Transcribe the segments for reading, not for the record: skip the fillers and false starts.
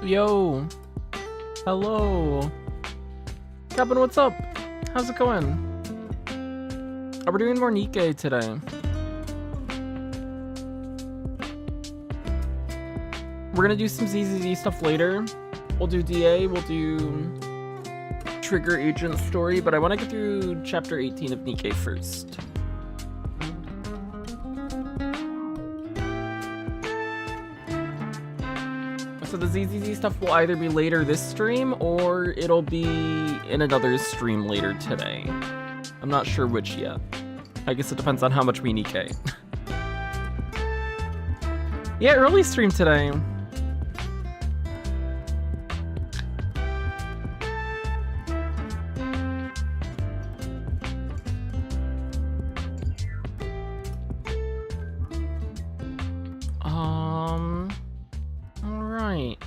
Yo. Hello. Captain, what's up? How's it going? Oh, we're doing more Nikke today. We're gonna do some ZZZ stuff later. We'll do DA, we'll do Trigger Agent Story, but I want to get through chapter 18 of Nikke first. So the ZZZ stuff will either be later this stream, or it'll be in another stream later today. I'm not sure which yet. I guess it depends on how much we Nikke. Yeah, early stream today. Alright.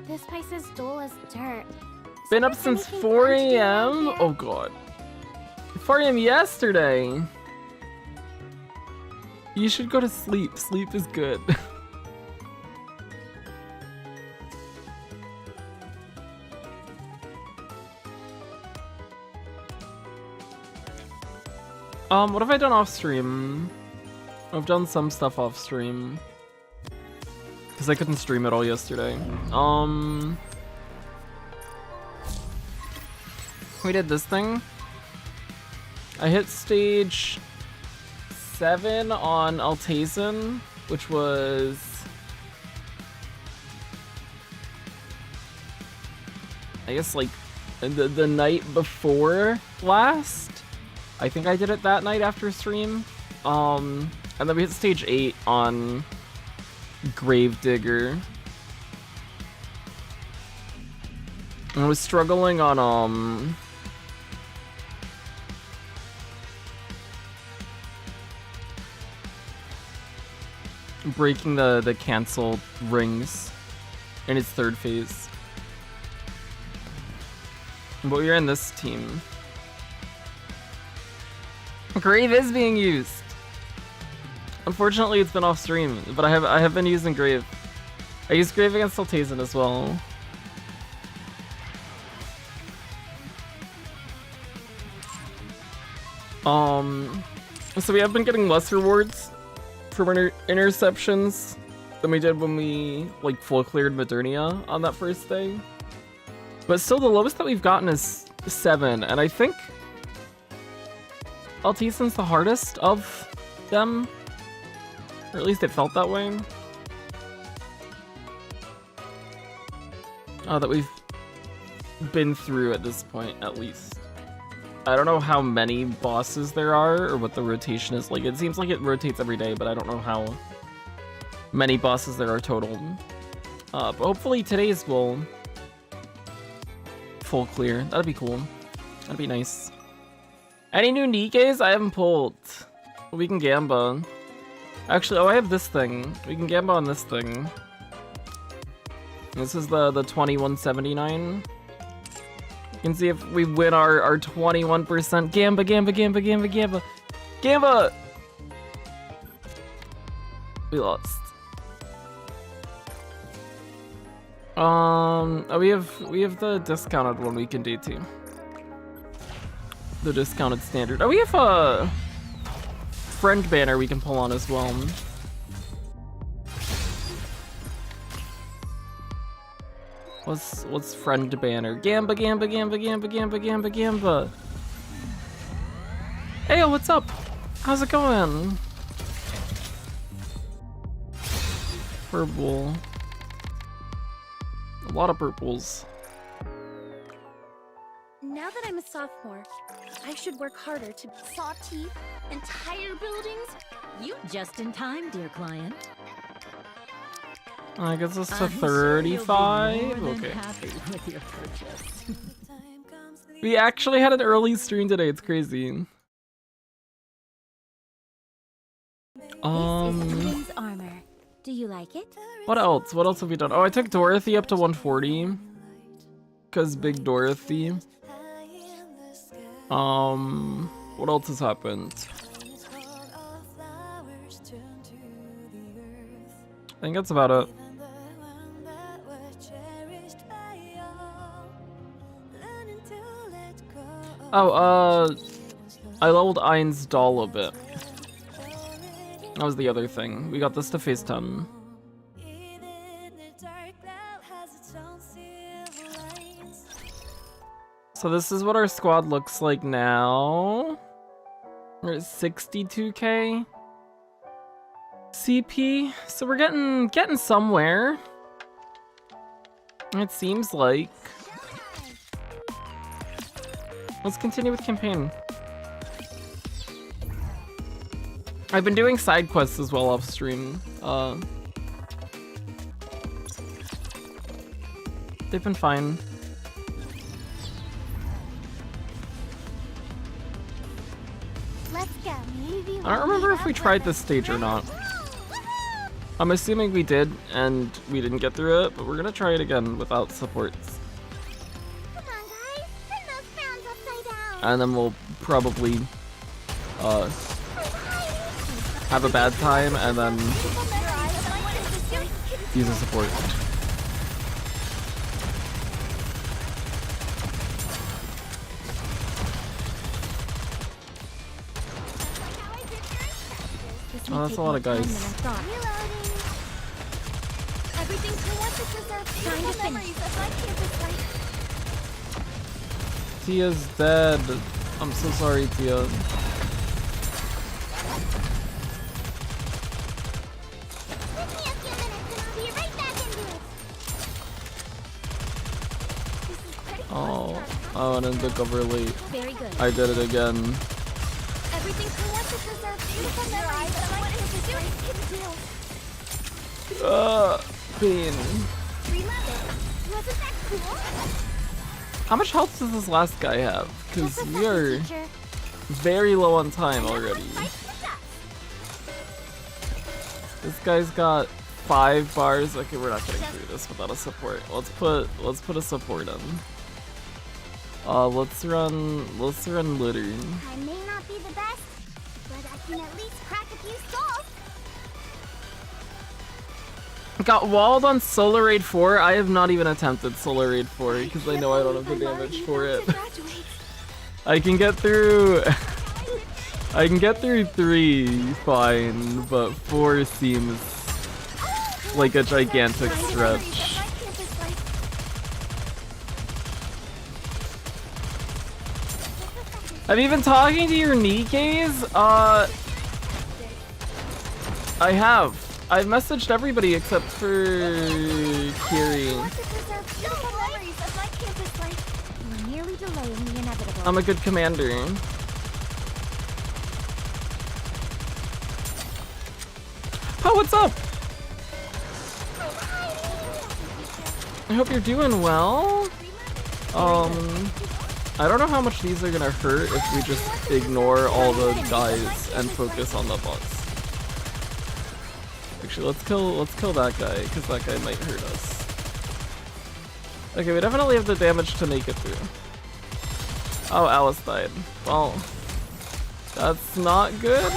This place is dull as dirt. Been up since 4 a.m. Oh god. 4 a.m. yesterday. You should go to sleep. Sleep is good. What have I done off stream? I've done some stuff off stream. Because I couldn't stream it all yesterday. We did this thing. I hit stage 7 on Altazan, which was I guess like the night before last. I think I did it that night after stream. And then we hit stage 8 on Gravedigger. I was struggling on breaking the canceled rings in its 3rd phase. But we're in this team. Grave is being used. Unfortunately, it's been off stream, but I have been using Grave. I used Grave against Altazan as well. So we have been getting less rewards for interceptions than we did when we like full cleared Modernia on that first day. But still, the lowest that we've gotten is 7, and I think Altazan's the hardest of them. Or at least it felt that way. That we've been through at this point, at least. I don't know how many bosses there are, or what the rotation is like. It seems like it rotates every day, but I don't know how many bosses there are total. But hopefully today's will full clear. That'd be cool. That'd be nice. Any new Nikkes? I haven't pulled. We can Gamba. Actually, oh, I have this thing. We can Gamba on this thing. This is the 2179. You can see if we win our 21%. Gamba, Gamba, Gamba, Gamba, Gamba. Gamba! We lost. Oh, we have the discounted one we can do too. The discounted standard. Oh, we have a friend banner we can pull on as well. What's friend banner? Gamba, Gamba, Gamba, Gamba, Gamba, Gamba, Gamba. Hey, what's up? How's it going? Purple. A lot of purples. Now that I'm a sophomore, I should work harder to saw teeth entire buildings. You just in time, dear client. I guess it's to 35. Okay. With your purchase. We actually had an early stream today. It's crazy. This is armor. Do you like it? What else? What else have we done? Oh, I took Dorothy up to 140. Cause Big Dorothy. What else has happened? I think that's about it. Oh, I leveled Ein's doll a bit. That was the other thing. We got this to phase 10. So this is what our squad looks like now. We're at 62k CP, so we're getting somewhere. It seems like. Let's continue with campaign. I've been doing side quests as well off stream. They've been fine. Let's go. Maybe I don't remember if we tried this stage or not. I'm assuming we did, and we didn't get through it, but we're gonna try it again without supports. Come on, guys. Turn those fans upside down. And then we'll probably have a bad time and then use a support. Oh, that's a lot of guys. Everything's for what to preserve beautiful memories of my campus life. Tia's dead. I'm so sorry, Tia. Give me a few minutes and I'll be right back into it. This is pretty Oh, and then took over late. very good. I did it again. Everything's for what to preserve beautiful memories of my campus life. Pain. Reloaded. Wasn't that cool? How much health does this last guy have? Because Just a we second, are teacher. very low on time already. This guy's got 5 bars. Okay, we're not getting through this without a support. Let's put a support in. Let's run litter. I may not be the best, but I can at least crack a few skulls. Got walled on Solar Raid 4. I have not even attempted Solar Raid 4 because I know I don't have the damage for it. I can get through. I can get through 3 fine, but 4 seems like a gigantic stretch. Have you been talking to your Nikkes? I have. I've messaged everybody except for Kiri. We're nearly delaying the inevitable. I'm a good commander. Oh, what's up? I hope you're doing well. I don't know how much these are gonna hurt if we just ignore all the guys and focus on the bots. Actually, let's kill that guy, because that guy might hurt us. Okay, we definitely have the damage to make it through. Oh, Alice died. Well, that's not good,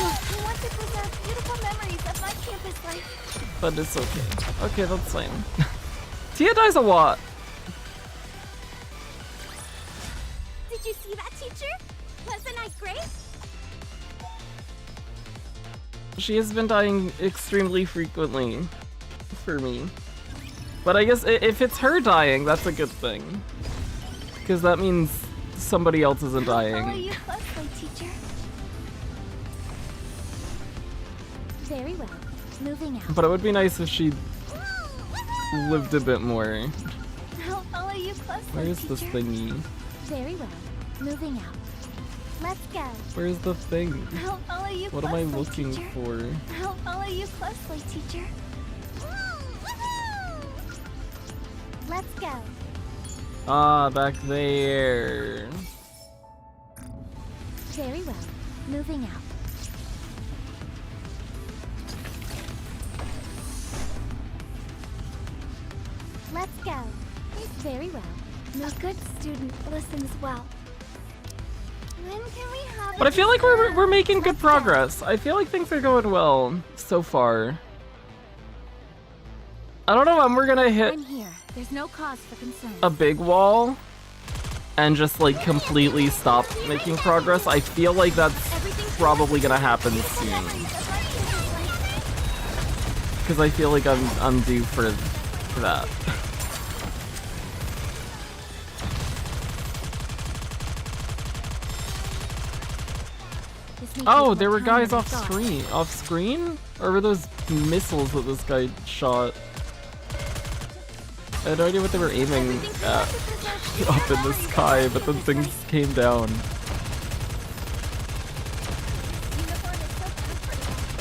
but it's okay. Okay, that's fine. Tia dies a lot. Did you see that, teacher? Wasn't I great? She has been dying extremely frequently for me. But I guess if it's her dying, that's a good thing. Because that means somebody else isn't Follow dying. you closely, teacher. Very well. Moving out. But it would be nice if she lived a bit more. I'll follow you closely, Where is this teacher. thingy? Very well. Moving out. Let's go. Where's the thing? I'll follow you What am closely, I looking teacher. for? I'll follow you closely, teacher. Let's go. Ah, back there. Very well. Moving out. go. Very well. No good student listens well. When can we have? But I feel like we're making good progress. I feel like things are going well so far. I don't know when we're gonna hit I'm here. There's no cause for concern. a big wall and just like completely stop making progress. I feel like that's probably gonna happen soon. Because I feel like I'm due for that. Oh, there were guys off screen? Or were those missiles that this guy shot? I had no idea what they were aiming at up in the sky, but then things came down.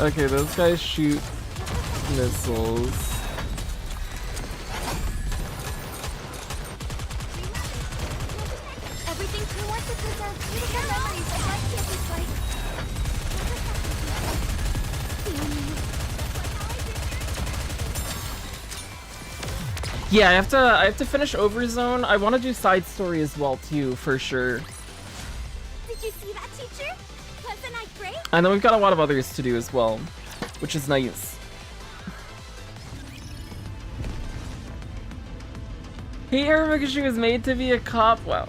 Okay, those guys shoot missiles. Yeah, I have to finish Overzone. I want to do side story as well too, for sure. Did you see that, teacher? Was the night great? And then we've got a lot of others to do as well, which is nice. Hate her because she was made to be a cop. Wow.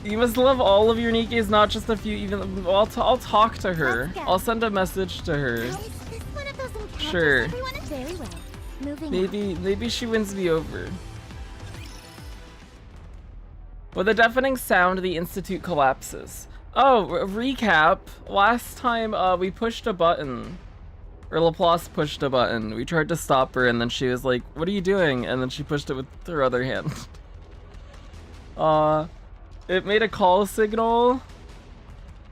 You must love all of your Nikkes, not just a few. Even I'll talk to her. I'll send a message to her. Sure. Very well. Maybe she wins me over. With a deafening sound, the institute collapses. Oh, recap. Last time we pushed a button. Or Laplace pushed a button. We tried to stop her and then she was like, "What are you doing?" And then she pushed it with her other hand. It made a call signal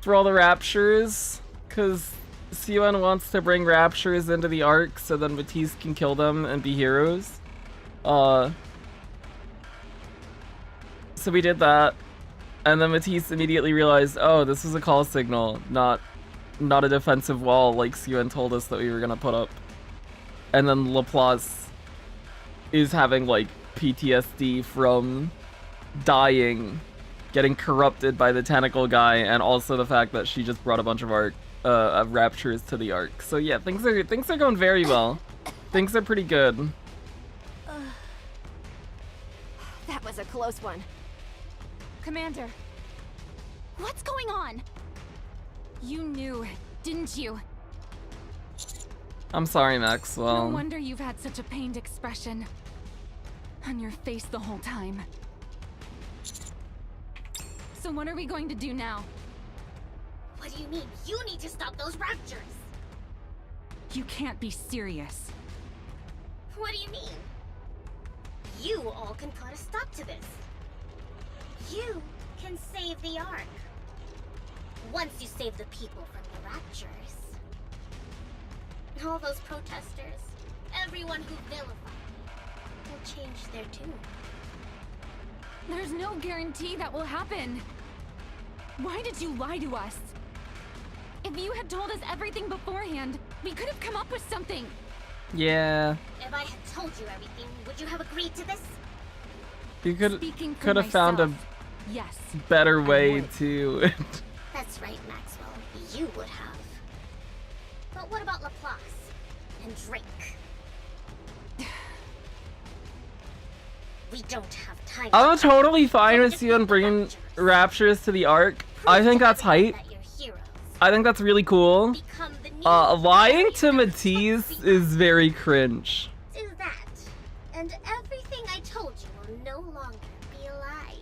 for all the raptures, because CUN wants to bring raptures into the arc so then Matisse can kill them and be heroes. So we did that, and then Matisse immediately realized, oh, this was a call signal, not a defensive wall like CUN told us that we were gonna put up. And then Laplace is having like PTSD from dying, getting corrupted by the tentacle guy, and also the fact that she just brought a bunch of raptures to the arc. So yeah, things are going very well. Things are pretty good. That was a close one. Commander, what's going on? You knew, didn't you? I'm sorry, Maxwell. No wonder you've had such a pained expression on your face the whole time. So what are we going to do now? What do you mean? You need to stop those raptures! You can't be serious. What do you mean? You all can put a stop to this. You can save the Ark. Once you save the people from the raptures. All those protesters, everyone who vilified me, will change their tune. There's no guarantee that will happen. Why did you lie to us? If you had told us everything beforehand, we could have come up with something. Yeah. If I had told you everything, would you have agreed to this? You could have found a better way to. That's right, Maxwell. You would have. But what about Laplace and Drake? We don't have time. I'm totally fine with you and bringing raptures to the arc. I think that's hype. I think that's really cool. Lying to Matisse is very cringe. Do that, and everything I told you will no longer be a lie.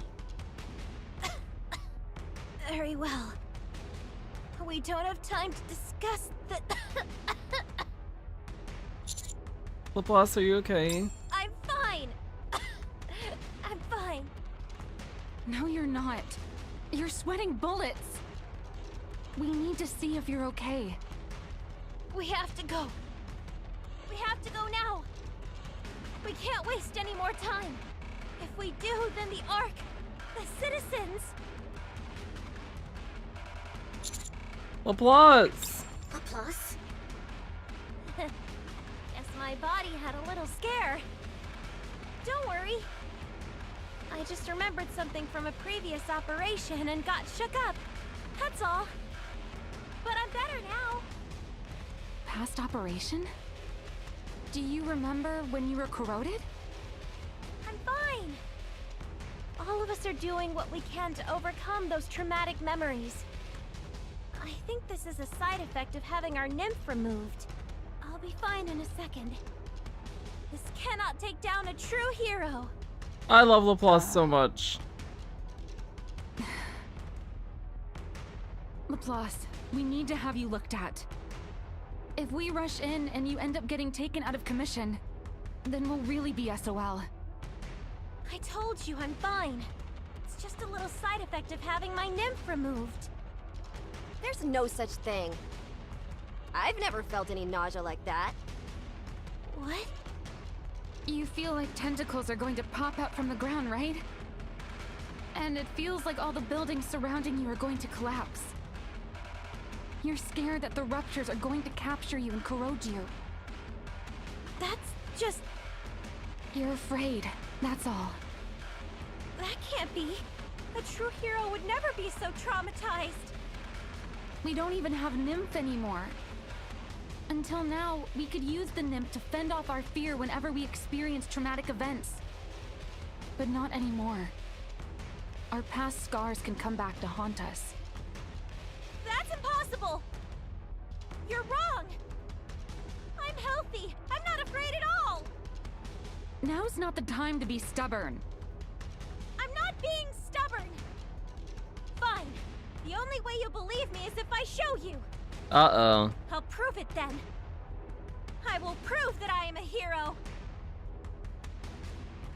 Very well. We don't have time to discuss the... Laplace, are you okay? I'm fine. I'm fine. No, you're not. You're sweating bullets. We need to see if you're okay. We have to go. We have to go now. We can't waste any more time. If we do, then the Ark, the citizens... Laplace! Laplace? Guess my body had a little scare. Don't worry. I just remembered something from a previous operation and got shook up. That's all. But I'm better now. Past operation? Do you remember when you were corroded? I'm fine. All of us are doing what we can to overcome those traumatic memories. I think this is a side effect of having our nymph removed. I'll be fine in a second. This cannot take down a true hero. I love Laplace so much. Laplace, we need to have you looked at. If we rush in and you end up getting taken out of commission, then we'll really be SOL. I told you I'm fine. It's just a little side effect of having my nymph removed. There's no such thing. I've never felt any nausea like that. What? You feel like tentacles are going to pop out from the ground, right? And it feels like all the buildings surrounding you are going to collapse. You're scared that the ruptures are going to capture you and corrode you. That's just... You're afraid, that's all. That can't be. A true hero would never be so traumatized. We don't even have Nymph anymore. Until now, we could use the Nymph to fend off our fear whenever we experience traumatic events. But not anymore. Our past scars can come back to haunt us. That's impossible! You're wrong! I'm healthy! I'm not afraid at all! Now's not the time to be stubborn. I'm not being stubborn! Fine. The only way you'll believe me is if I show you. Uh-oh. I'll prove it then. I will prove that I am a hero.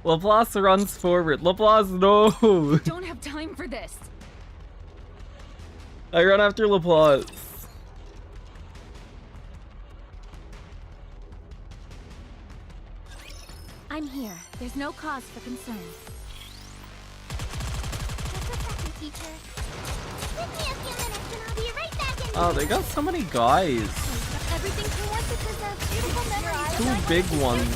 Laplace runs forward. Laplace, no! Don't have time for this. I run after Laplace. I'm here. There's no cause for concern. Just a second, teacher. Give me a few minutes and I'll be right back in. Oh, they got so many guys. Everything for once it deserves beautiful memories. Two big ones.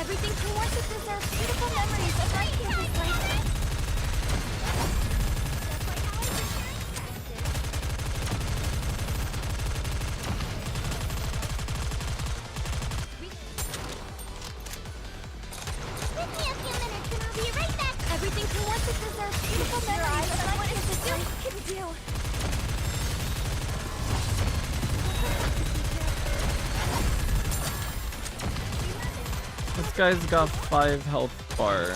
Everything for once it deserves beautiful memories of my campus life. Give me a few minutes and I'll be right back. Everything for once it deserves beautiful memories of my campus life. Can do. This guy's got 5 health bar.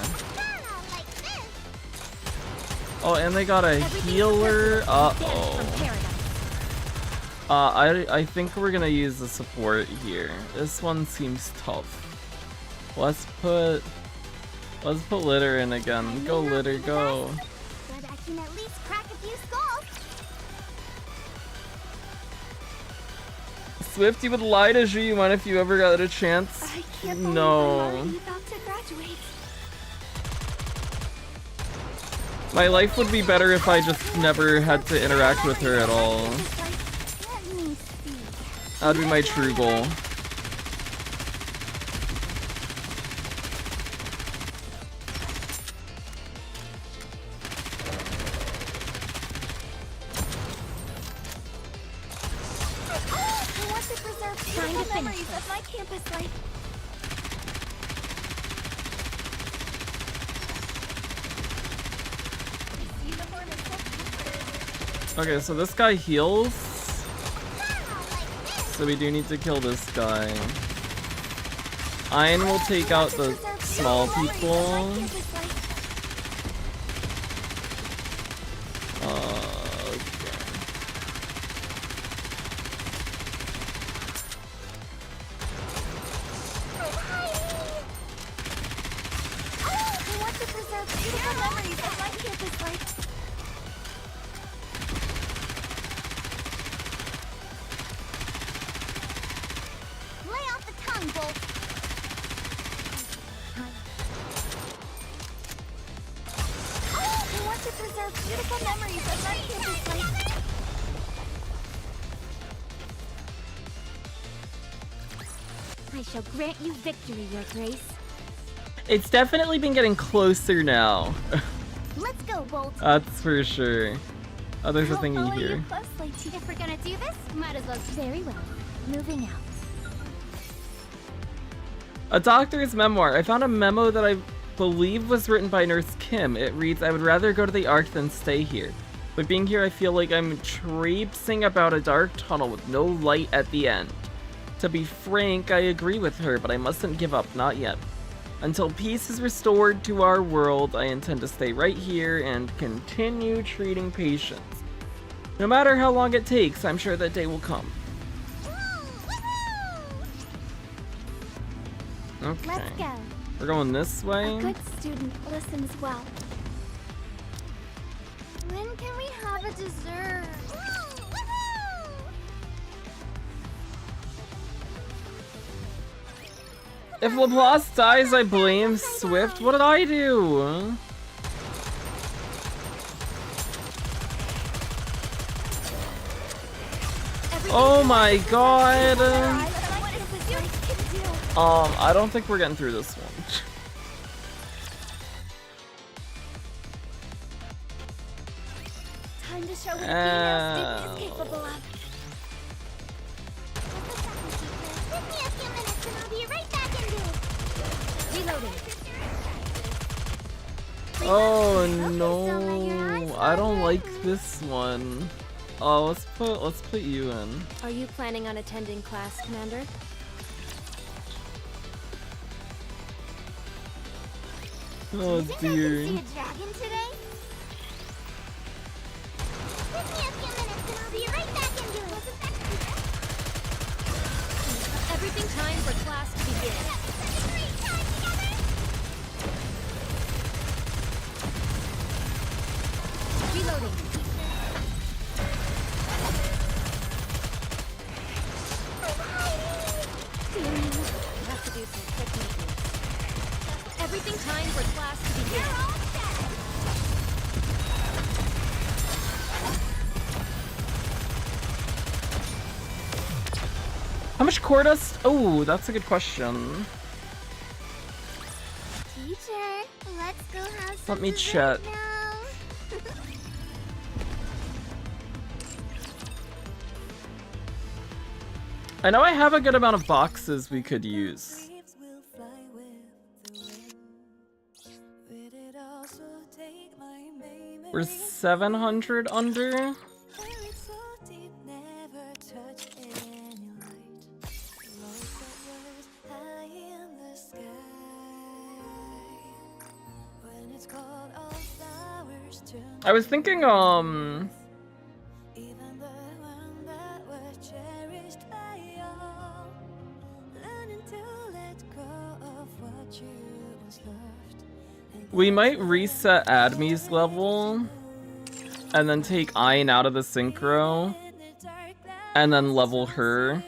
Oh, and they got a healer. Uh-oh. I think we're gonna use the support here. This one seems tough. Let's put Litter in again. Go Litter, go. But I can at least crack a few skulls. Swift, you would lie to Jiyuan if you ever got a chance. I can't believe I'm No. already about to graduate. My life would be better if I just never had to interact with her at all. Let me see. That'd be my true goal. I want to preserve beautiful memories of my campus life. Okay, so this guy heals. So we do need to kill this guy. Iron will take out the small people. Okay. I want to preserve beautiful memories of my campus life. Lay off the tongue, Bolt. those beautiful memories of our campus life. I shall grant you victory, Your Grace. It's definitely been getting closer now. Let's go, Bolt. That's for sure. Oh, there's a I'll thingy follow here. you closely, too. If we're gonna do this, might as well. Very well. Moving out. A doctor's memoir. I found a memo that I believe was written by Nurse Kim. It reads, I would rather go to the Ark than stay here. But being here, I feel like I'm traipsing about a dark tunnel with no light at the end. To be frank, I agree with her, but I mustn't give up, not yet. Until peace is restored to our world, I intend to stay right here and continue treating patients. No matter how long it takes, I'm sure that day will come. Okay. Let's go. We're going this way. A good student listens well. When can we have a dessert? If Laplace dies, I blame Swift. What did I do? Oh my god. I don't think we're getting through this one. Time to show what a female student is capable of. Give me a few minutes and I'll be right back into it. Reloading. Oh no, I don't like this one. Oh, let's put you in. Are you planning on attending class, Commander? Oh See dear. a dragon today? Give me a few minutes and I'll be right back into it. Everything time for class to begin. Reloading. Have to do some quick maintenance. Everything time for class to begin. How much core dust? Oh, that's a good question. Teacher, let's go have some Let me dessert check. now. I know I have a good amount of boxes we could use. We're 700 under. I was thinking, we might reset Admi's level and then take Ayn out of the synchro and then level her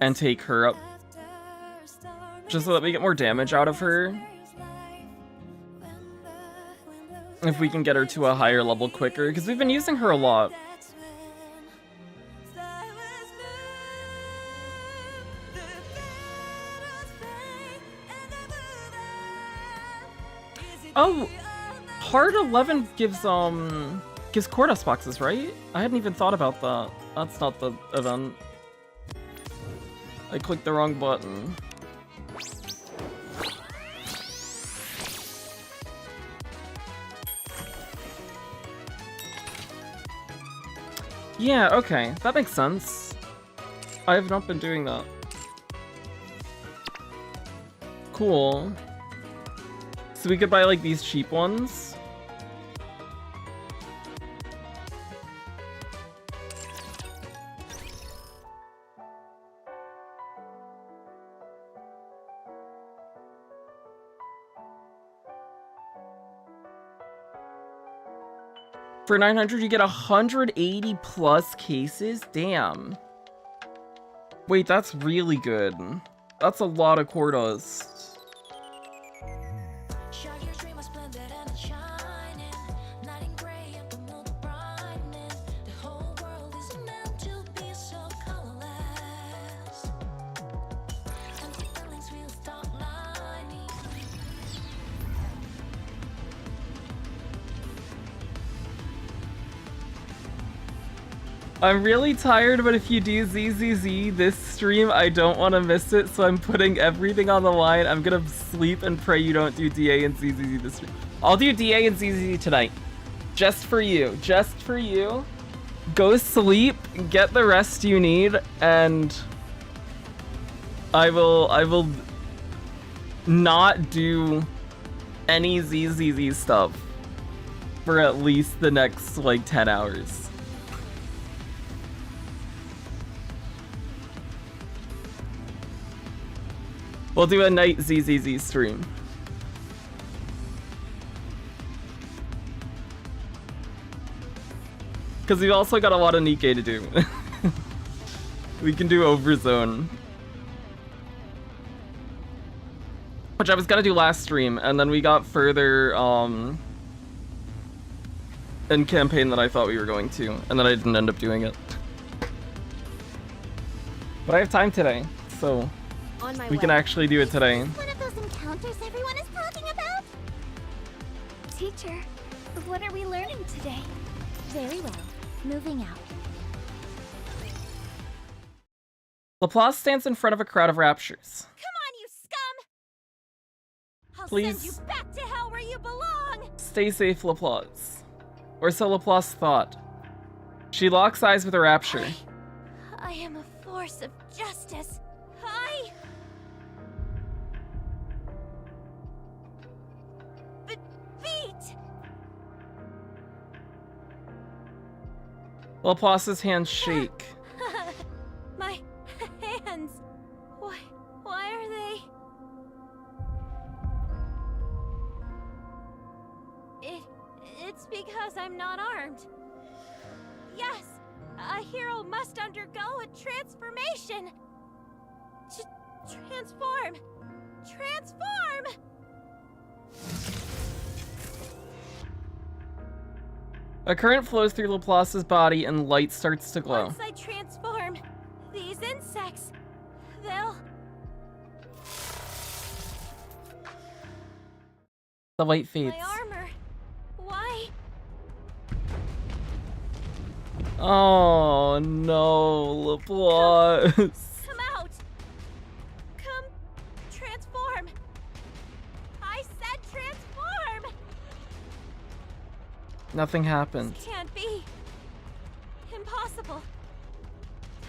and take her up just so that we get more damage out of her. If we can get her to a higher level quicker, because we've been using her a lot. Oh, Hard 11 gives core dust boxes, right? I hadn't even thought about that. That's not the event. I clicked the wrong button. Yeah, okay, that makes sense. I have not been doing that. Cool. So we could buy like these cheap ones. For 900, you get 180 plus cases? Damn. Wait, that's really good. That's a lot of core dust. I'm really tired, but if you do ZZZ this stream, I don't want to miss it, so I'm putting everything on the line. I'm gonna sleep and pray you don't do DA and ZZZ this stream. I'll do DA and ZZZ tonight. Just for you. Just for you. Go sleep, get the rest you need, and I will not do any ZZZ stuff for at least the next, like, 10 hours. We'll do a night ZZZ stream. Because we've also got a lot of Nikke to do. We can do Overzone. Which I was gonna do last stream, and then we got further in campaign than I thought we were going to, and then I didn't end up doing it. But I have time today, so we can actually do it today. One of those encounters everyone is talking about? Teacher, what are we learning today? Very well. Moving out. Laplace stands in front of a crowd of raptures. Come on, you scum! I'll Please. send you back to hell where you belong! Stay safe, Laplace. Or so Laplace thought. She locks eyes with a rapture. I am a force of justice. Beat! Laplace's hands shake. My hands. Why are they? It's because I'm not armed. Yes, a hero must undergo a transformation. Transform! Transform! A current flows through Laplace's body and light starts to glow. Once I transform, these insects, they'll... The light fades. My armor. Why? Oh no, Laplace. Come out! Come transform! I said transform! Nothing happened. This can't be. Impossible.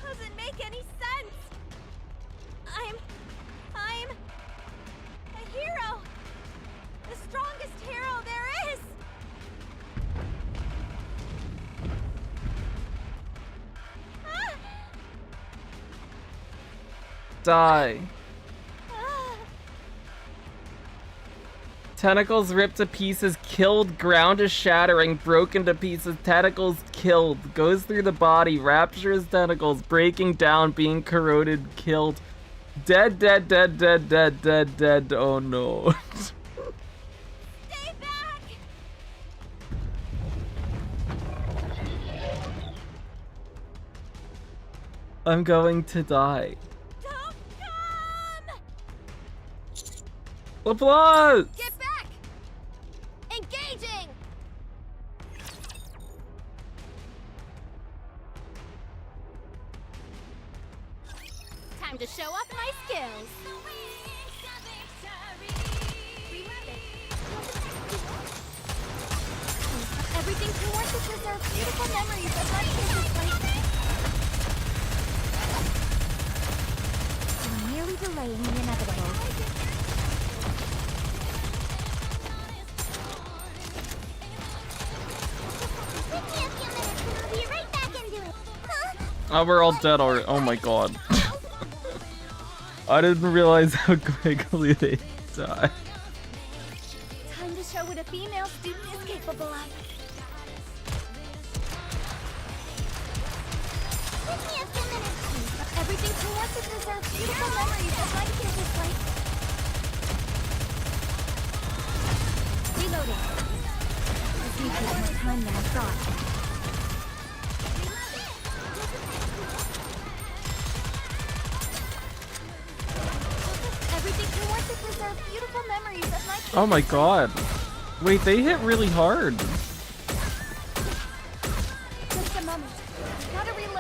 Doesn't make any sense. I'm a hero. The strongest hero there is. Ah! Die. Ah! Tentacles ripped to pieces, killed, ground is shattering, broken to pieces, tentacles killed, goes through the body, raptures tentacles, breaking down, being corroded, killed. Dead, dead, dead, dead, dead, dead, dead, oh no. Stay back! I'm going to die. Don't come! Laplace! Get back! Engaging! Time to show off my skills. Everything towards us preserve beautiful memories of our kids' life. We're merely delaying the inevitable. Give me a few minutes and I'll be right back into it. Oh, we're all dead already. Oh my god. I didn't realize how quickly they die. Time to show what a female student is capable of. Give me a few minutes, please. Everything towards us preserve beautiful memories of my kids' life. Reloading. This may take more time than I thought. Everything towards us preserve beautiful memories of my kids' Oh my god. Wait, they hit really hard. Just a moment. Gotta reload.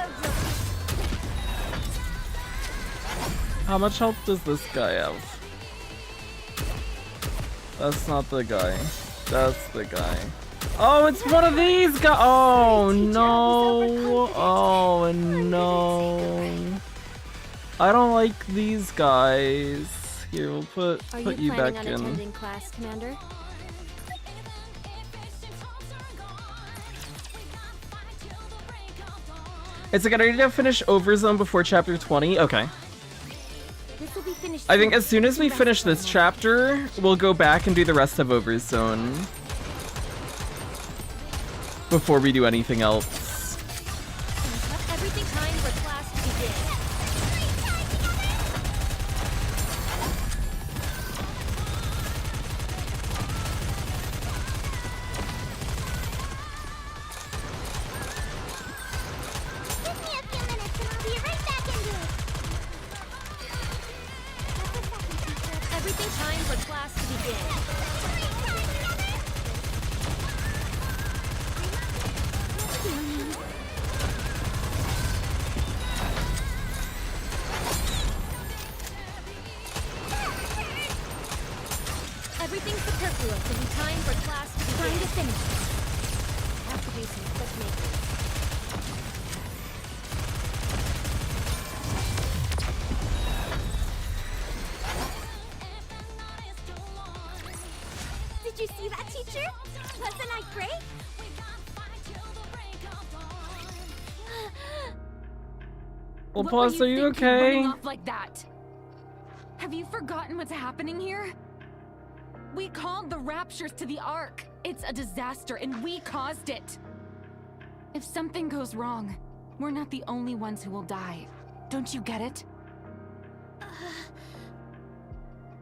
How much health does this guy have? That's not the guy. That's the guy. Oh, it's one of these guys! Oh no! Oh no! I don't like these guys. Here, we'll put you back planning on in. attending class, Commander? It's a good idea to finish Overzone before chapter 20. Okay. This will be finished I think soon. as soon as we Rest finish for a this moment. chapter, we'll go back and do the rest of Overzone before we do anything else. Everything time for class to begin. Give me a few minutes and I'll be right back into it. Everything time for class to begin. Everything's superfluous. It'll be time for class to begin. Time to finish. Have to do some quick making. Did you see that, teacher? Wasn't I great? Well, What Plus, were are you thinking running okay? off like that? Have you forgotten what's happening here? We called the Raptures to the Ark. It's a disaster, and we caused it. If something goes wrong, we're not the only ones who will die. Don't you get it?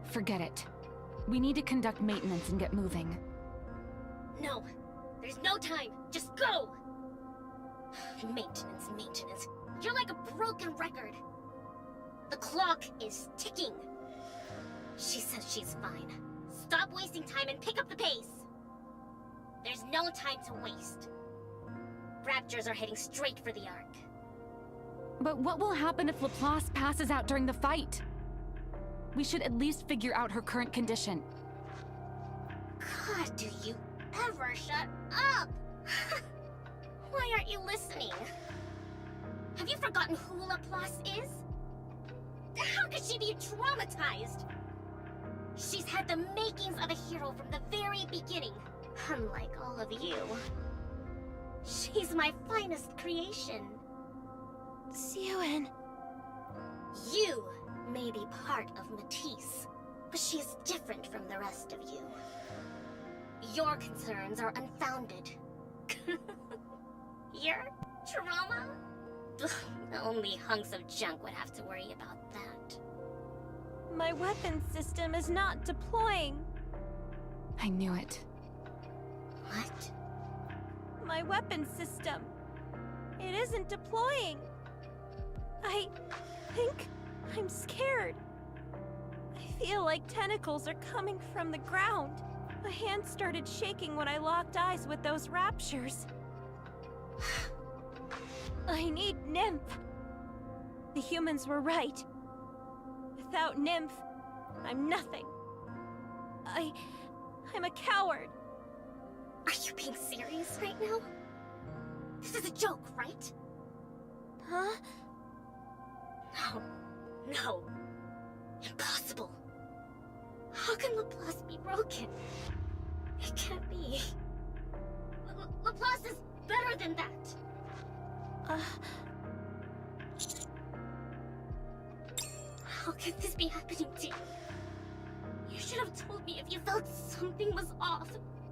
Forget it. We need to conduct maintenance and get moving. No, there's no time. Just go. Maintenance, maintenance. You're like a broken record. The clock is ticking. She says she's fine. Stop wasting time and pick up the pace. There's no time to waste. Raptors are heading straight for the Ark. But what will happen if Laplace passes out during the fight? We should at least figure out her current condition. God, do you ever shut up? Why aren't you listening? Have you forgotten who Laplace is? How could she be traumatized? She's had the makings of a hero from the very beginning, unlike all of you. She's my finest creation. Siouan. You may be part of Matisse, but she is different from the rest of you. Your concerns are unfounded. Your trauma? Ugh, only hunks of junk would have to worry about that. My weapon system is not deploying. I knew it. What? My weapon system. It isn't deploying. I think I'm scared. I feel like tentacles are coming from the ground. My hand started shaking when I locked eyes with those raptures. I need Nymph. The humans were right. Without Nymph, I'm nothing. I'm a coward. Are you being serious right now? This is a joke, right? Huh? No. No. Impossible. How can Laplace be broken? It can't be. Laplace is better than that. How could this be happening to you? You should have told me if you felt something was off.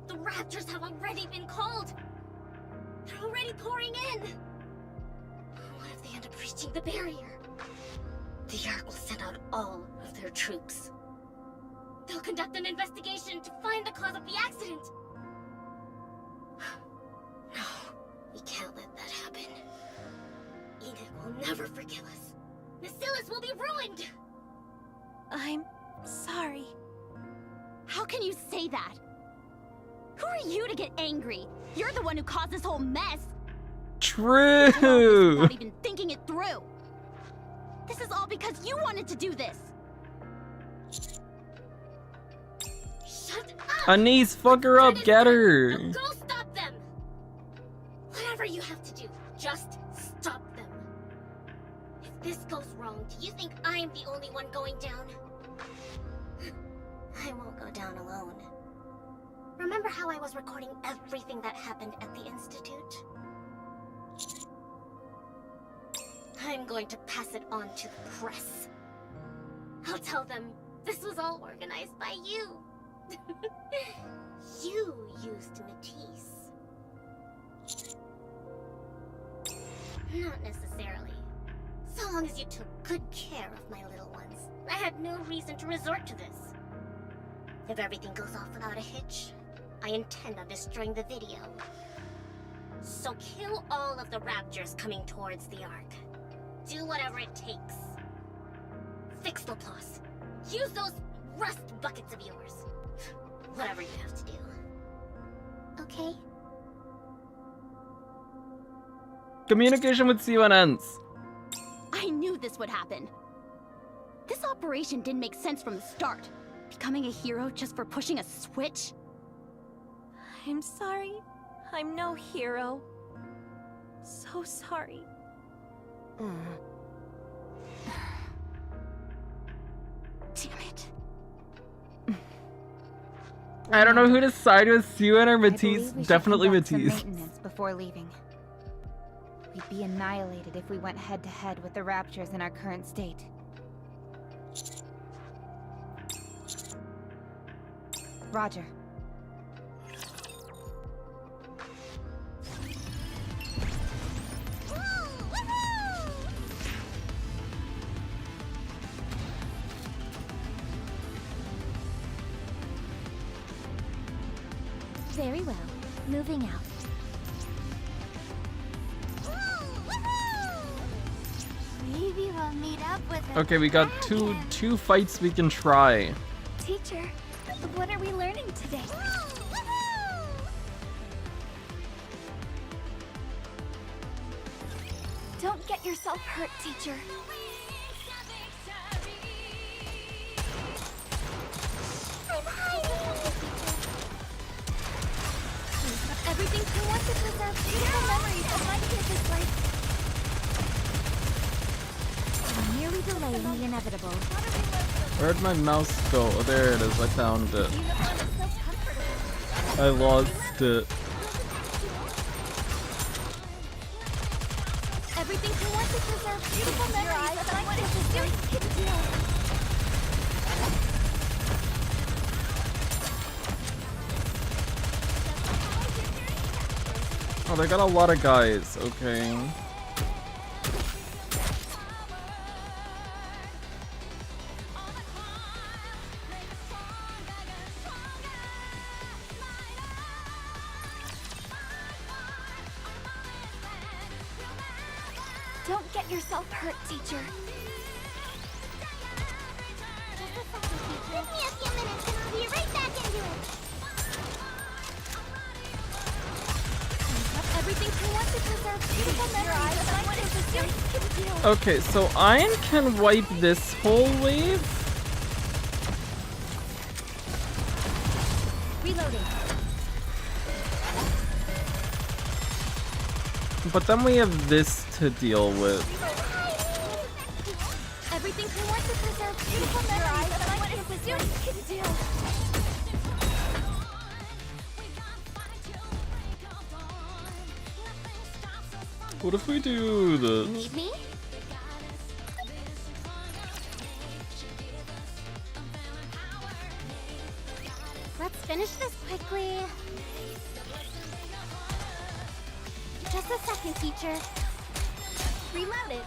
The Raptors have already been called. They're already pouring in. What if they end up reaching the barrier? The Ark will send out all of their troops. They'll conduct an investigation to find the cause of the accident. No, we can't let that happen. Enid will never forgive us. Nacillus will be ruined! I'm sorry. How can you say that? Who are you to get angry? You're the one who caused this whole mess. True. Without even thinking it through. The This is all because you wanted to do this. Shut up! Anise, fuck her up, get her! Now go stop them! Whatever you have to do, just stop them. If this goes wrong, do you think I'm the only one going down? I won't go down alone. Remember how I was recording everything that happened at the Institute? I'm going to pass it on to the press. I'll tell them this was all organized by you. You used Matisse. Not necessarily. So long as you took good care of my little ones, I had no reason to resort to this. If everything goes off without a hitch, I intend on destroying the video. So kill all of the raptors coming towards the Ark. Do whatever it takes. Fix Laplace. Use those rust buckets of yours. Whatever you have to do. Okay? Communication with CUNNs. I knew this would happen. This operation didn't make sense from the start. Becoming a hero just for pushing a switch? I'm sorry. I'm no hero. So sorry. Damn it. I don't know who to side with, CUN or Matisse. I believe we should Definitely conduct some Matisse. maintenance before leaving. We'd be annihilated if we went head-to-head with the Raptors in our current state. Roger. Very well. Moving out. Maybe we'll meet up with a Okay, we got dragon. two fights we can try. Teacher, what are we learning today? Don't get yourself hurt, teacher. I'm hiding. Everything we want to preserve beautiful memories of my campus life. We're nearly delaying the inevitable. Where'd my mouse go? Oh, there it is. I found it. Uniform is so comfortable. I lost it. Everything we want to preserve beautiful memories of my campus life. Oh, they got a lot of guys. Okay. Don't get yourself hurt, teacher. Give me a few minutes and I'll be right back into it. Everything we want to preserve beautiful memories of my campus life. Okay, so Iron can wipe this whole wave. Reloading. But then we have this to deal with. Everything we want to preserve beautiful memories of my campus life. What if we do this? Need me? Let's finish this quickly. Just a second, teacher. Reload it.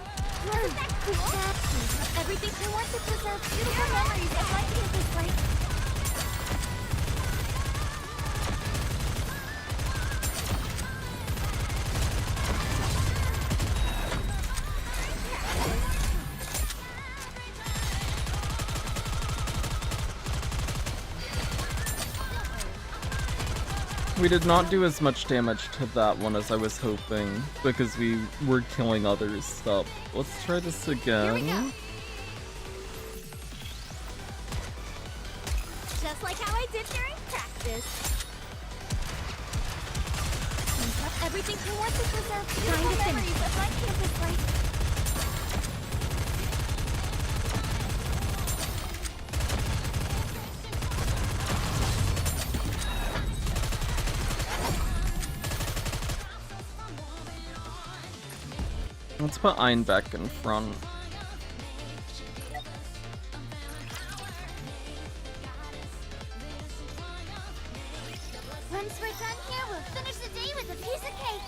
Everything we want to preserve beautiful memories of my campus life. We did not do as much damage to that one as I was hoping, because we were killing others. Stop. Let's try this again. Just like how I did during practice. Everything we want to preserve beautiful memories of my campus life. Let's put Ein back in front. Once we're done here, we'll finish the day with a piece of cake.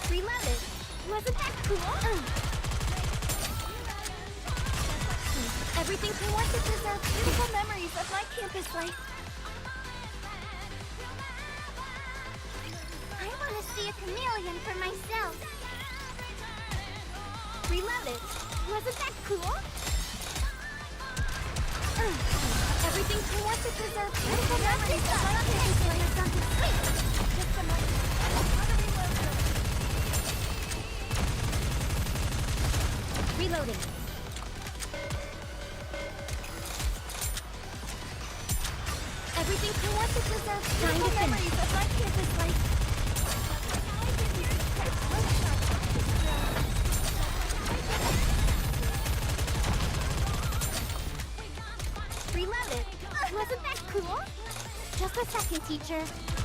Reload it. Wasn't that cool? Everything we want to preserve beautiful memories of my campus life. I want to see a chameleon for myself. Reload it. Wasn't that cool? Everything we want to preserve beautiful memories of my campus life. Just a moment. Reloading. Everything we want to preserve beautiful memories of my campus life. Reload it. Wasn't that cool? Just a second, teacher.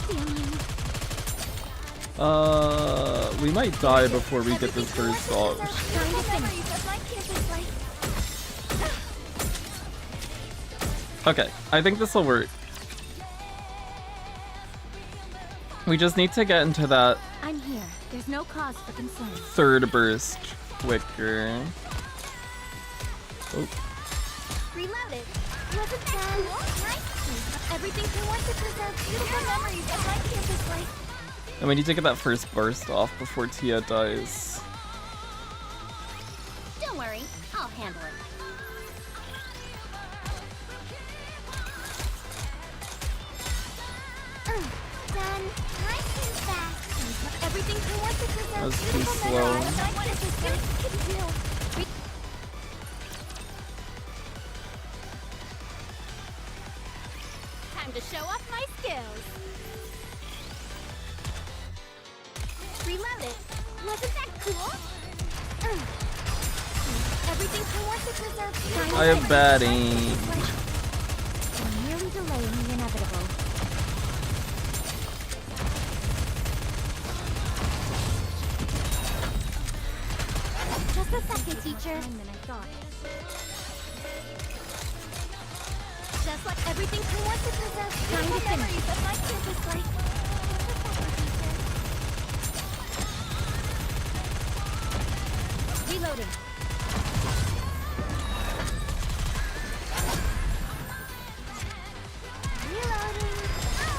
Damn you. We might die before we get this burst off. Okay, I think this will work. We just need to get into that I'm here. There's no cause for concern. third burst quicker. Oh. Reload it. Wasn't that cool? Nice. Everything we want to preserve beautiful memories of my campus life. And we need to get that first burst off before Tia dies. Don't worry, I'll handle it. Done. Nice and fast. Everything we want to preserve That was too beautiful slow. memories of my campus life. Time to show off my skills. Reload it. Wasn't that cool? Everything we want to preserve. I have bad aim. We're merely delaying the inevitable. Just a second, teacher. Than I thought. Just like everything we want to preserve beautiful memories of my campus life. Reloading. Reloading.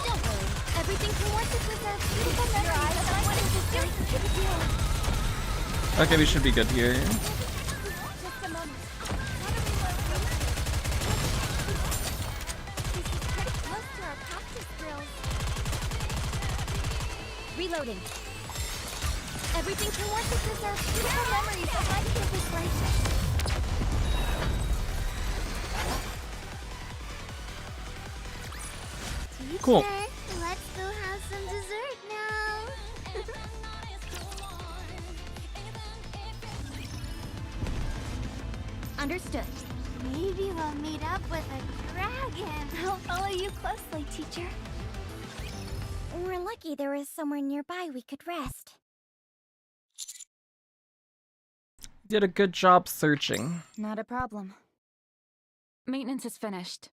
Don't worry. Everything we want to preserve beautiful memories of my campus life. Okay, we should be good here. Just a moment. This is pretty close to our practice drills. Reloading. Everything we want to preserve beautiful memories of my campus life. Cool. Teacher, let's go have some dessert now. Understood. Maybe we'll meet up with a dragon. I'll follow you closely, teacher. We're lucky there was somewhere nearby we could rest. Did a good job searching. Not a problem. Maintenance is finished.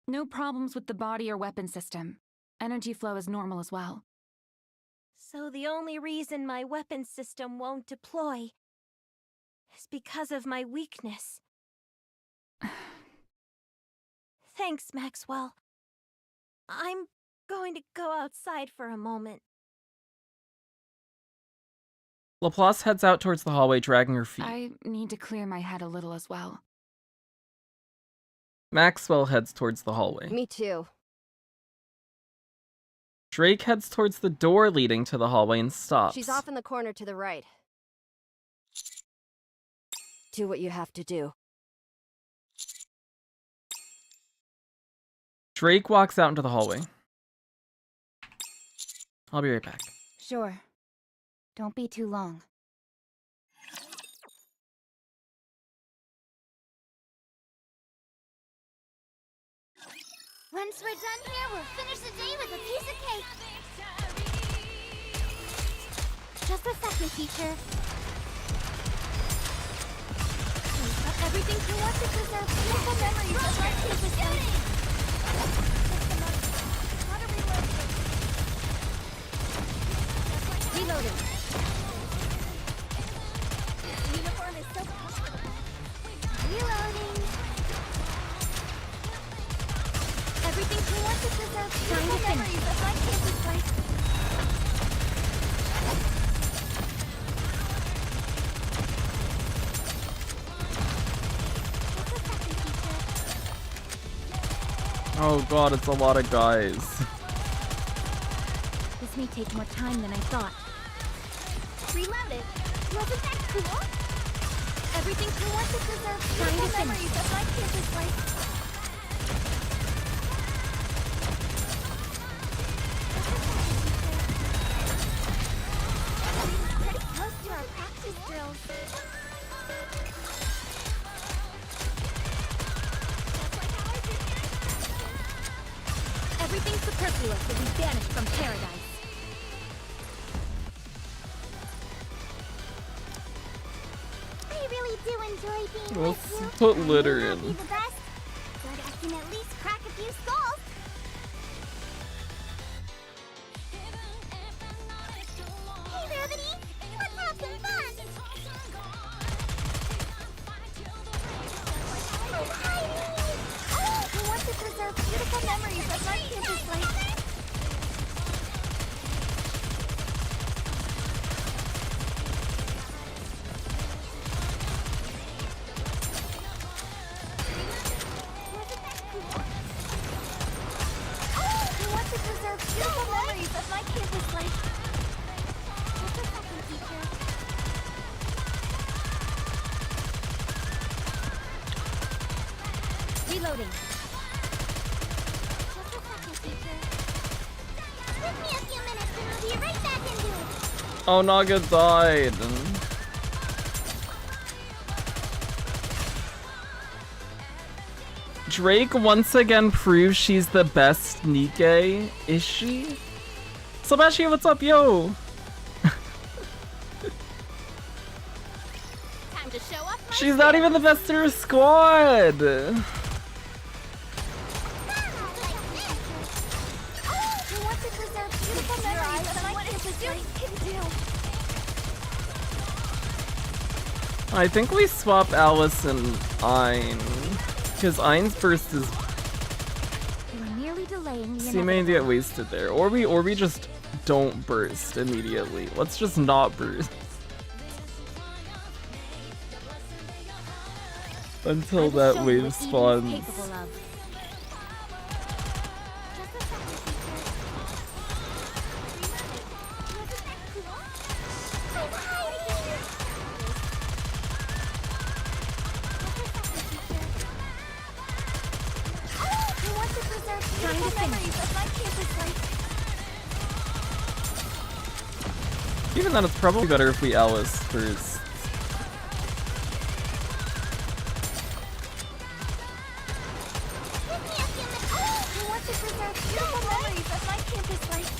No problems with the body or weapon system. Energy flow is normal as well. So the only reason my weapon system won't deploy is because of my weakness. Thanks, Maxwell. I'm going to go outside for a moment. Laplace heads out towards the hallway, dragging her feet. I need to clear my head a little as well. Maxwell heads towards the hallway. Me too. Drake heads towards the door leading to the hallway and stops. She's off in the corner to the right. Do what you have to do. Drake walks out into the hallway. I'll be right back. Sure. Don't be too long. Once we're done here, we'll finish the day with a piece of cake. Just a second, teacher. We've got everything we want to preserve beautiful memories of our campus life. Reloading. This uniform is so comfortable. Reloading. Everything we want to preserve beautiful memories of my campus life. Oh god, it's a lot of guys. This may take more time than I thought. Reloaded. Wasn't that cool? Everything we want to preserve beautiful memories of my campus life. Pretty close to our practice drills. Everything superfluous will be banished from paradise. I really do enjoy being Let's with you. put I may litter not in. be the best, but I can at least crack a few skulls. Hey, Rabbity! Let's have some fun! Oh, Heidi! I want to preserve beautiful memories of our campus life. I want to preserve beautiful memories of my campus life. Just a second, teacher. Reloading. Just a second, teacher. Give me a few minutes and I'll be right back into it. Oh, Naga died. Drake once again proves she's the best Nikke. Is she? Sebastian, what's up, yo? Time to show off my She's not even the best in her squad. I want to preserve beautiful memories of my campus life. I think we swap Alice and Ein. Because Ein's burst is You are merely delaying the she may get wasted there. Or we just don't burst immediately. Let's just not burst. Until that wave spawns. Just a second, teacher. I'm hiding! I want to preserve beautiful memories of my campus life. Even then, it's probably better if we Alice first. Give me a few minutes. I want to preserve beautiful memories of my campus life.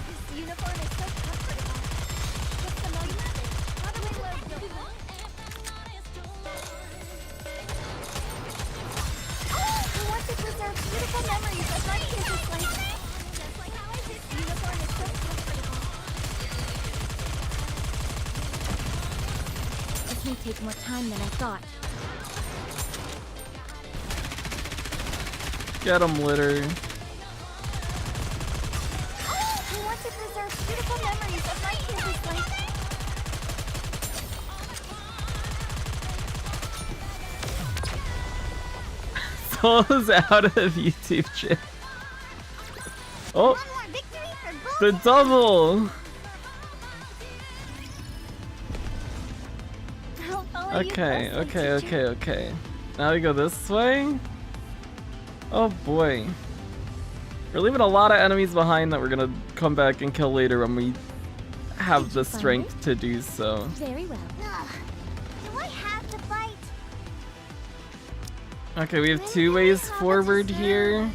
This uniform is so comfortable. What's the most? How do we load them? I want to preserve beautiful memories of my campus life. Just like how I did. This uniform is so comfortable. This may take more time than I thought. Get him, litter. I want to preserve beautiful memories of my Souls out of YouTube chat. Oh, One more victory for the double. I'll follow you Okay, closely, okay, teacher. okay. Now we go this way. Oh boy. We're leaving a lot of enemies behind that we're gonna come back and kill later when we have the strength to do so. Very well. Ugh. Do I have to fight? Okay, we have two ways forward here.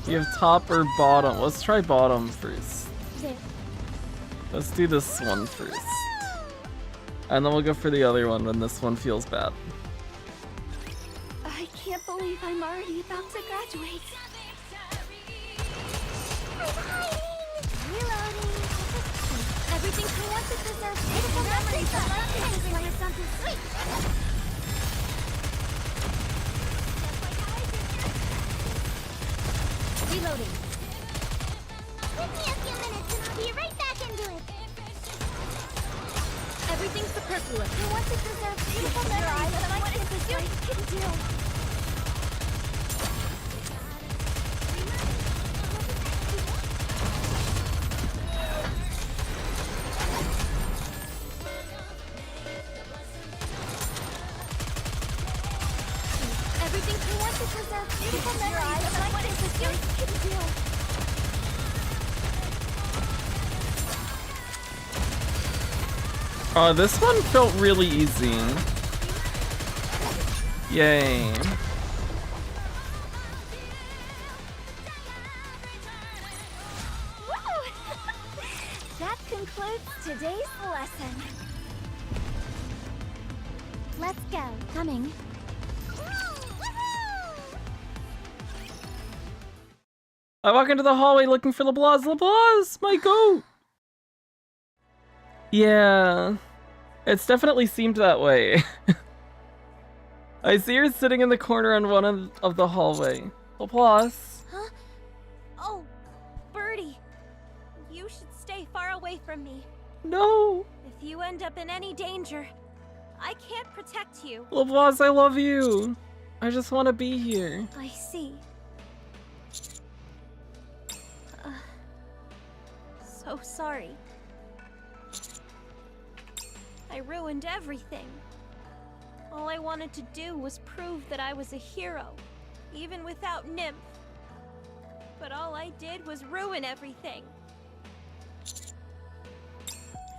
We have top or bottom. Let's try bottom first. There. Let's do this one first. And then we'll go for the other one when this one feels bad. I can't believe I'm already about to graduate. Reloading. Everything she wanted deserves beautiful memories of love like something sweet. Reloading. Give me a few minutes and I'll be right back into it. Everything's superfluous. Who wants to deserve beautiful memories of what is this place can do? Everything Who wants to deserve beautiful memories of what is this place can do? This one felt really easy. Yay. That concludes today's lesson. Let's go. Coming. I walk into the hallway looking for LeBlanc. LeBlanc, my goat! Yeah, it's definitely seemed that way. I see her sitting in the corner on one of the hallway. LeBlanc. Huh? Oh, Birdie. You should stay far away from me. No! If you end up in any danger, I can't protect you. LeBlanc, I love you. I just want to be here. I see. So sorry. I ruined everything. All I wanted to do was prove that I was a hero, even without Nymph. But all I did was ruin everything.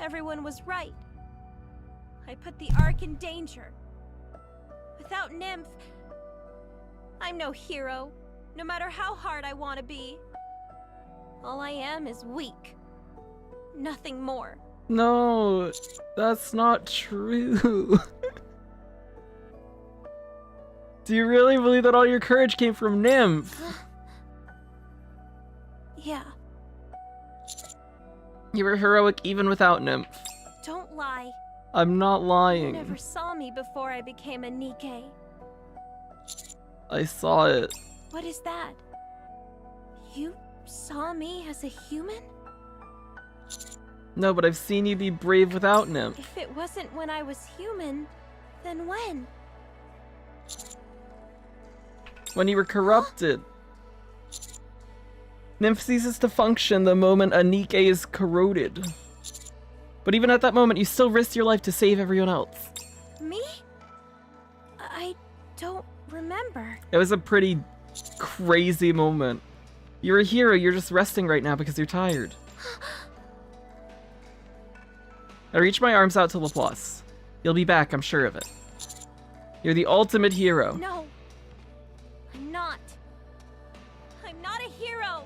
Everyone was right. I put the Ark in danger. Without Nymph, I'm no hero, no matter how hard I want to be. All I am is weak. Nothing more. No, that's not true. Do you really believe that all your courage came from Nymph? Yeah, You were heroic even without Nymph. don't lie. I'm not You lying. never saw me before I became a Nikke. I saw it. What is that? You saw me as a human? No, but I've seen you be brave without Nymph. If it wasn't when I was human, then when? When you were corrupted. Nymph ceases to function the moment a Nikke is corroded. But even at that moment, you still risked your life to save everyone else. Me? I don't remember. It was a pretty crazy moment. You're a hero, you're just resting right now because you're tired. I reach my arms out to Laplace. You'll be back, I'm sure of it. You're the ultimate hero. No. I'm not. I'm not a hero.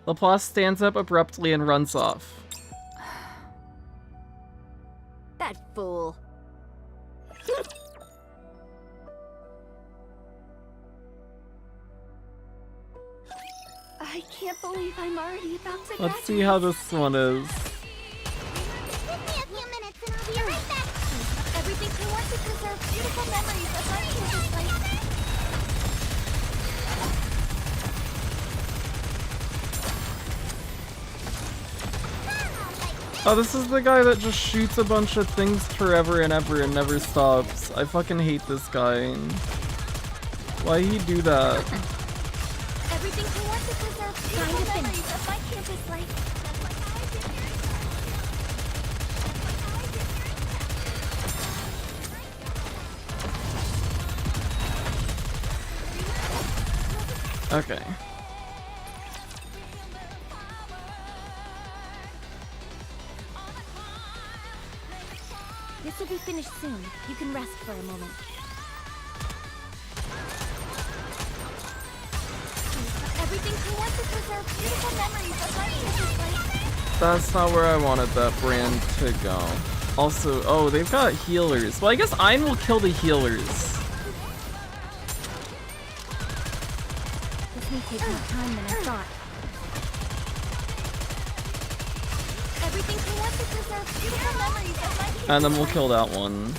Laplace stands up abruptly and runs off. That fool. I can't believe I'm already about to Let's see how this one is. Give me a few minutes and I'll be right back. Everything who wants to preserve beautiful memories of life in this place. Oh, this is the guy that just shoots a bunch of things forever and ever and never stops. I fucking hate this guy. Why he do that? Everything he wants to preserve beautiful memories of my campus life. Okay. This will be finished soon. You can rest for a moment. Everything he wants to preserve beautiful memories of my campus life. That's not where I wanted that brand to go. Also, oh, they've got healers. Well, I guess Ein will kill the healers. This may take more time than I thought. Everything he wants to preserve beautiful memories of my campus And then we'll kill that one.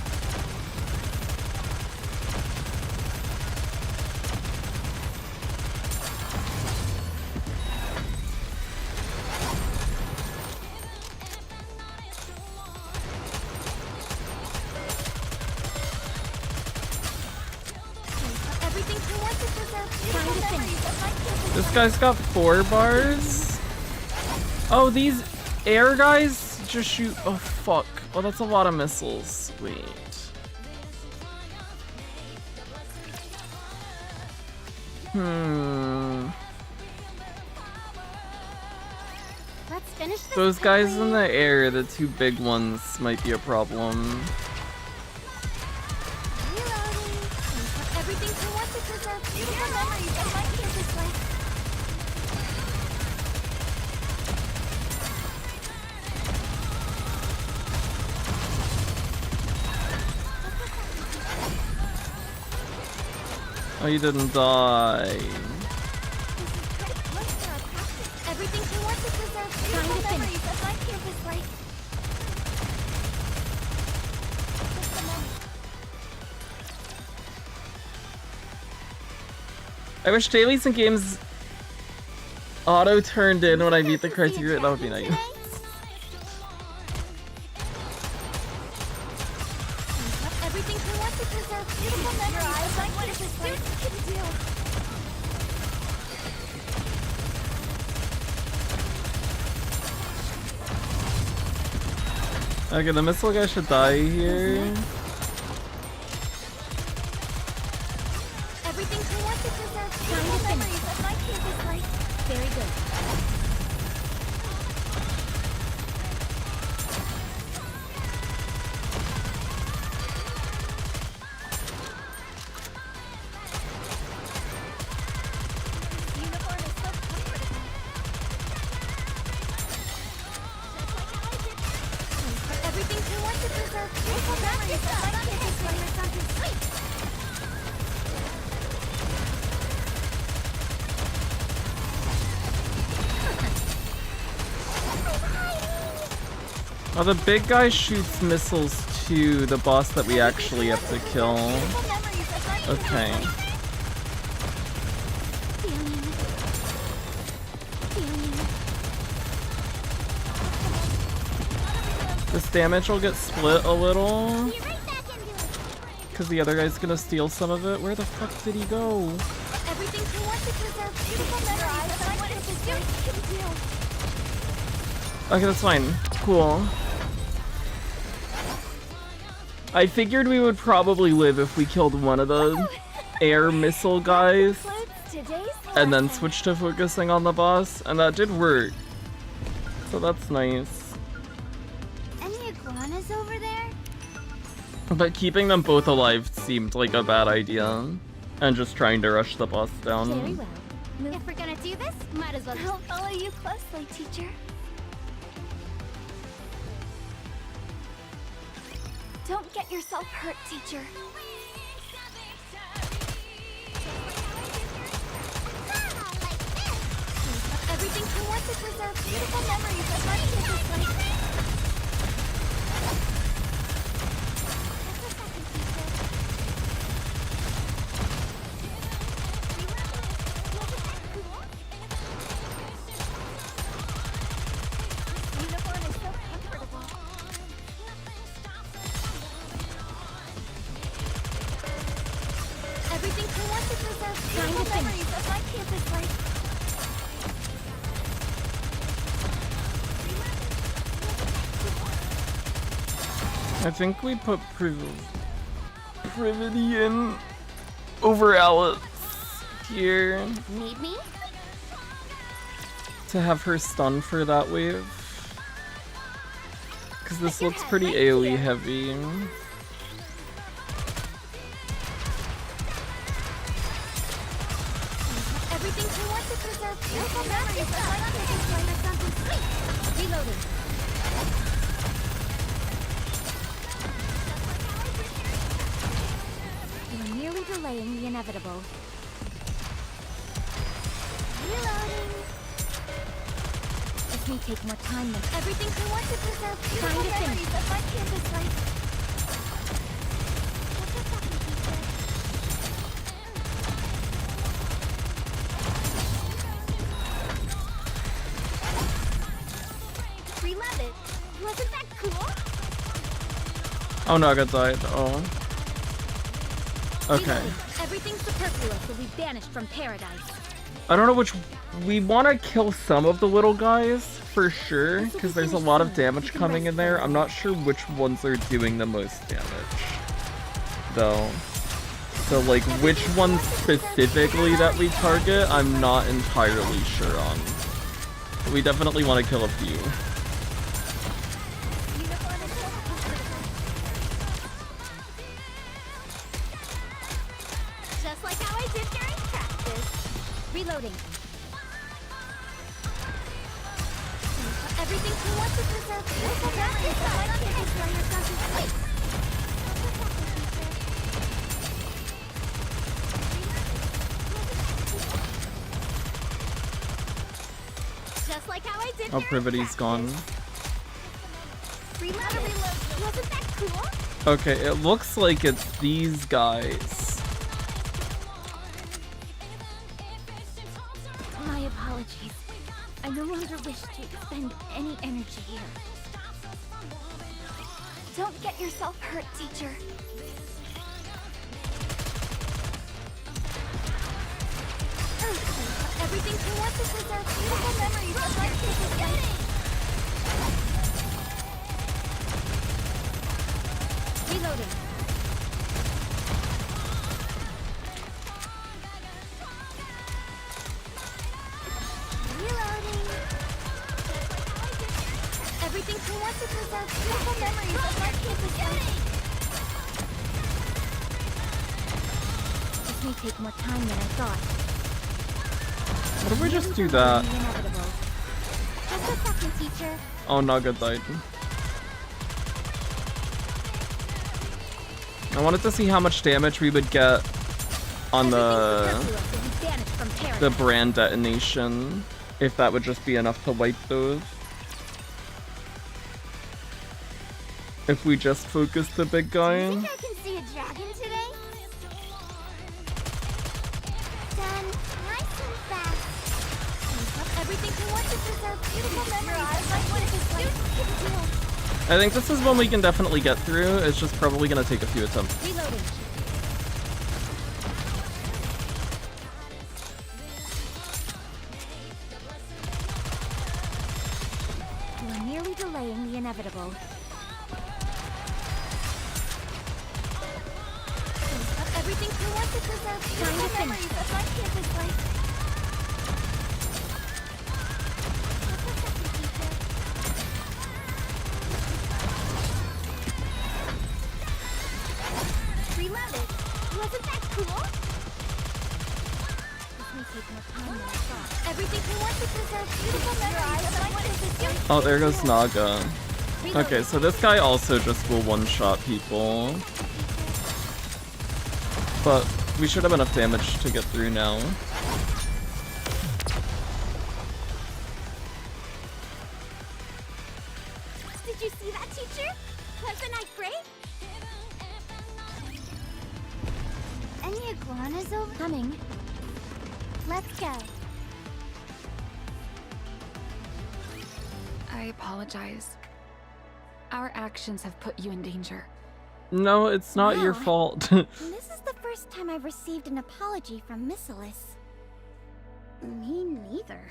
Everything he wants to preserve beautiful memories of my campus. This guy's got 4 bars. Oh, these air guys just shoot. Oh, fuck. Oh, that's a lot of missiles. Wait. Let's finish this. Those guys quickly. in the air, the 2 big ones, might be a problem. Reloading. Everything he wants to preserve beautiful memories of my campus life. Oh, you didn't die. Everything he wants to preserve beautiful memories of my campus life. Just a moment. I wish dailies and games auto turned in when I beat the criteria. That would be nice. Everything he wants to preserve beautiful memories of my campus life. Can do. Okay, the missile guy should die here. Everything he wants to preserve beautiful memories of my campus life. Very good. Uniform is so comfortable. Everything he wants to preserve beautiful memories of my campus life. Something sweet. Oh, the big guy shoots missiles to the boss that we actually have to kill. Okay. This damage will get split a little. Because the other guy's gonna steal some of it. Where the fuck did he go? Everything he wants to preserve beautiful memories of my campus life. Okay, that's fine. Cool. I figured we would probably live if we killed one of the air missile guys and then switched to focusing on the boss, and that did work. So that's nice. Any iguanas over there? But keeping them both alive seemed like a bad idea. And just trying to rush the boss down. Very well. If we're gonna do this, might as well. I'll follow you closely, teacher. Don't get yourself hurt, teacher. Everything he wants to preserve beautiful memories of my campus life. Uniform is so comfortable. Everything he wants to preserve memories of my campus life. I think we put Privity in over Alice here Need me? to have her stun for that wave. Because this looks pretty AoE heavy. Everything we want to preserve beautiful memories of my campus life. Reloading. You are merely delaying the inevitable. Reloading. This may take more time than everything we want to preserve beautiful memories of my campus life. Reload it. Wasn't that cool? Oh, Naga died. Oh. Okay. Everything superfluous will be banished from paradise. I don't know which... We want to kill some of the little guys, for sure, because there's a lot of damage coming in there. I'm not sure which ones are doing the most damage, though. So, like, which ones specifically that we target, I'm not entirely sure on. But we definitely want to kill a few. Just like how I did during practice. Reloading. Everything we want to preserve beautiful memories of my campus life. Just like how I did. Oh, Privity's gone. Reload. Wasn't that cool? Okay, it looks like it's these guys. My apologies. I no longer wish to expend any energy here. Don't get yourself hurt, teacher. Everything we want to preserve beautiful memories of my campus life. Reloading. Reloading. Everything we want to preserve beautiful memories of my campus life. This may take more time than I thought. What if we just do that? Just a second, teacher. Oh, Naga died. I wanted to see how much damage we would get on the brand detonation, if that would just be enough to wipe those. If we just focus the big guy. Do you think I can see a dragon today? Done. Nice and fast. Everything we want to preserve beautiful memories like what is this like? I think this is one we can definitely get through. It's just probably gonna take a few attempts. Reloading. You are merely delaying the inevitable. Everything we want to preserve beautiful memories of my campus life. Reloaded. Wasn't that cool? This may take more time than I thought. Everything we want to preserve beautiful memories of my campus life. Oh, there goes Naga. Okay, so this guy also just will one-shot people. But we should have enough damage to get through now. Did you see that, teacher? Wasn't I great? Any iguanas over? Coming. Let's go. I apologize. Our actions have put you in danger. No, it's not your Wow. fault. This is the first time I've received an apology from Miss Alice. either.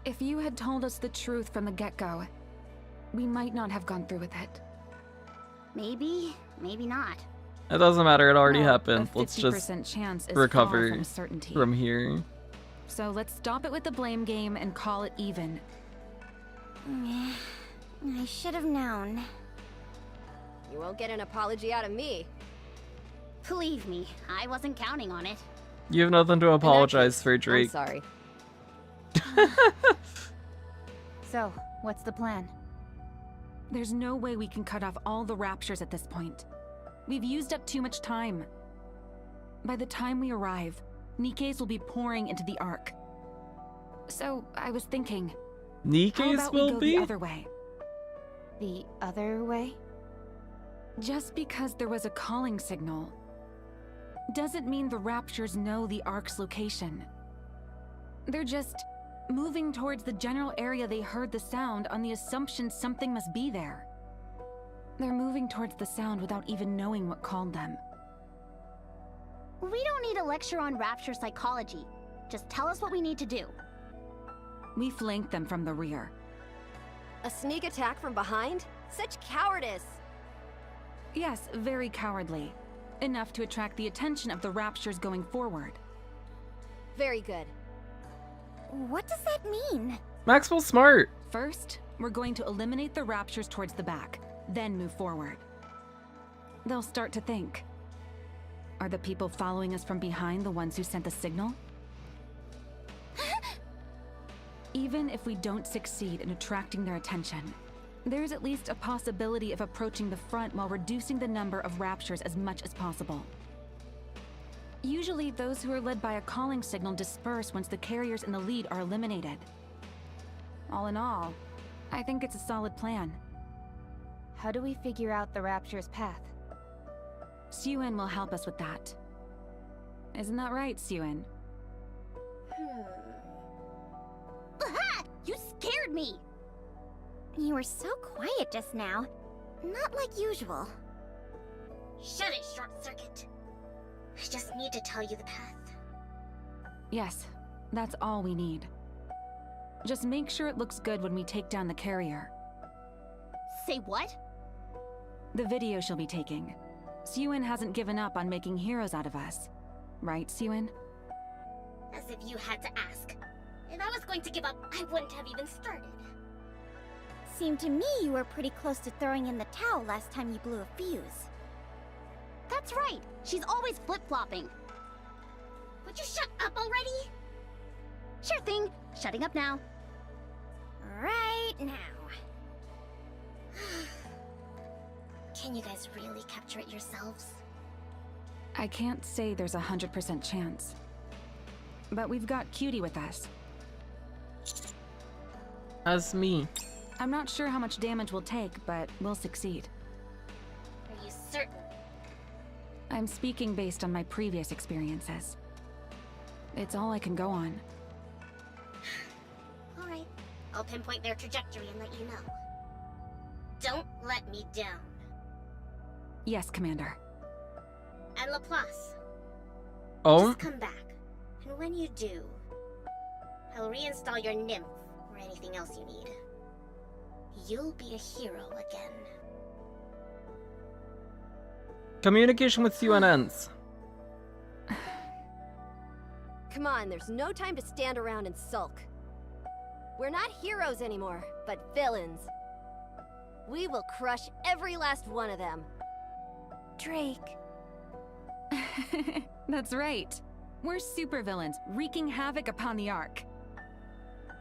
If you had told us the truth from the get-go, we might not have gone through with it. Maybe, maybe not. It doesn't matter, it already Well, happened. a Let's just 50% chance is recover far from certainty. from here. So let's stop it with the blame game and call it even. I should have known. You won't get an apology out of me. Believe me, I wasn't counting on it. You have nothing to apologize for, I'm Drake. sorry. So, what's the plan? There's no way we can cut off all the raptures at this point. We've used up too much time. By the time we arrive, Nikke's will be pouring into the Ark. So, I was thinking, how Nikke's about we will go be? the other way? The other way? Just because there was a calling signal doesn't mean the raptures know the Ark's location. They're just moving towards the general area they heard the sound on the assumption something must be there. They're moving towards the sound without even knowing what called them. We don't need a lecture on rapture psychology. Just tell us what we need to do. We flanked them from the rear. A sneak attack from behind? Such cowardice! Yes, very cowardly. Enough to attract the attention of the raptures going forward. Very good. What does that mean? Maxwell's smart. First, we're going to eliminate the raptures towards the back, then move forward. They'll start to think. Are the people following us from behind the ones who sent the signal? Even if we don't succeed in attracting their attention, there's at least a possibility of approaching the front while reducing the number of raptures as much as possible. Usually, those who are led by a calling signal disperse once the carriers in the lead are eliminated. All in all, I think it's a solid plan. How do we figure out the Rapture's path? Suen will help us with that. Isn't that right, Suen? Aha! You scared me! You were so quiet just now. Not like usual. Shut it, Short Circuit. I just need to tell you the path. Yes, that's all we need. Just make sure it looks good when we take down the carrier. Say what? The video she'll be taking. Suen hasn't given up on making heroes out of us. Right, Suen? As if you had to ask. If I was going to give up, I wouldn't have even started. Seemed to me you were pretty close to throwing in the towel last time you blew a fuse. That's right. She's always flip-flopping. Would you shut up already? Sure thing. Shutting up now. Right now. Can you guys really capture it yourselves? I can't say there's 100% chance. But we've got Cutie with us. As me. I'm not sure how much damage we'll take, but we'll succeed. Are you certain? I'm speaking based on my previous experiences. It's all I can go on. Alright. I'll pinpoint their trajectory and let you know. Don't let me down. Yes, Commander. And Laplace, Oh? just come back. And when you do, I'll reinstall your nymph or anything else you need. You'll be a hero again. Communication with Suen ends. Come on, there's no time to stand around and sulk. We're not heroes anymore, but villains. We will crush every last one of them. Drake. That's right. We're supervillains wreaking havoc upon the Ark.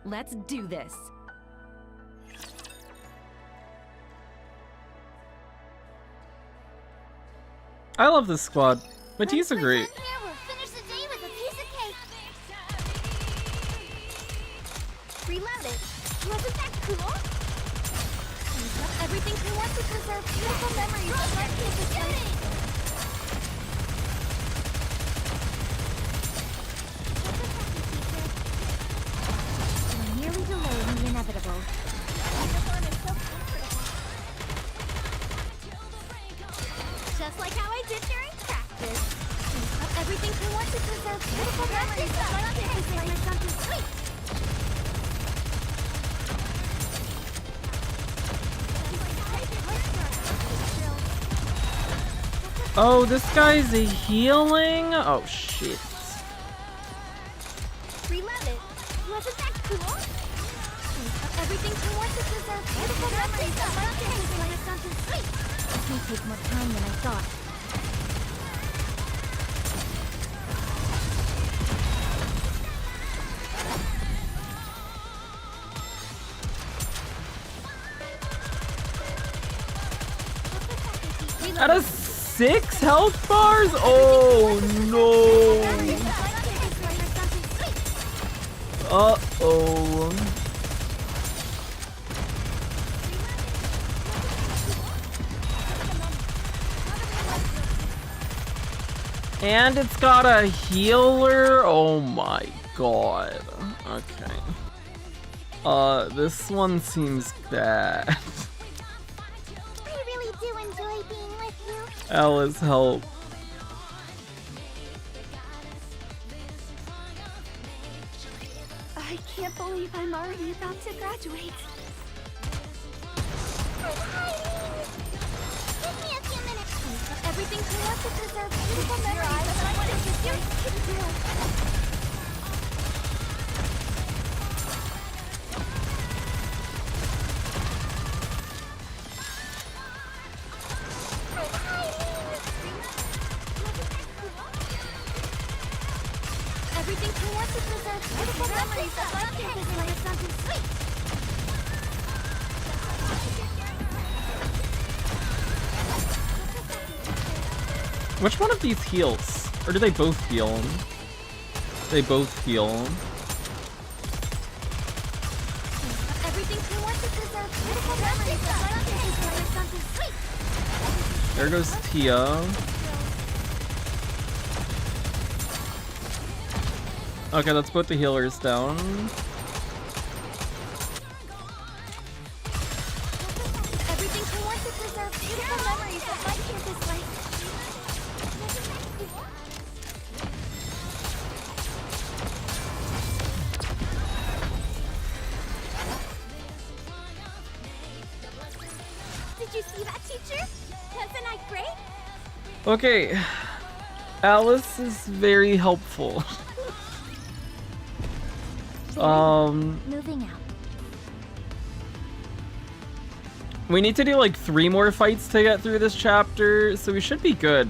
Let's do this. I love this squad. Matisse are great. Here, we'll finish the day with a piece of cake. Reload it. Wasn't that cool? We've got everything we want to preserve beautiful memories of our kids. We're nearly delaying the inevitable. Just like how I did during practice. We've got everything we want to preserve beautiful memories of our kids. Something sweet. Oh, this guy's a healing? Oh, shit. Relive it. Wasn't that cool? Everything he wants to deserve beautiful memories of my kids like something sweet. This may take more time than I thought. Out of 6 health bars? Oh no. Uh-oh. And it's got a healer? Oh my god. Okay. This one seems bad. I really do enjoy being with you. Alice, help. I can't believe I'm already about to graduate. Give me a few minutes. Everything turned out to deserve beautiful memories of my kids. You can do it. Everything turned out to deserve beautiful memories of my kids. Like something sweet. Which one of these heals? Or do they both heal? They both heal. Everything turned out to deserve beautiful memories of my kids. Like something sweet. There goes Tia. Okay, let's put the healers down. Everything he wants to preserve beautiful memories of my campus life. Did you see that, teacher? Wasn't I great? Okay. Alice is very helpful. Moving out. We need to do like 3 more fights to get through this chapter, so we should be good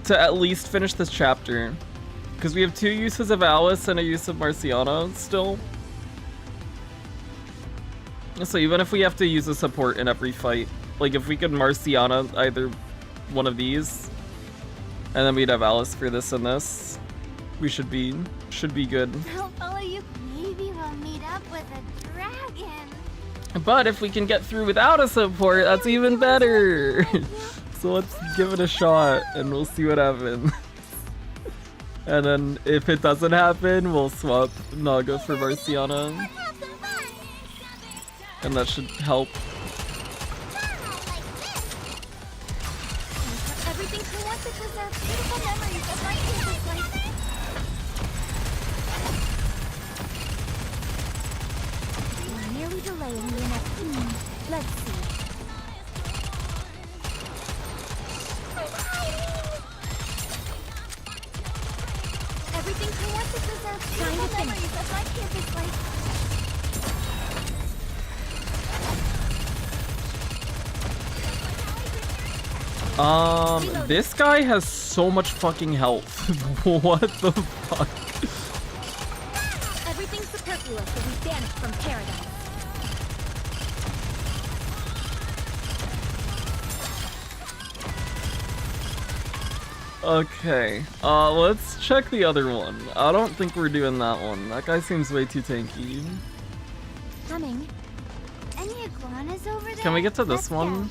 to at least finish this chapter. Because we have 2 uses of Alice and a use of Marciana still. So even if we have to use a support in every fight, like if we could Marciana either one of these, and then we'd have Alice for this and this, we should be good. I'll follow you. Maybe we'll meet up with a dragon. But if we can get through without a support, that's even better. So let's give it a shot and we'll see what happens. And then if it doesn't happen, we'll swap Naga for Marciana. And that should help. Everything he wants to preserve beautiful memories of my campus life. We're nearly delaying the next. Let's see. Everything he wants to preserve beautiful memories of my campus life. This guy has so much fucking health. What the fuck? Everything superfluous will be banished from paradise. Okay, let's check the other one. I don't think we're doing that one. That guy seems way too tanky. Coming. Any iguanas over there? Can we get to this one?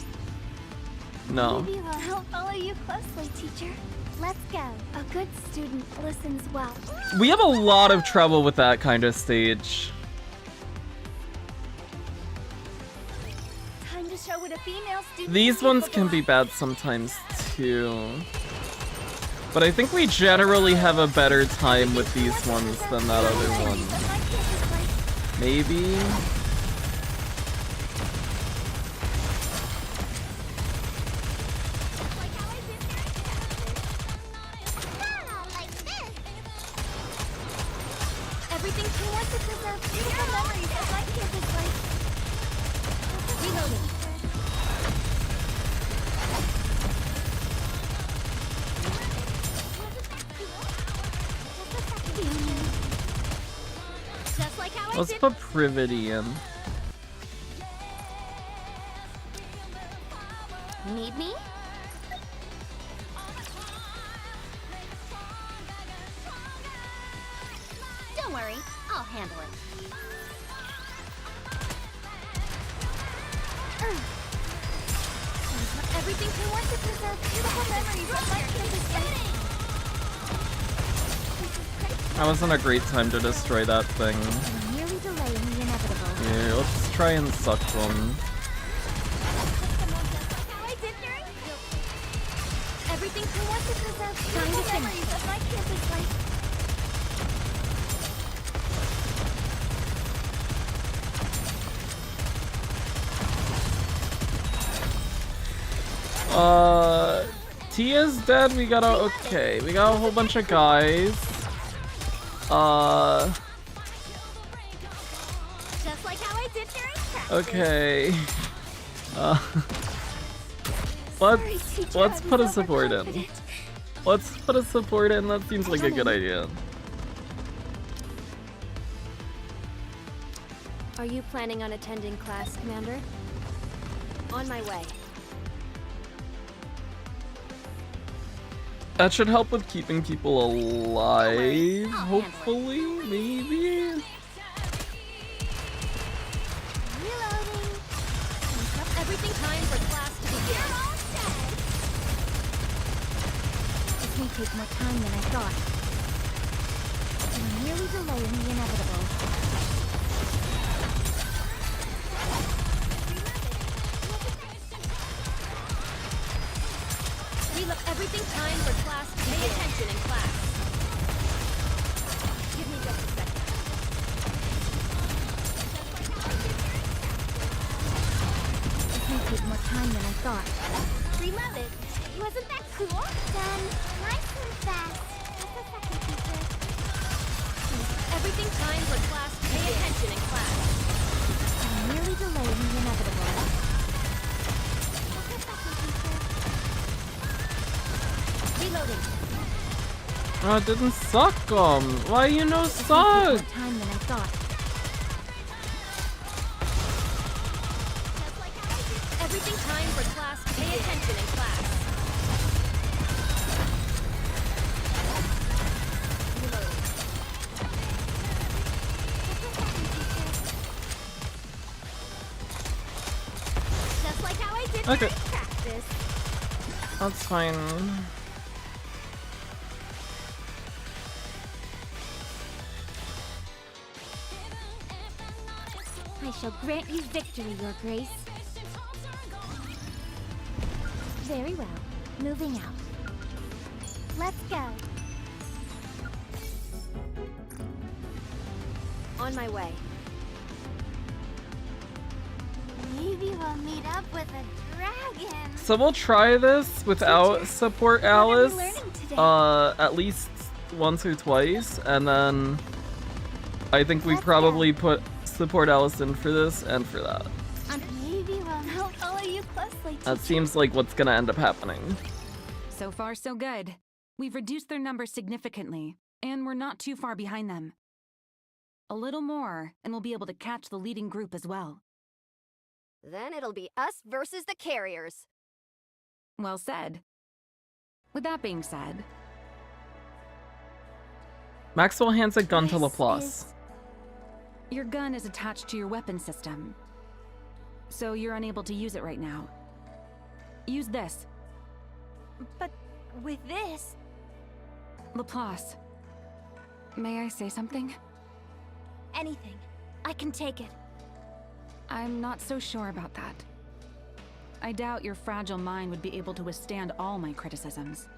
No. Maybe I'll follow you closely, teacher. Let's go. A good student listens well. We have a lot of trouble with that kind of stage. Time to show what a female student. These ones can be bad sometimes too. But I think we generally have a better time with these ones than that other one. Maybe? everything he wants to preserve beautiful memories of my campus life. Reloading. Just like how Let's put Privity in. Need me? Don't worry, I'll handle it. Everything we want to preserve beautiful memories of my campus life. That wasn't a great time to destroy that thing. Merely delaying the inevitable. Here, let's try and suck them. Everything we want to preserve beautiful memories of my campus life. Tia's dead, we got a whole bunch of guys. Just like how I did during practice. Okay. Let's put a support in. Let's put a support in, that seems like a good idea. Are you planning on attending class, Commander? On my way. That should help with keeping people alive, hopefully, maybe? Reloading. Everything time for class to begin. This may take more time than I thought. We're merely delaying the inevitable. Everything time for class to pay attention in class. Give me just a second. This may take more time than I thought. Reloaded. Wasn't that cool? Done. Nice and fast. Just a second, teacher. Everything time for class to pay attention in class. I'm merely delaying the inevitable. Reloading. Oh, it didn't suck them. Why you no suck? More time than I thought. Everything time for class to pay attention in class. Just like how I did Okay. during practice. That's fine. I shall grant you victory, Your Grace. Very well. Moving out. Let's go. On my way. Maybe we'll meet up with a dragon. So we'll try this without support Alice, at least once or twice, and then I think we probably put support Alice in for this and for that. Maybe we'll follow you closely. That seems like what's gonna end up happening. So far, so good. We've reduced their numbers significantly, and we're not too far behind them. A little more, and we'll be able to catch the leading group as well. Then it'll be us versus the carriers. Well said. With that being said... Maxwell hands a gun to Laplace. Your gun is attached to your weapon system, so you're unable to use it right now. Use this. But with this... Laplace, may I say something? Anything. I can take it. I'm not so sure about that. I doubt your fragile mind would be able to withstand all my criticisms.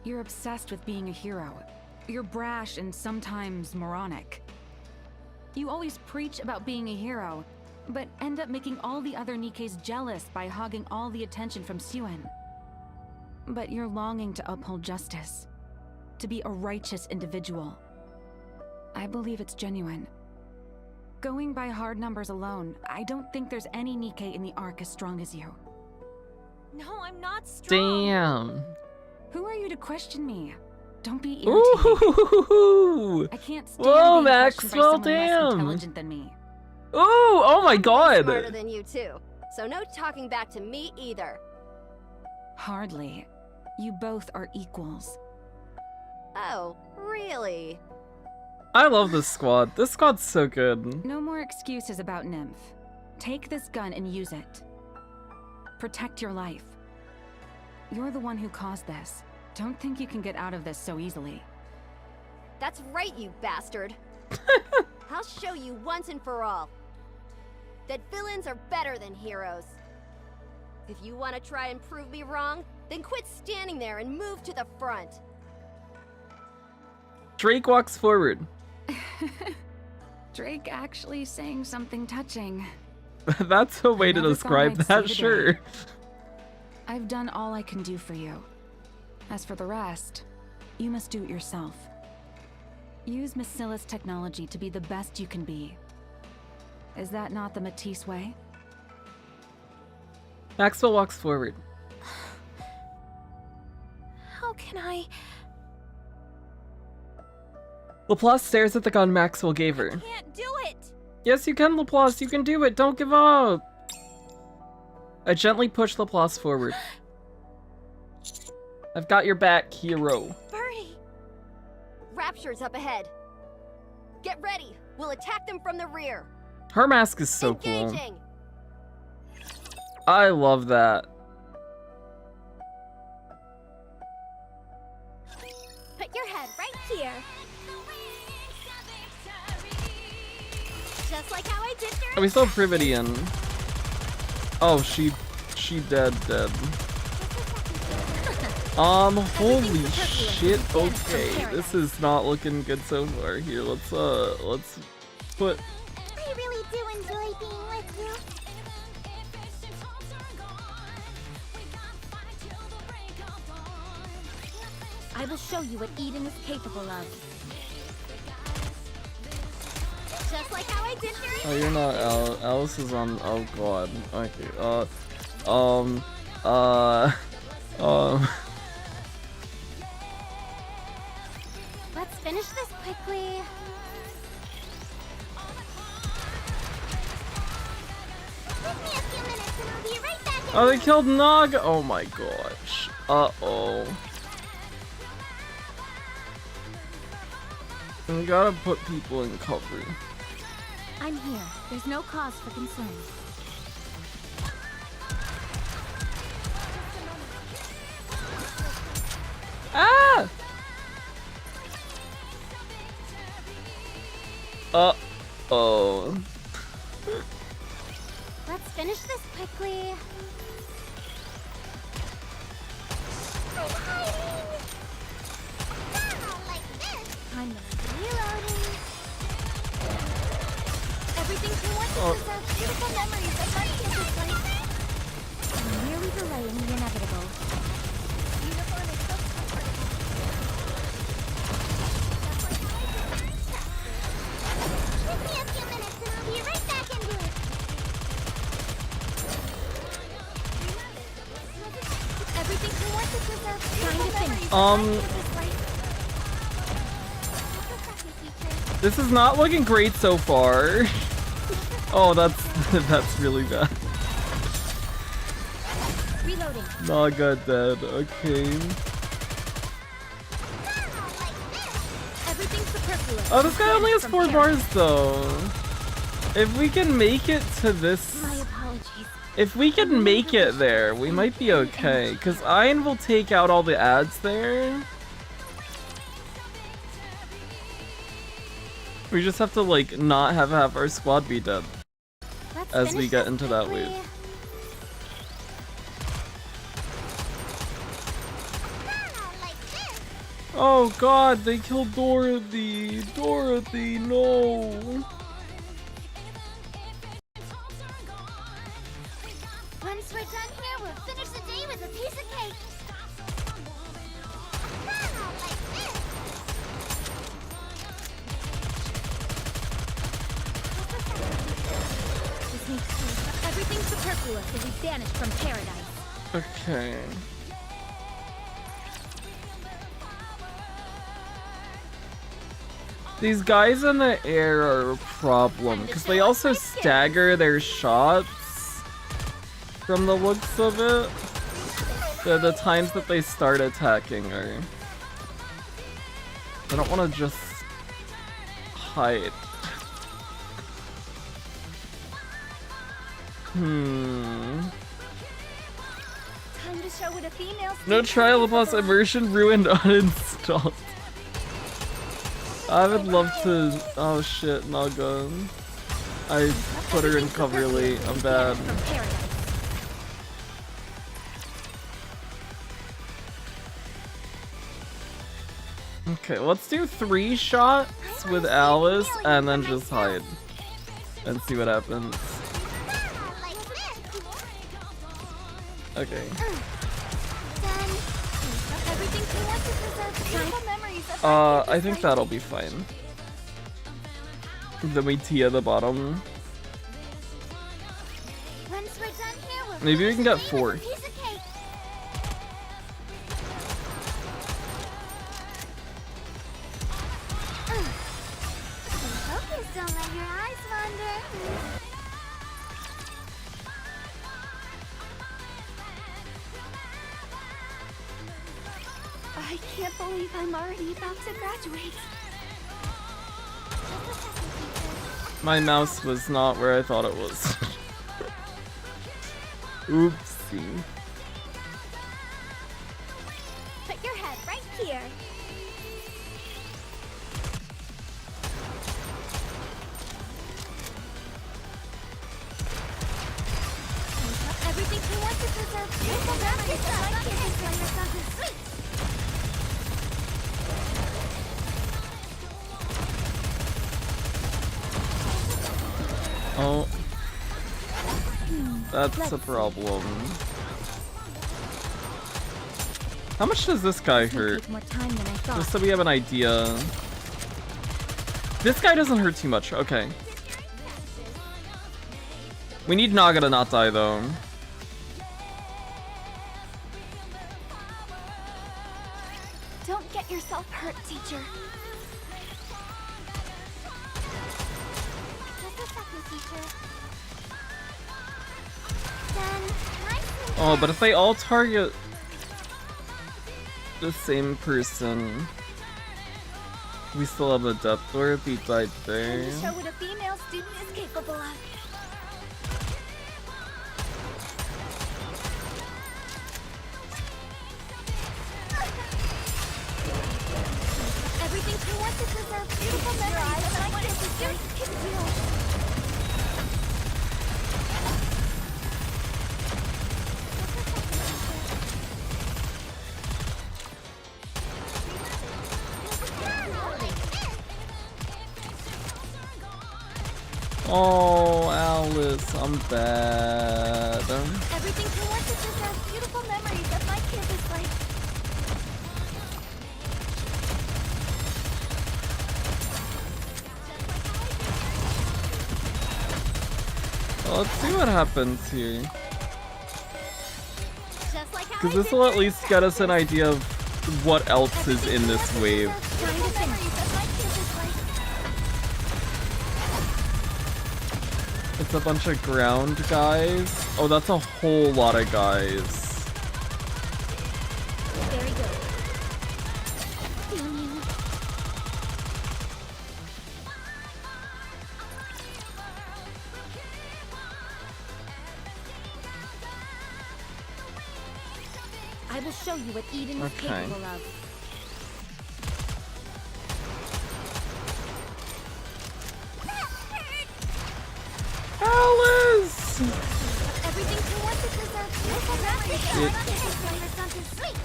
You're obsessed with being a hero. You're brash and sometimes moronic. You always preach about being a hero, but end up making all the other Nikkes jealous by hogging all the attention from Suen. But you're longing to uphold justice. to be a righteous individual. I believe it's genuine. Going by hard numbers alone, I don't think there's any Nikke in the Ark as strong as you. No, I'm not strong. Damn. Who are you to question me? Don't be irritated. Ooh. I can't stand Whoa, being questioned by Maxwell, someone less damn. intelligent than me. Ooh, oh my I'm god. smarter than you too, so no talking back to me either. Hardly. You both are equals. Oh, really? I love this squad. This squad's so good. No more excuses about Nymph. Take this gun and use it. Protect your life. You're the one who caused this. Don't think you can get out of this so easily. That's right, you bastard. I'll show you once and for all that villains are better than heroes. If you want to try and prove me wrong, then quit standing there and move to the front. Drake walks forward. Drake actually saying something touching. That's a way to Never describe thought I'd that, see the sure. day. I've done all I can do for you. As for the rest, you must do it yourself. Use Massila's technology to be the best you can be. Is that not the Matisse way? Maxwell walks forward. How can I? Laplace stares at the gun Maxwell gave her. Can't do it. Yes, you can, Laplace. You can do it. Don't give up. I gently push Laplace forward. I've got your back, hero. Birdie. Rapture's up ahead. Get ready. We'll attack them from the rear. Her mask is so cool. Engaging. I love that. Put your head right here. Just like how I did during. Are we still Prividian? Oh, she dead. Holy shit. Okay, this is not looking good so far. Here, let's put. I really do enjoy being with you. I will show you what Eden is capable of. Just like how I did during. Oh, you're not Alice. Alice is on. Oh god. Okay. Let's finish this quickly. Give me a few minutes and I'll be right back. Oh, they killed Nog. Oh my gosh. Uh-oh. We gotta put people in cover. I'm here. There's no cause for concern. Ah! Uh-oh. Let's finish this quickly. I'm hiding. Not like this. I'm Reloading. Everything you want to preserve beautiful memories of our kisses, right? I'm merely delaying the inevitable. Uniform is so Give me a few minutes and I'll be right back into it. everything you want to preserve Time to beautiful finish. memories of our kisses, right? This is not looking great so far. Oh, that's really bad. Reloading. Naga dead. Okay. Everything superfluous. Oh, this guy only has 4 bars though. If we can make it to this, My apologies. if we can make it there, we might be okay. Cause Ian will take out all the ads there. We just have to like not have half our squad be dead Let's as we finish get this into that quickly. wave. Not like this. Oh god, they killed Dorothy! Dorothy, no! Once we're done here, we'll finish the day with a piece of cake. Not like this. to us as we vanished from paradise. Okay. These guys in the air are a problem because they also stagger their shots from the looks of it. The times that they start attacking are... I don't want to just hide. Time to show what a female No trial plus immersion ruined uninstalled. I would love to. Oh shit, Naga. I put her in cover late. I'm bad. Okay, let's do 3 shots with Alice and then just hide and see what happens. Okay. I think that'll be fine. Then we Tia the bottom. Maybe we can get 4. Don't let your eyes wander. I can't believe I'm already about to graduate. My mouse was not where I thought it was. Oopsie. Put your head right here. Everything you want to deserve beautiful memories that my kisses when you're something sweet. Oh. That's a problem. How much does this guy hurt? Just so we have an idea. This guy doesn't hurt too much, okay. We need Naga to not die though. Don't get yourself hurt, teacher. Just a second, teacher. Oh, but if they all target the same person, we still have a depth orb. He died there. To show what a female student is capable of. Everything you want to deserve beautiful memories of my kisses can do. Oh, Alice, I'm bad. Everything you want to deserve beautiful memories of my kisses like. Let's see what happens here. Because this will at least get us an idea of what else is in this wave. It's a bunch of ground guys. Oh, that's a whole lot of guys. Very good. I will show you what Eden is capable of. Alice! Everything you want to deserve beautiful memories of my kisses when you're something sweet.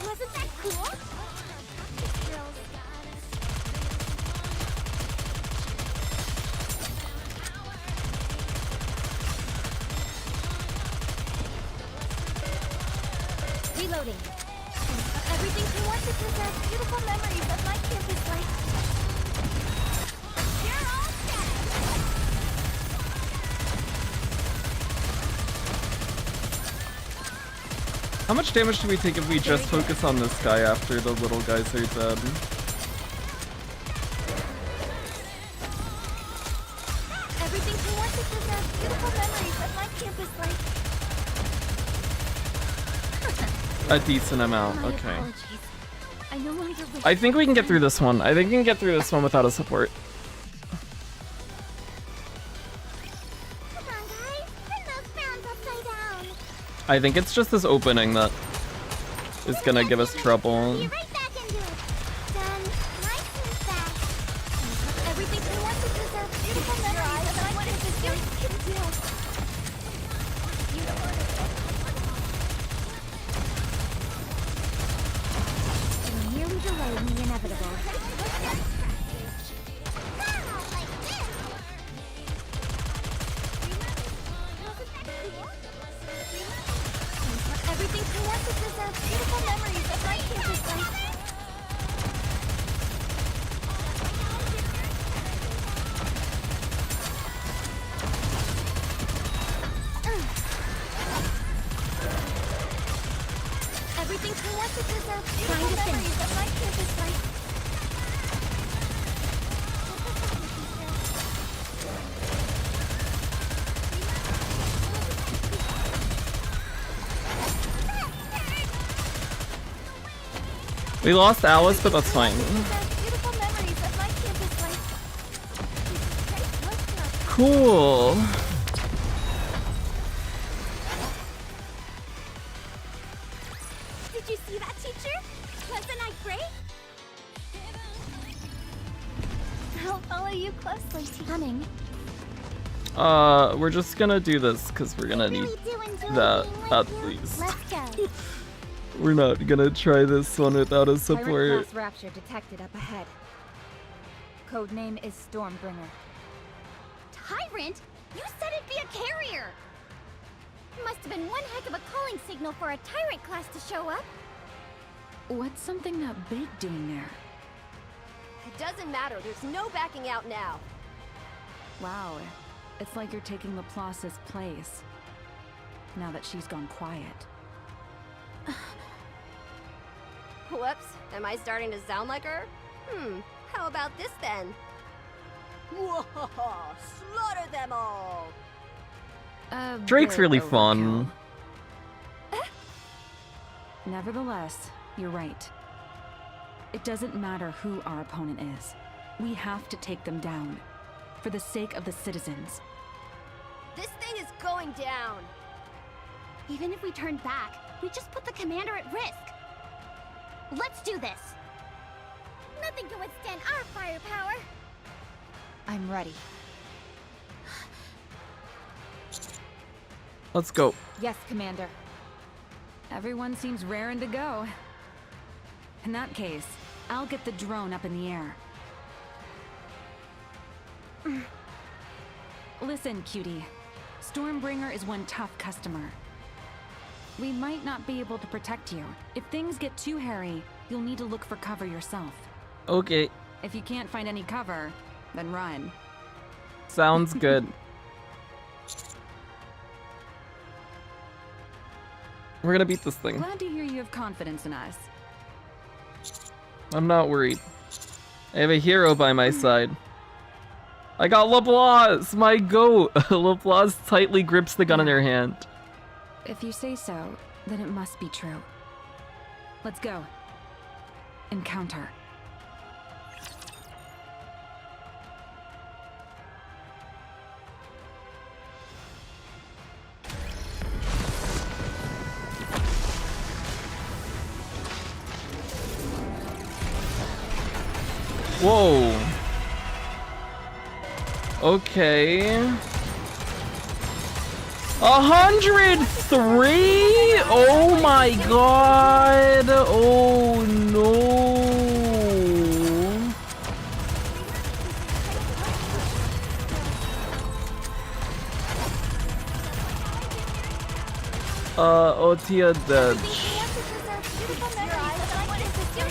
Wasn't that cool? Reloading. Everything Everything who wants to preserve beautiful memories of my campus life. You're all set. How much damage do we take if we just focus on this guy after the little guys are dead? Everything who wants to preserve beautiful memories of my campus life. A decent amount, My okay. apologies. I no longer wish I think we can get through this one. I think we can get through this one without a support. Come on, guys. Turn those frowns upside down. I think it's just this opening that is gonna give us trouble. Be right back into it. Done. Nice and fast. Everything who wants to preserve beautiful memories of my campus life can do. You're nearly delaying the inevitable. Everything who wants to preserve beautiful memories of my campus life. Everything who wants to preserve beautiful memories of my campus life. We lost Alice, but that's fine. Beautiful memories of my campus life. Cool. Did you see that, teacher? Wasn't I great? I'll follow you closely, teacher. Coming. We're just gonna do this because we're gonna need that at least. Let's go. We're not gonna try this one without a Tyrant support. class rapture detected up ahead. Codename is Stormbringer. Tyrant? You said it'd be a carrier! Must have been one heck of a calling signal for a Tyrant class to show up. What's something that big doing there? It doesn't matter. There's no backing out now. Wow, it's like you're taking Laplace's place. Now that she's gone quiet. Whoops. Am I starting to sound like her? How about this then? Whoa! Slaughter them all! Drake's Bit really overkill. fun. Nevertheless, you're right. It doesn't matter who our opponent is. We have to take them down. For the sake of the citizens. This thing is going down! Even if we turn back, we just put the commander at risk. Let's do this. Nothing can withstand our firepower. I'm ready. Let's go. Yes, Commander. Everyone seems raring to go. In that case, I'll get the drone up in the air. Listen, cutie. Stormbringer is one tough customer. We might not be able to protect you. If things get too hairy, you'll need to look for cover yourself. Okay. If you can't find any cover, then run. Sounds good. We're gonna beat this thing. Glad to hear you have confidence in us. I'm not worried. I have a hero by my side. I got Laplace, my goat. Laplace tightly grips the gun in her hand. If you say so, then it must be true. Let's go. Encounter. Whoa. Okay. 103? Oh my god. Oh no. Otia dead. You're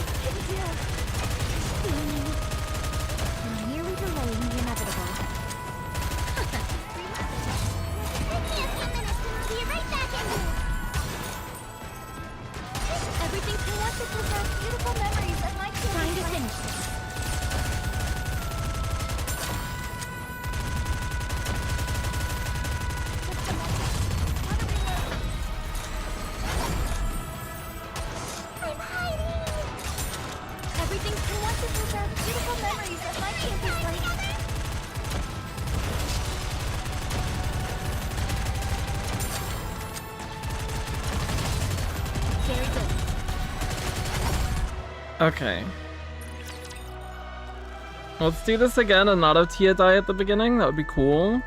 merely delaying the inevitable. Everything we want to preserve beautiful memories of my kids. Trying to finish this. Everything we want to preserve beautiful memories of my campus life. Very good. Okay. Let's do this again and not have Tia die at the beginning. That would be cool.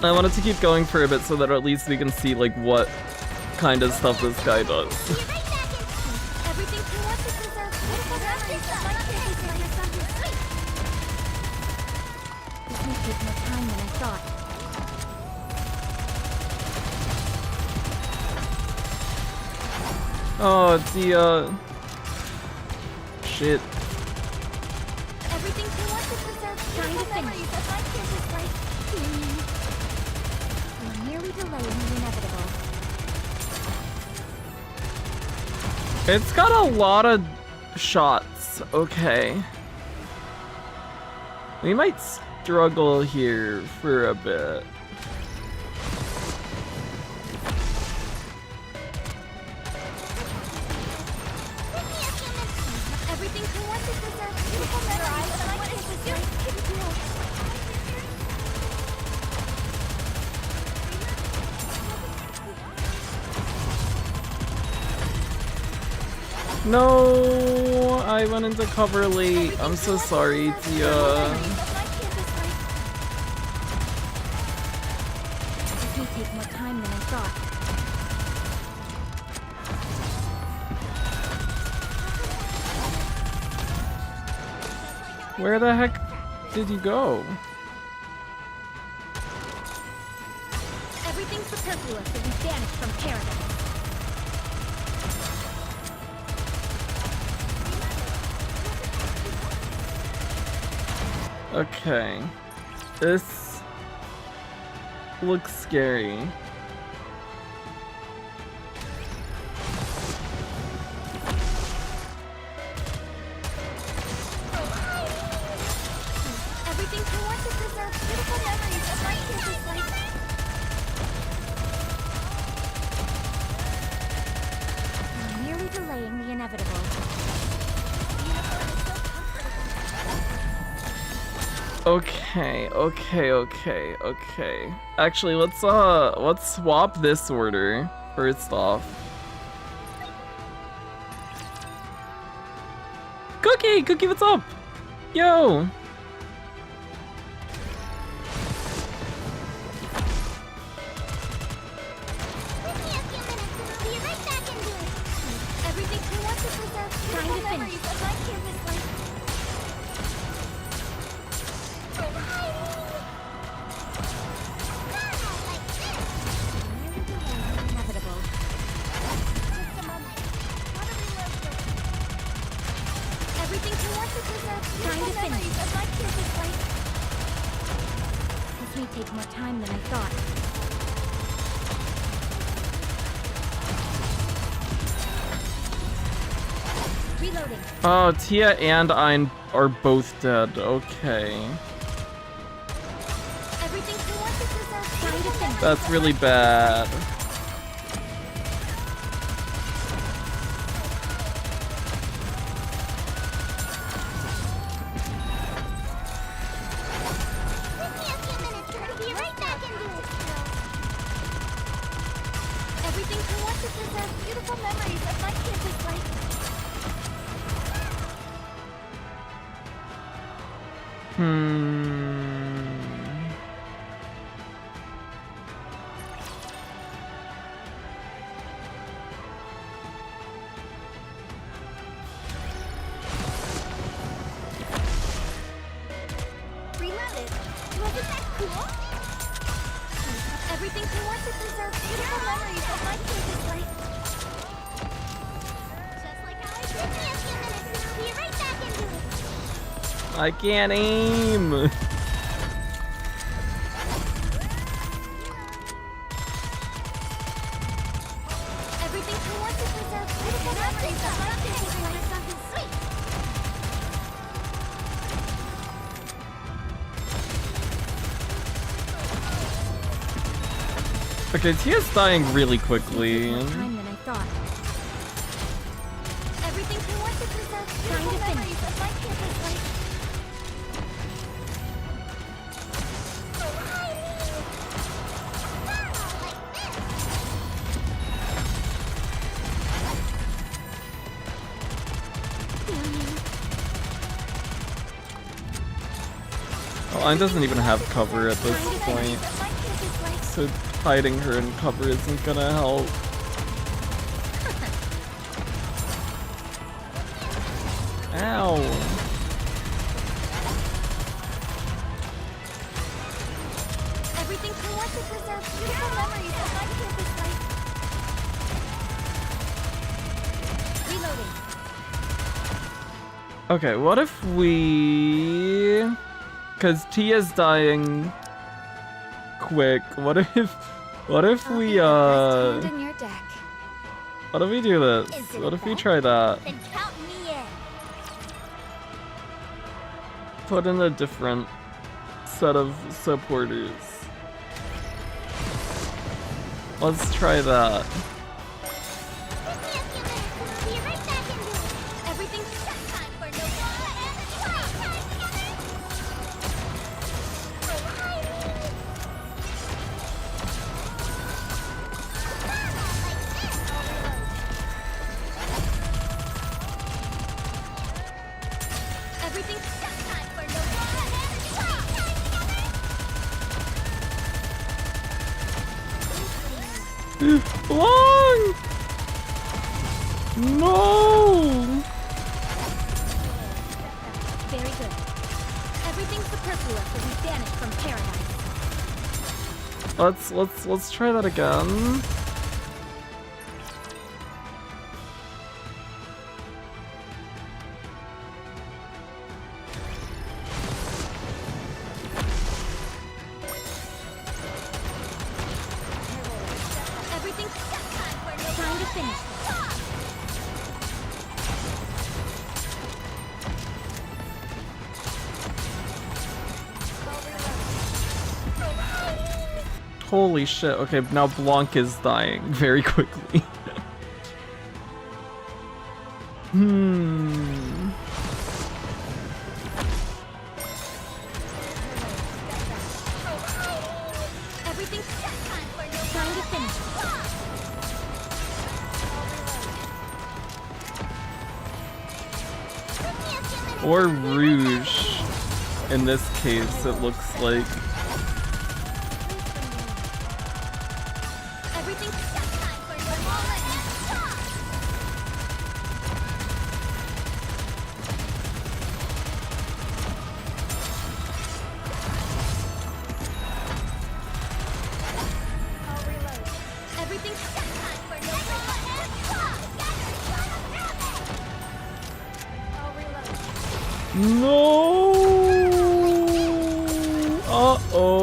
I wanted to keep going for a bit so that at least we can see like what kind of stuff this guy does. Everything we want to preserve beautiful memories of my campus life. This may take more time than I thought. Oh, Tia. Shit. Everything we want to preserve beautiful memories of my campus life. You're merely delaying the inevitable. It's got a lot of shots. Okay. We might struggle here for a bit. Everything we want to preserve beautiful memories of my campus life. No, I went into cover late. I'm so sorry, Tia. This may take more time than I thought. Where the heck did you go? Everything superfluous will be banished from paradise. Okay. This looks scary. Everything we want to preserve beautiful memories of my campus life. You're merely delaying the inevitable. Okay. Actually, let's swap this order first off. Cookie, what's up? Yo. Everything we want to preserve beautiful memories of my campus life. Inevitable. Just a moment. Want to relive this. Everything we want to preserve beautiful memories of my campus life. This may take more time than I thought. Reloading. Oh, Tia and I are both dead. Okay. Everything we want to preserve beautiful memories. That's really bad. Everything we want to preserve beautiful memories of my campus life. Reloaded. Wasn't that cool? Everything we want to preserve beautiful memories of my campus life. Be right back into it. I can't aim. Everything we want to preserve beautiful memories of life is something sweet. Okay, Tia's dying really quickly. Time than I thought. Everything we want to preserve beautiful memories of life is like. Well, Anne doesn't even have cover at this point, so hiding her in cover isn't gonna help. Ow! Everything we want to preserve beautiful memories of life is like. Reloading. Okay, what if we... Cause Tia's dying quick. What if we In your deck. what if we do this? What if we try that? Then count me in. Put in a different set of supporters. Let's try that. Be right back into it. Everything's just time for no more and time together. Everything's just time for no more and time together. Long! No! Very good. Everything's superfluous as we vanish from paradise. Let's try that again. Everything's just time for no Time to finish. Holy shit. Okay, now Blanc is dying very quickly. Everything's just time for no Time to finish. Or Rouge. In this case, it looks like. Everything's just time for no more and time. I'll reload. Everything's just time for no more and time. I'll reload. No! Uh-oh.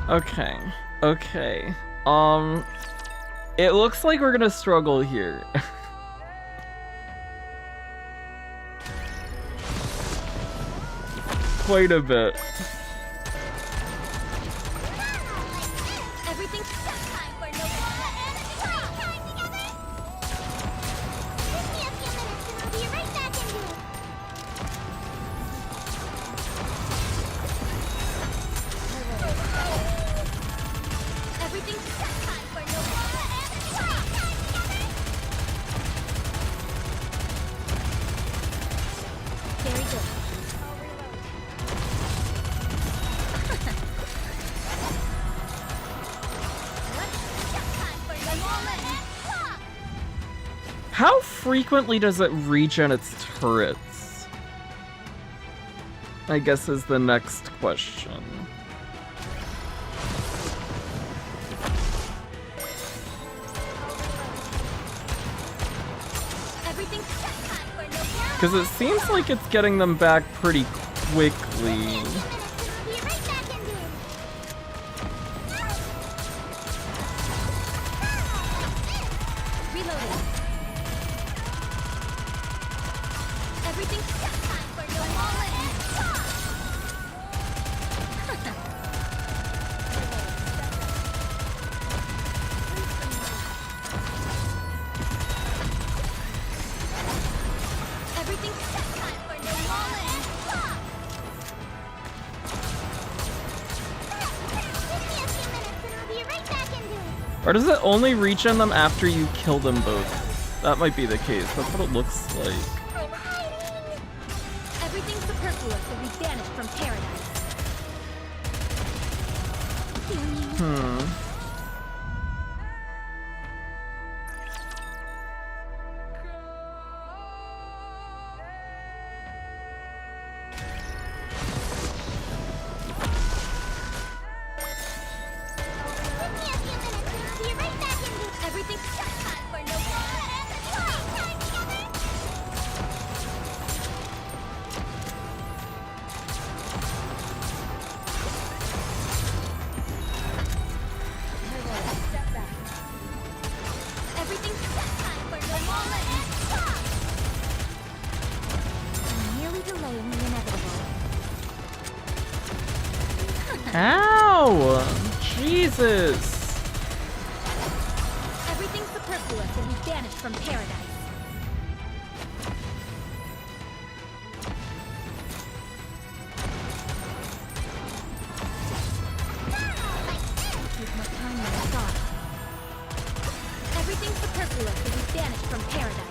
Okay. Okay. It looks like we're gonna struggle here. Quite a bit. Everything's just time for no more and time together. Give me a few minutes and I'll be right back into it. Everything's just time for no more and time together. Very good. I'll reload. Just time for no more and time. How frequently does it regen its turrets? I guess is the next question. Because it seems like it's getting them back pretty quickly. Or does it only reach on them after you kill them both? That might be the case. That's what it looks like. Everything superfluous will be banished from paradise. Ow! Jesus! Everything superfluous will be banished from paradise. Take more time than I thought. Everything superfluous will be banished from paradise.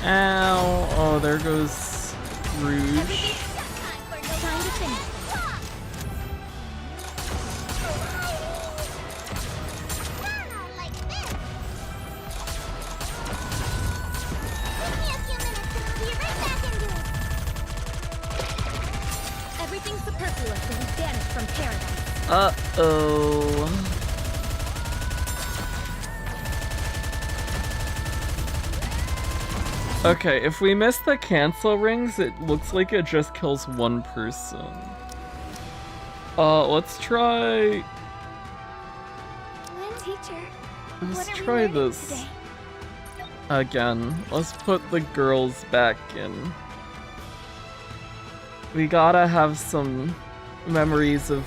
Ow! Oh, there goes Rouge. Time to finish. Everything superfluous will be banished from paradise. Uh-oh. Okay, if we miss the cancel rings, it looks like it just kills one person. Let's try... Teacher, Let's try this. Again. Let's put the girls back in. We gotta have some memories of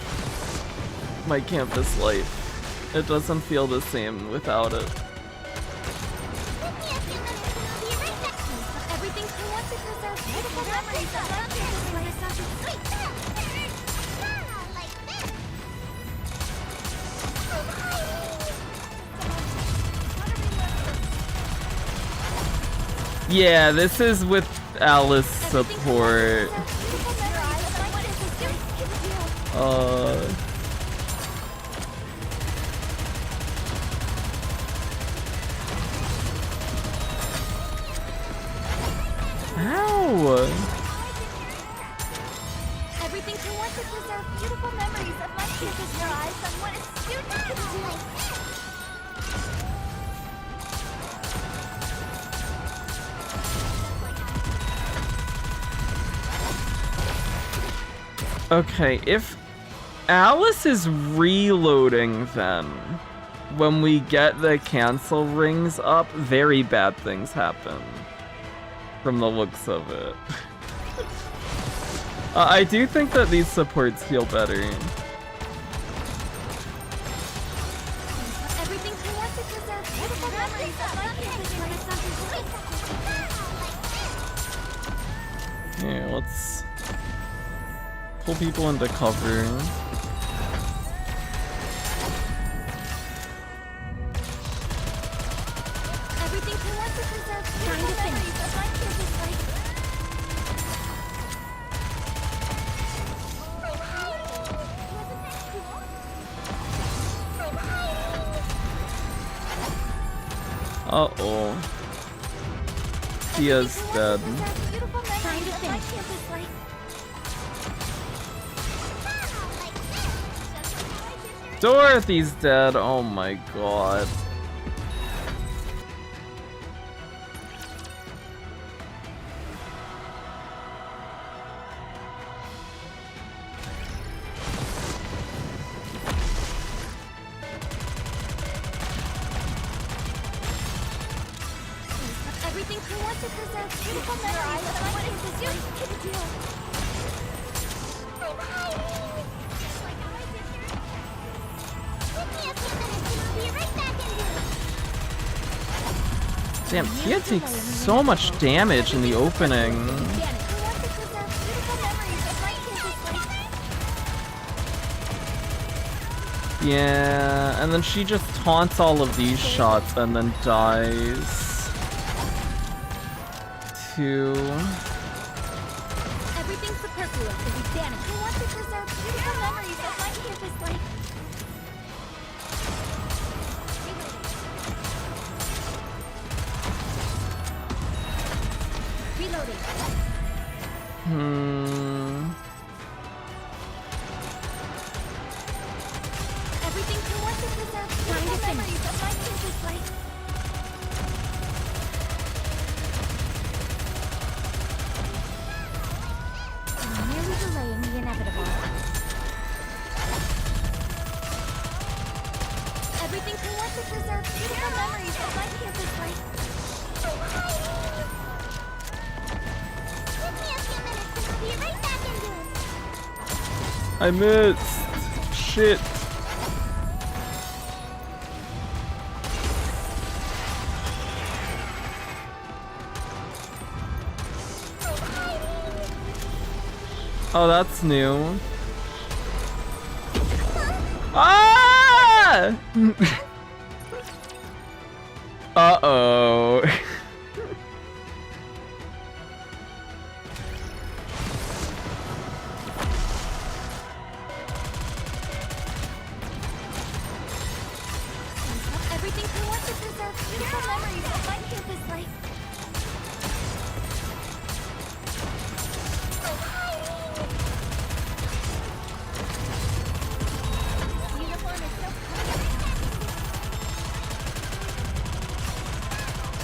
my campus life. It doesn't feel the same without it. Yeah, this is with Alice support. Ow! Everything to want to preserve beautiful memories of my campus rise on what a student can do. Okay, if Alice is reloading then, when we get the cancel rings up, very bad things happen. From the looks of it. I do think that these supports feel better. Everything to want to preserve beautiful memories of my campus rise on Here, let's pull people into cover. Everything he wants to preserve beautiful memories of my kid's life. Wasn't that cool? Uh-oh. Tia's dead. Beautiful memories of my kid's life. Dorothy's dead. Oh my god. Everything he wants to preserve beautiful memories of my kid's life. I'm hiding. Just like how I did here. Give me a few minutes and I'll be right back in. Damn, Tia takes so much damage in the opening. He wants to preserve beautiful memories of my kid's life. Yeah, and then she just taunts all of these shots and then dies. To... Everything superfluous is vanished. He wants to preserve beautiful memories of my kid's life. Reloading. Everything he wants to preserve beautiful memories of my kid's life. I'm merely delaying the inevitable. Everything he wants to preserve beautiful memories of my kid's life. Give me a few minutes and I'll be right back in here. I missed. Shit. Oh, that's new. Ah! Uh-oh. Everything he wants to preserve beautiful memories of my kid's life. This uniform is so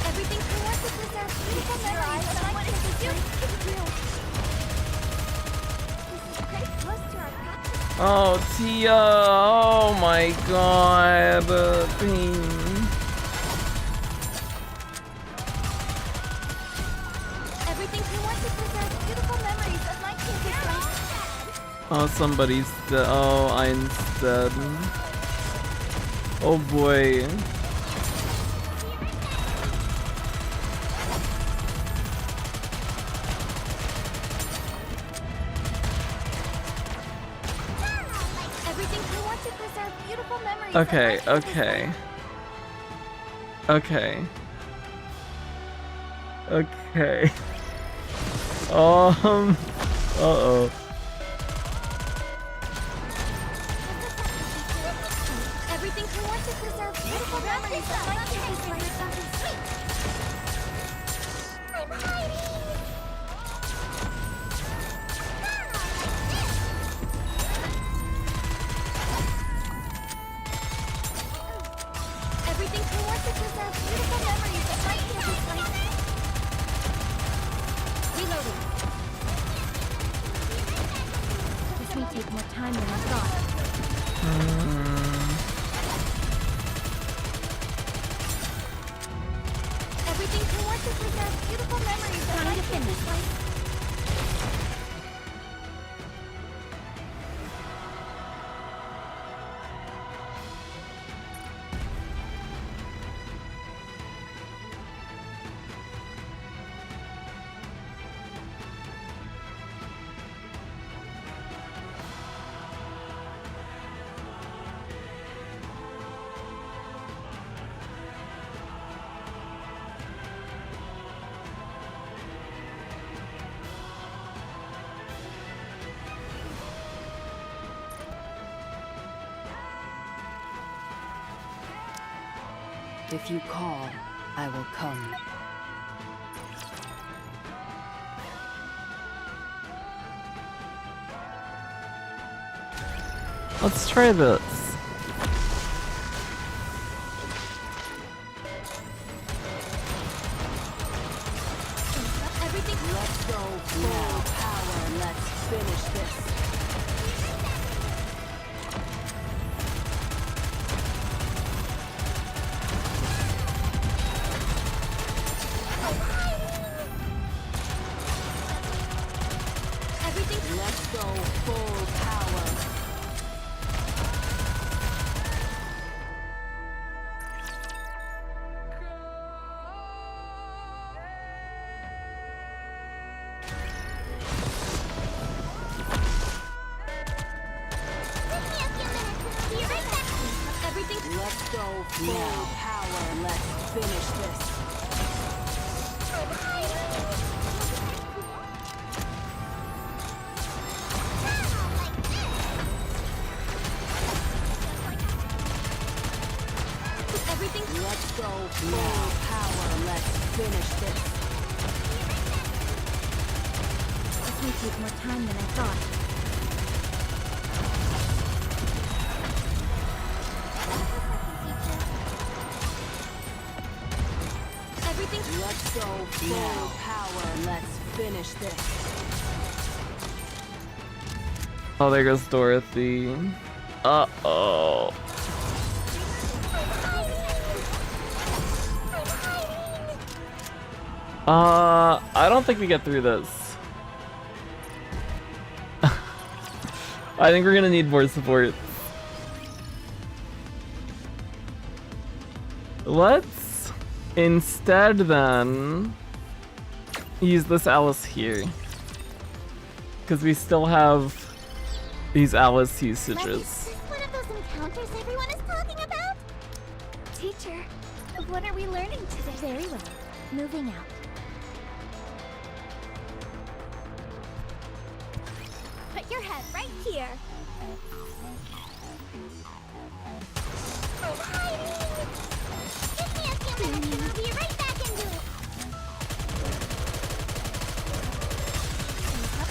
everything he wants to preserve beautiful memories of my kid's life. This is pretty close to our practice. Oh, Tia. Oh my god. Pain. Everything he wants to preserve beautiful memories of my kid's life. Oh, somebody's dead. Oh, Ein's dead. Oh boy. Everything he wants to preserve beautiful memories. Okay, okay. Okay. Okay. Uh-oh. Everything he wants to preserve beautiful memories of my kid's life. I'm hiding. Everything he wants to preserve beautiful memories of my kid's life. Reloading. This may take more time than I thought. Everything he wants to preserve beautiful memories of my kid's life. If you call, I will come. Let's try this. Let's go full power. Let's finish this. Let's go full power. Let's go full power. Let's finish this. Let's go full power. Let's finish this. This may take more time than I thought. Let's go full power. Let's finish this. Oh, there goes Dorothy. Uh-oh. I don't think we get through this. I think we're gonna need more support. Let's instead then use this Alice here. Because we still have these Alice usages. Is this one of those encounters everyone is talking about? Teacher, what are we learning today? Very well. Moving out. Put your head right here. Oh, hiding! Give me a few minutes and I'll be right back into it.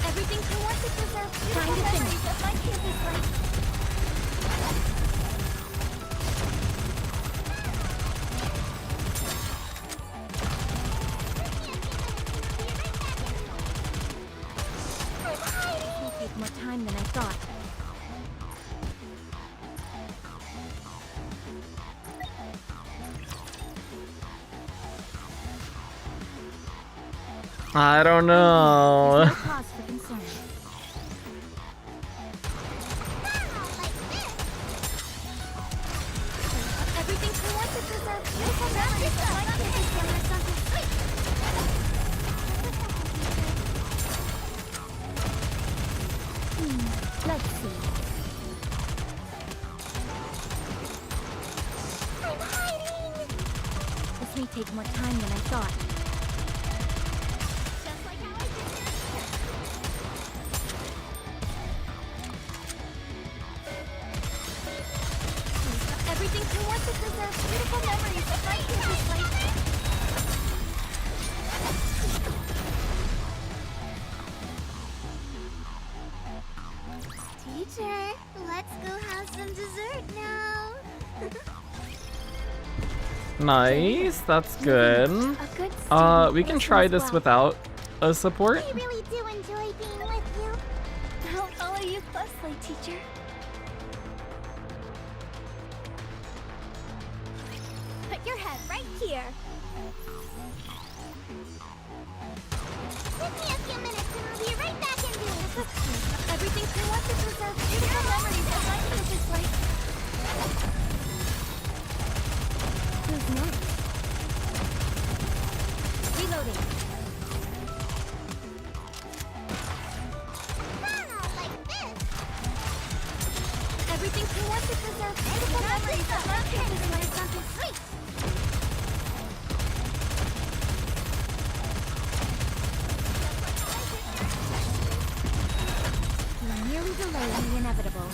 Everything I want to preserve beautiful memories of my campus life. Take more time than I thought. I don't know. There's no cause for concern. Everything I want to preserve beautiful memories of my campus life. Something sweet. Let's see. I'm hiding! This may take more time than I thought. Just like how I did this. Everything I want to preserve beautiful memories of my campus life. Teacher, let's go have some dessert now. Nice, that's good. A good We can try this without a support. I really do enjoy being with you. I'll follow you closely, teacher. Put your head right here. Give me a few minutes and I'll be right back into it. Everything I want to preserve beautiful memories of my campus life. Who's next? Reloading. Like this. Everything I want to preserve beautiful memories of my campus life. Something sweet. You're nearly delaying the inevitable.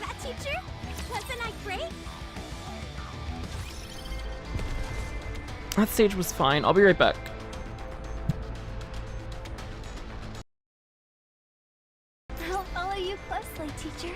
that, teacher? Wasn't I great? That stage was fine. I'll be right back. I'll follow you closely, teacher.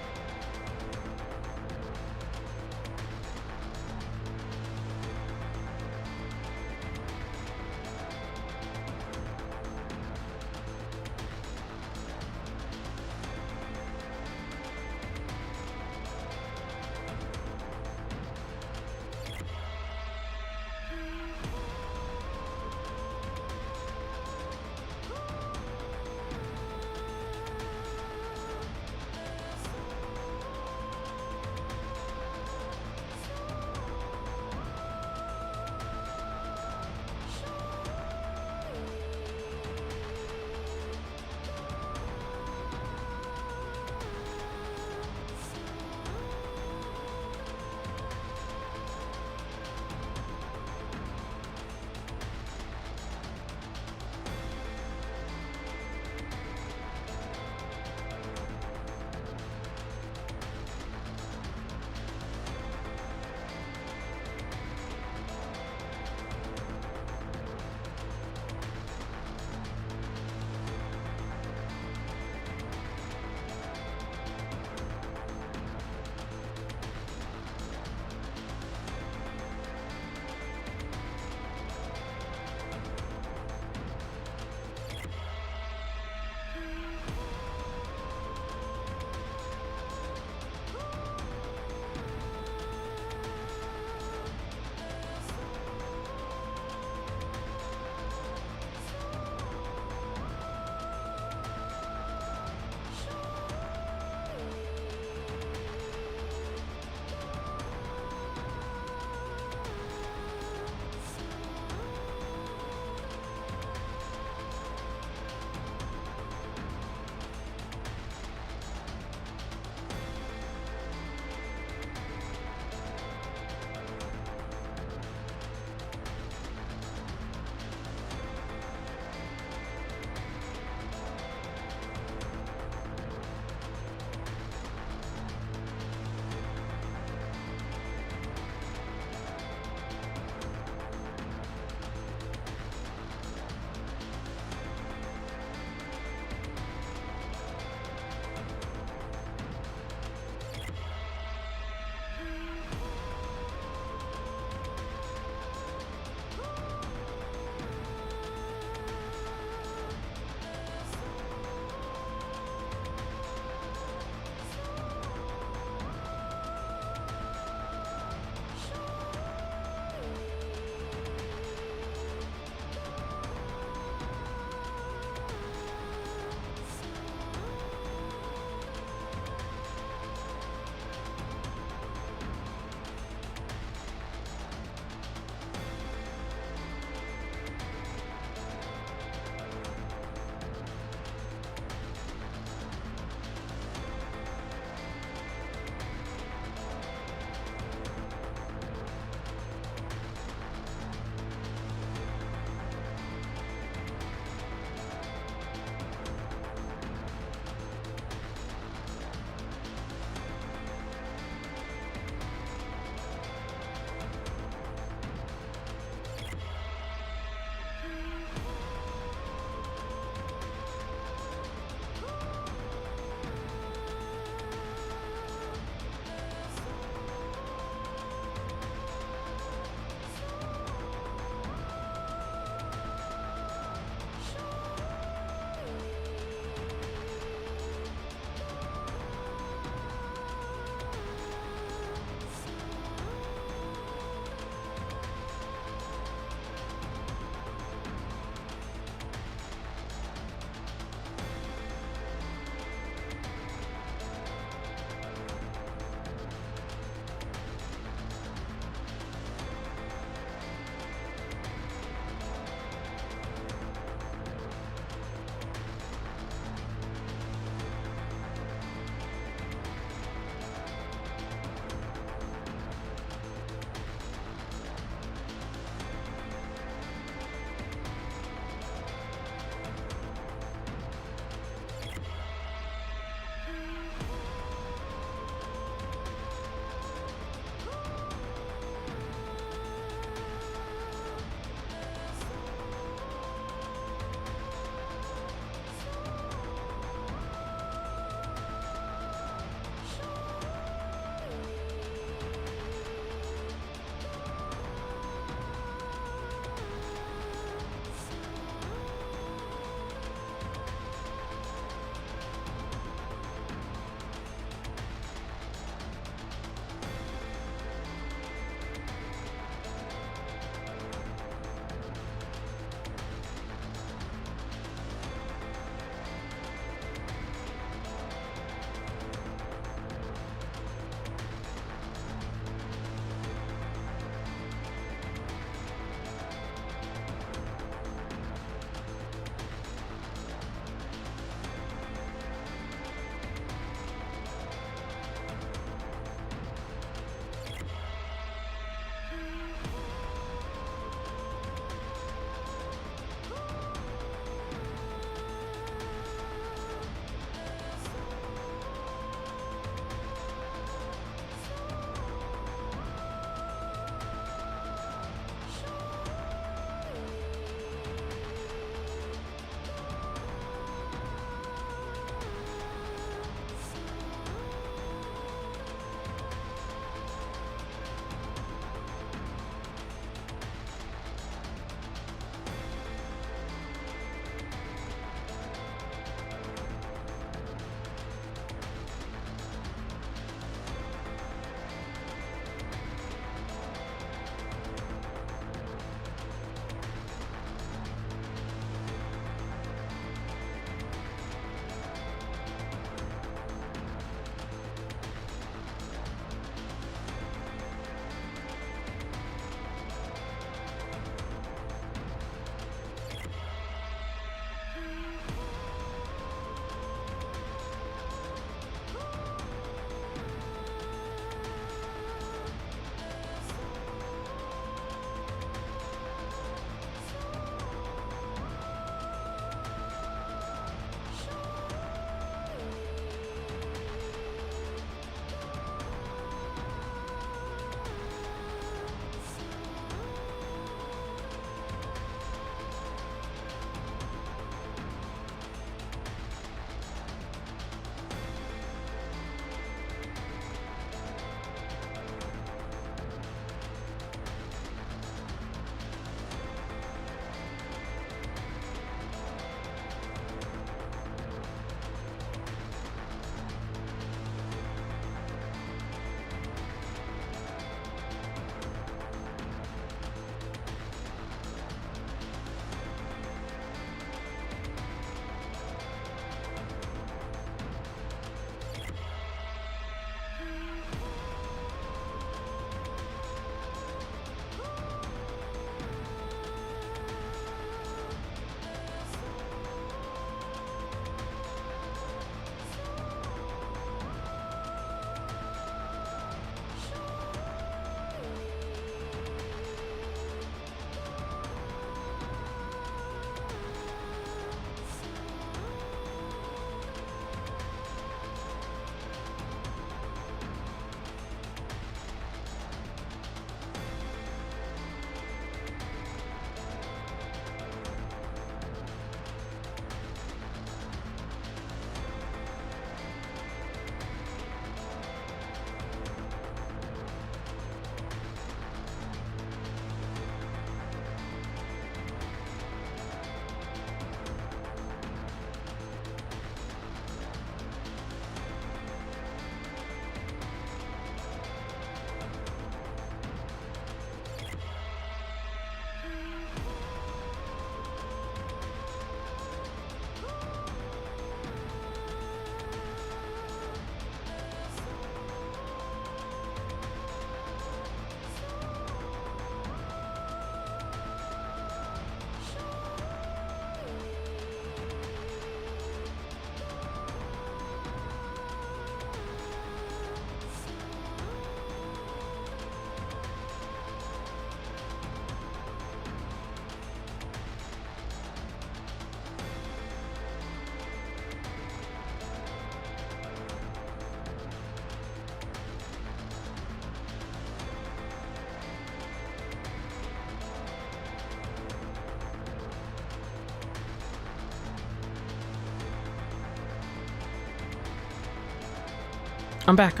I'm back.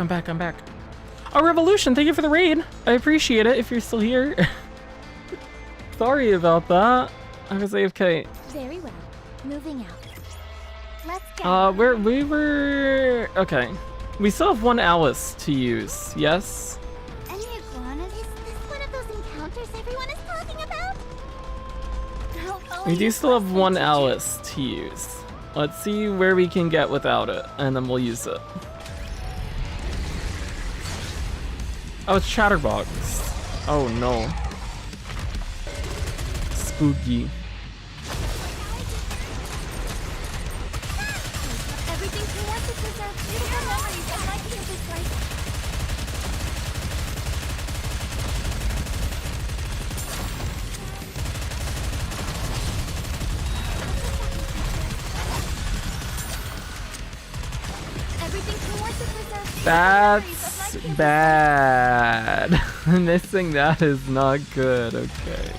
Oh, Revolution, thank you for the raid. I appreciate it if you're still here. Sorry about that. I was AFK. Very well. Moving out. Let's go. We were... Okay. We still have one Alice to use, yes? Any iguanas? Is this one of those encounters everyone is talking about? We do still have one Alice to use. Let's see where we can get without it, and then we'll use it. Oh, it's Chatterbox. Oh no. Spooky. Everything he wants to preserve beautiful memories of my campus life. Everything he wants to preserve beautiful memories of my That's campus bad. Missing that is not good, okay.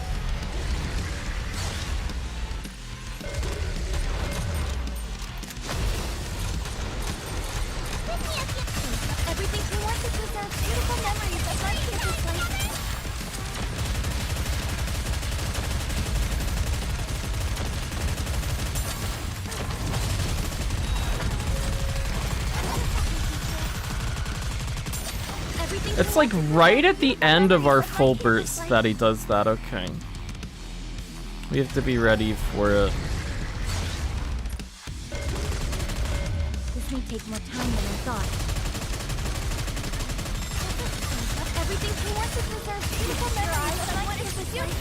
Everything he wants to preserve beautiful memories of my campus life. It's like right at the end of our full burst that he does that, okay. We have to be ready for it. This may take more time than I thought. Everything he wants to preserve beautiful memories of my campus life.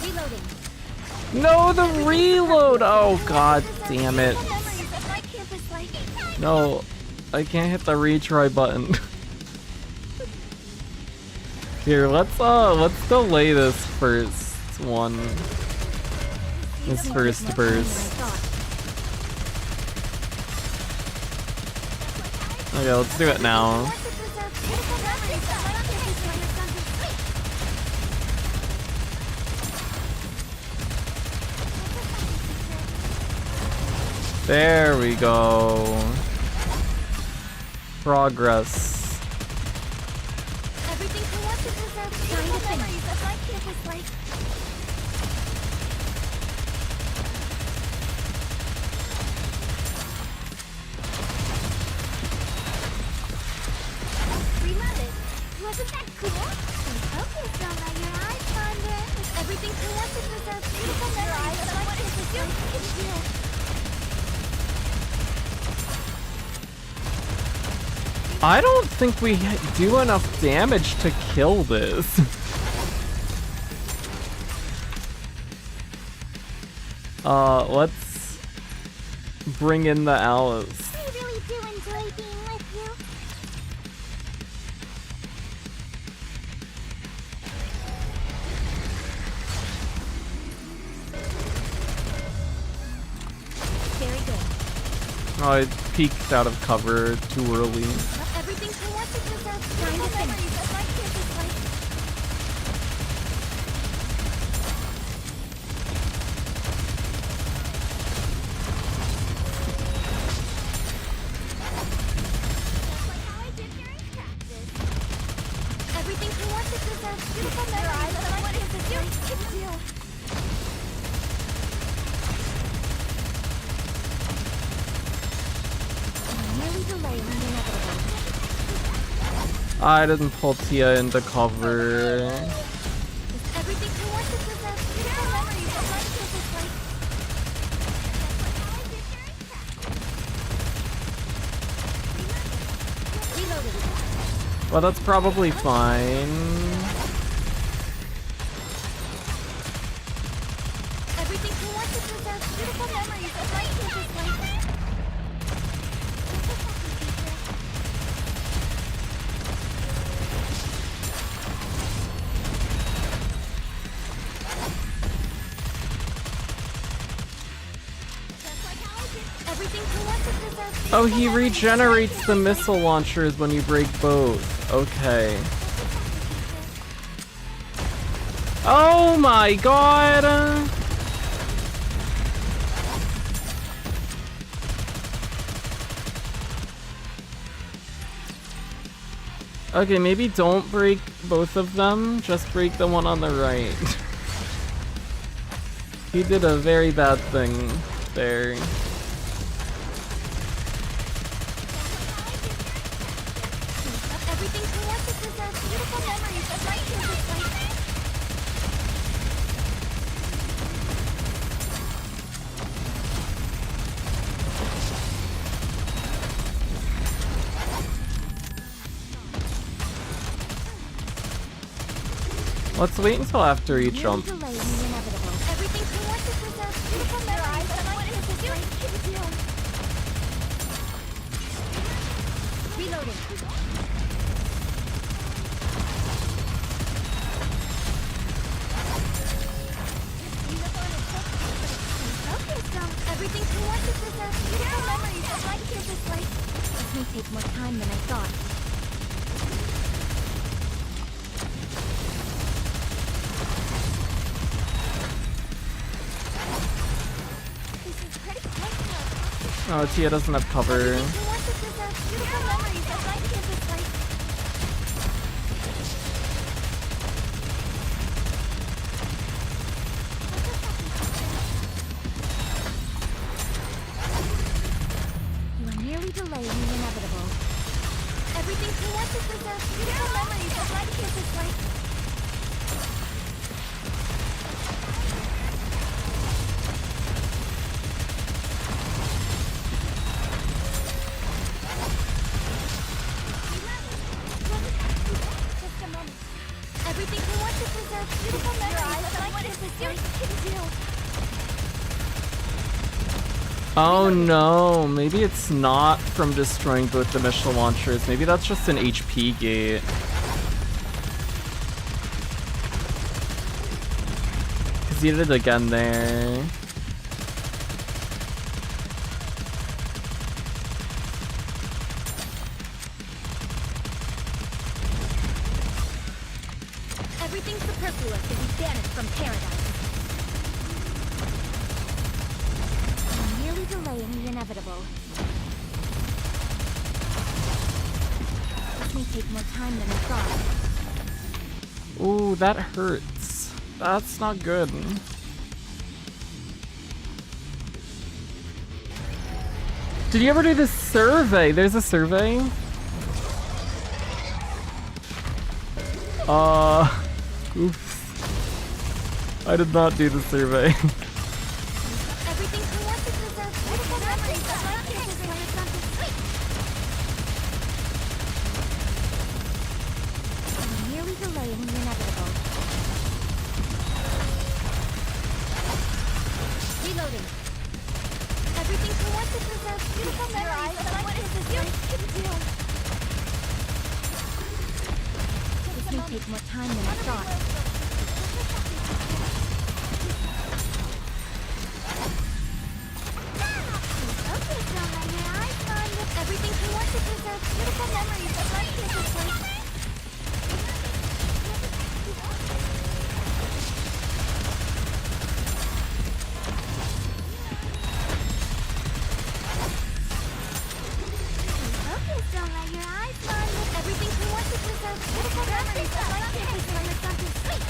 Reloading. No, the reload! Oh, god damn it. Memories of my campus life. No, I can't hit the retry button. Here, let's delay this first one. This first burst. Okay, let's do it now. There we go. Progress. Everything he wants to preserve beautiful memories of my campus life. Reloaded. Wasn't that cool? Focus, don't let your eyes wander. Everything he wants to preserve beautiful memories of my campus life. I don't think we do enough damage to kill this. Let's bring in the Alice. I really do enjoy being with you. Very good. Oh, I peeked out of cover too early. Everything he wants to preserve beautiful memories of my campus life. Everything he wants to preserve beautiful memories of my campus life. Merely delaying the inevitable. I didn't pull Tia into cover. Everything he wants to preserve beautiful memories of my campus life. Reloading. Well, that's probably fine. Everything he wants to preserve beautiful memories of my campus life. Everything he wants to preserve Oh, he regenerates the missile launchers when you break both. Okay. Oh my god! Okay, maybe don't break both of them, just break the one on the right. He did a very bad thing there. Everything towards us deserves beautiful memories of right here this way. Let's wait until after he jumps. Everything towards us deserves beautiful memories of right here this way. Reloading. Okay, so everything towards us deserves beautiful memories of right here this way. This may take more time than I thought. This is pretty close now. Oh, Tia doesn't have cover. Everything towards us deserves beautiful memories of right here this way. You are nearly delaying the inevitable. Everything towards us deserves beautiful memories of right here this way. Just a moment. Everything towards us deserves beautiful memories of right here this way. Oh no, maybe it's not from destroying both the missile launchers. Maybe that's just an HP gate. Cause he did it again there. Everything superfluous will be banished from paradise. I'm nearly delaying the inevitable. This may take more time than I thought. Ooh, that hurts. That's not good. Did you ever do this survey? There's a survey. Oops. I did not do the survey. Everything towards us deserves beautiful memories of right here this way. I'm nearly delaying the inevitable. Reloading. Everything towards us deserves beautiful memories of right here this way. This may take more time than I thought. Okay, so now your eyes on with everything towards us deserves beautiful memories of right here this way. Okay, so now your eyes on with everything towards us deserves beautiful memories of right here this way. Sweet.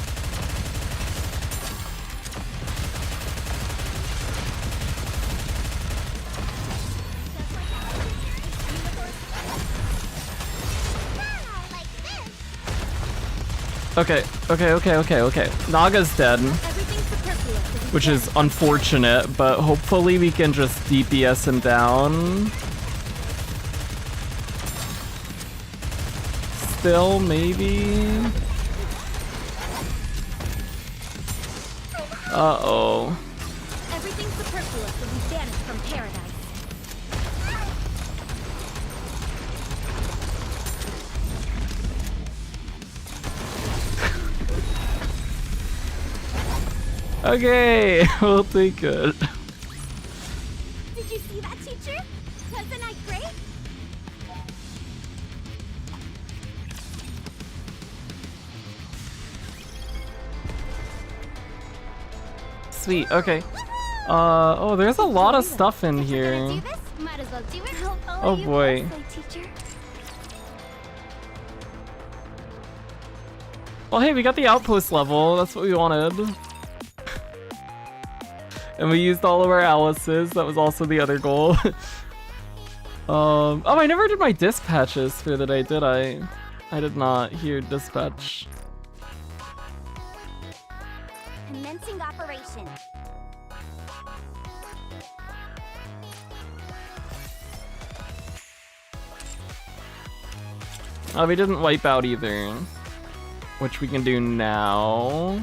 Okay. Naga's dead, Everything superfluous will be which is unfortunate, but hopefully we can just DPS him down. Still, maybe? Uh-oh. everything superfluous will be banished from paradise. Okay, we'll take it. Did you see that, teacher? Wasn't I great? sweet. Okay. Oh, there's a lot of stuff in here. Do this? Might as well do it. Oh boy. Well, hey, we got the outpost level. That's what we wanted. And we used all of our Alices. That was also the other goal. Oh, I never did my dispatches for the day, did I? I did not. Here, dispatch. Commencing operation. Oh, we didn't wipe out either. Which we can do now.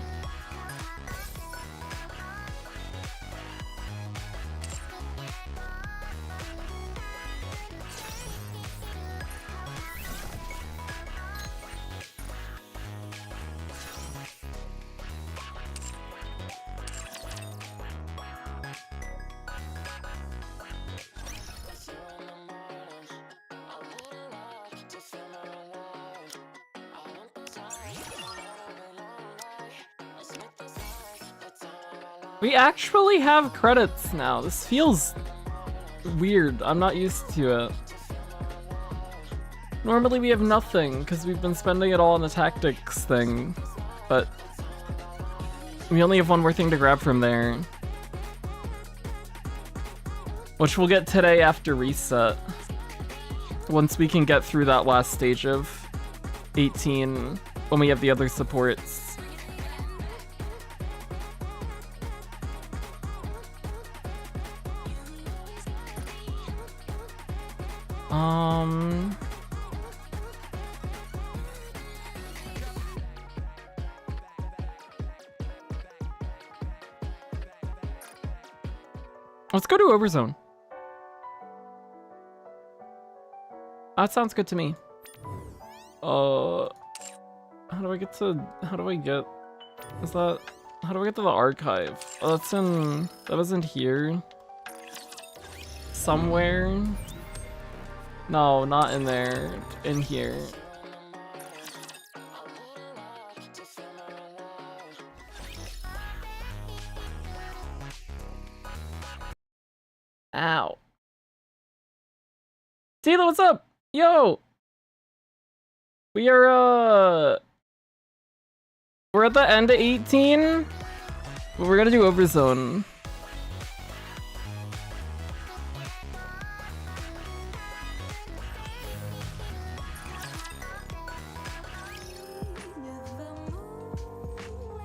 We actually have credits now. This feels weird. I'm not used to it. Normally we have nothing because we've been spending it all on the tactics thing, but we only have one more thing to grab from there, which we'll get today after reset. Once we can get through that last stage of 18 when we have the other supports. Let's go to Overzone. That sounds good to me. How do I get to the archive? Oh, that wasn't here. Somewhere? No, not in there. In here. Ow. Tila, what's up? Yo! We're at the end of 18, but we're gonna do Overzone.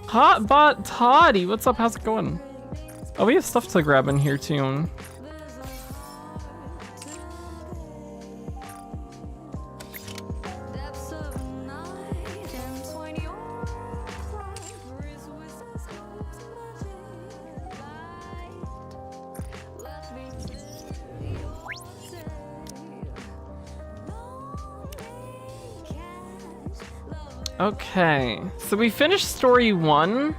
Hotbot Toddy, what's up? How's it going? Oh, we have stuff to grab in here too. Okay, so we finished story 1.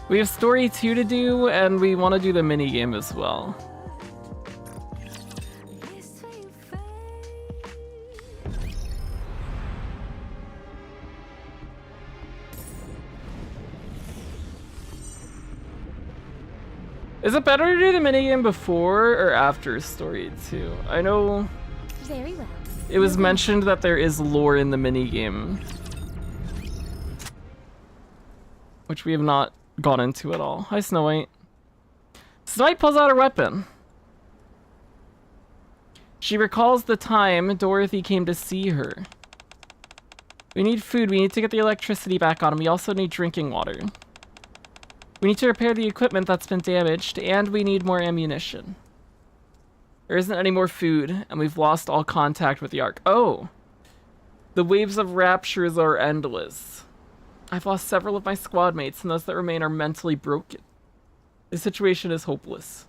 We have story 2 to do, and we want to do the minigame as well. Is it better to do the minigame before or after story 2? I know Very well. it was mentioned that there is lore in the minigame, which we have not gone into at all. Hi, Snow White. Snow White pulls out her weapon. She recalls the time Dorothy came to see her. We need food. We need to get the electricity back on, and we also need drinking water. We need to repair the equipment that's been damaged, and we need more ammunition. There isn't any more food, and we've lost all contact with the Ark. Oh! The waves of raptures are endless. I've lost several of my squad mates, and those that remain are mentally broken. The situation is hopeless.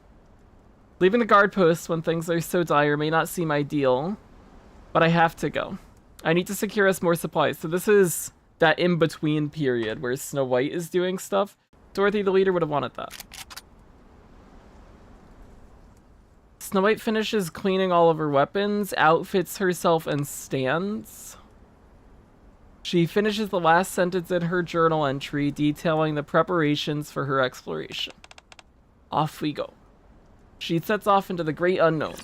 Leaving the guard post when things are so dire may not seem ideal, but I have to go. I need to secure us more supplies. So this is that in-between period where Snow White is doing stuff. Dorothy, the leader, would have wanted that. Snow White finishes cleaning all of her weapons, outfits herself, and stands. She finishes the last sentence in her journal entry detailing the preparations for her exploration. Off we go. She sets off into the great unknown.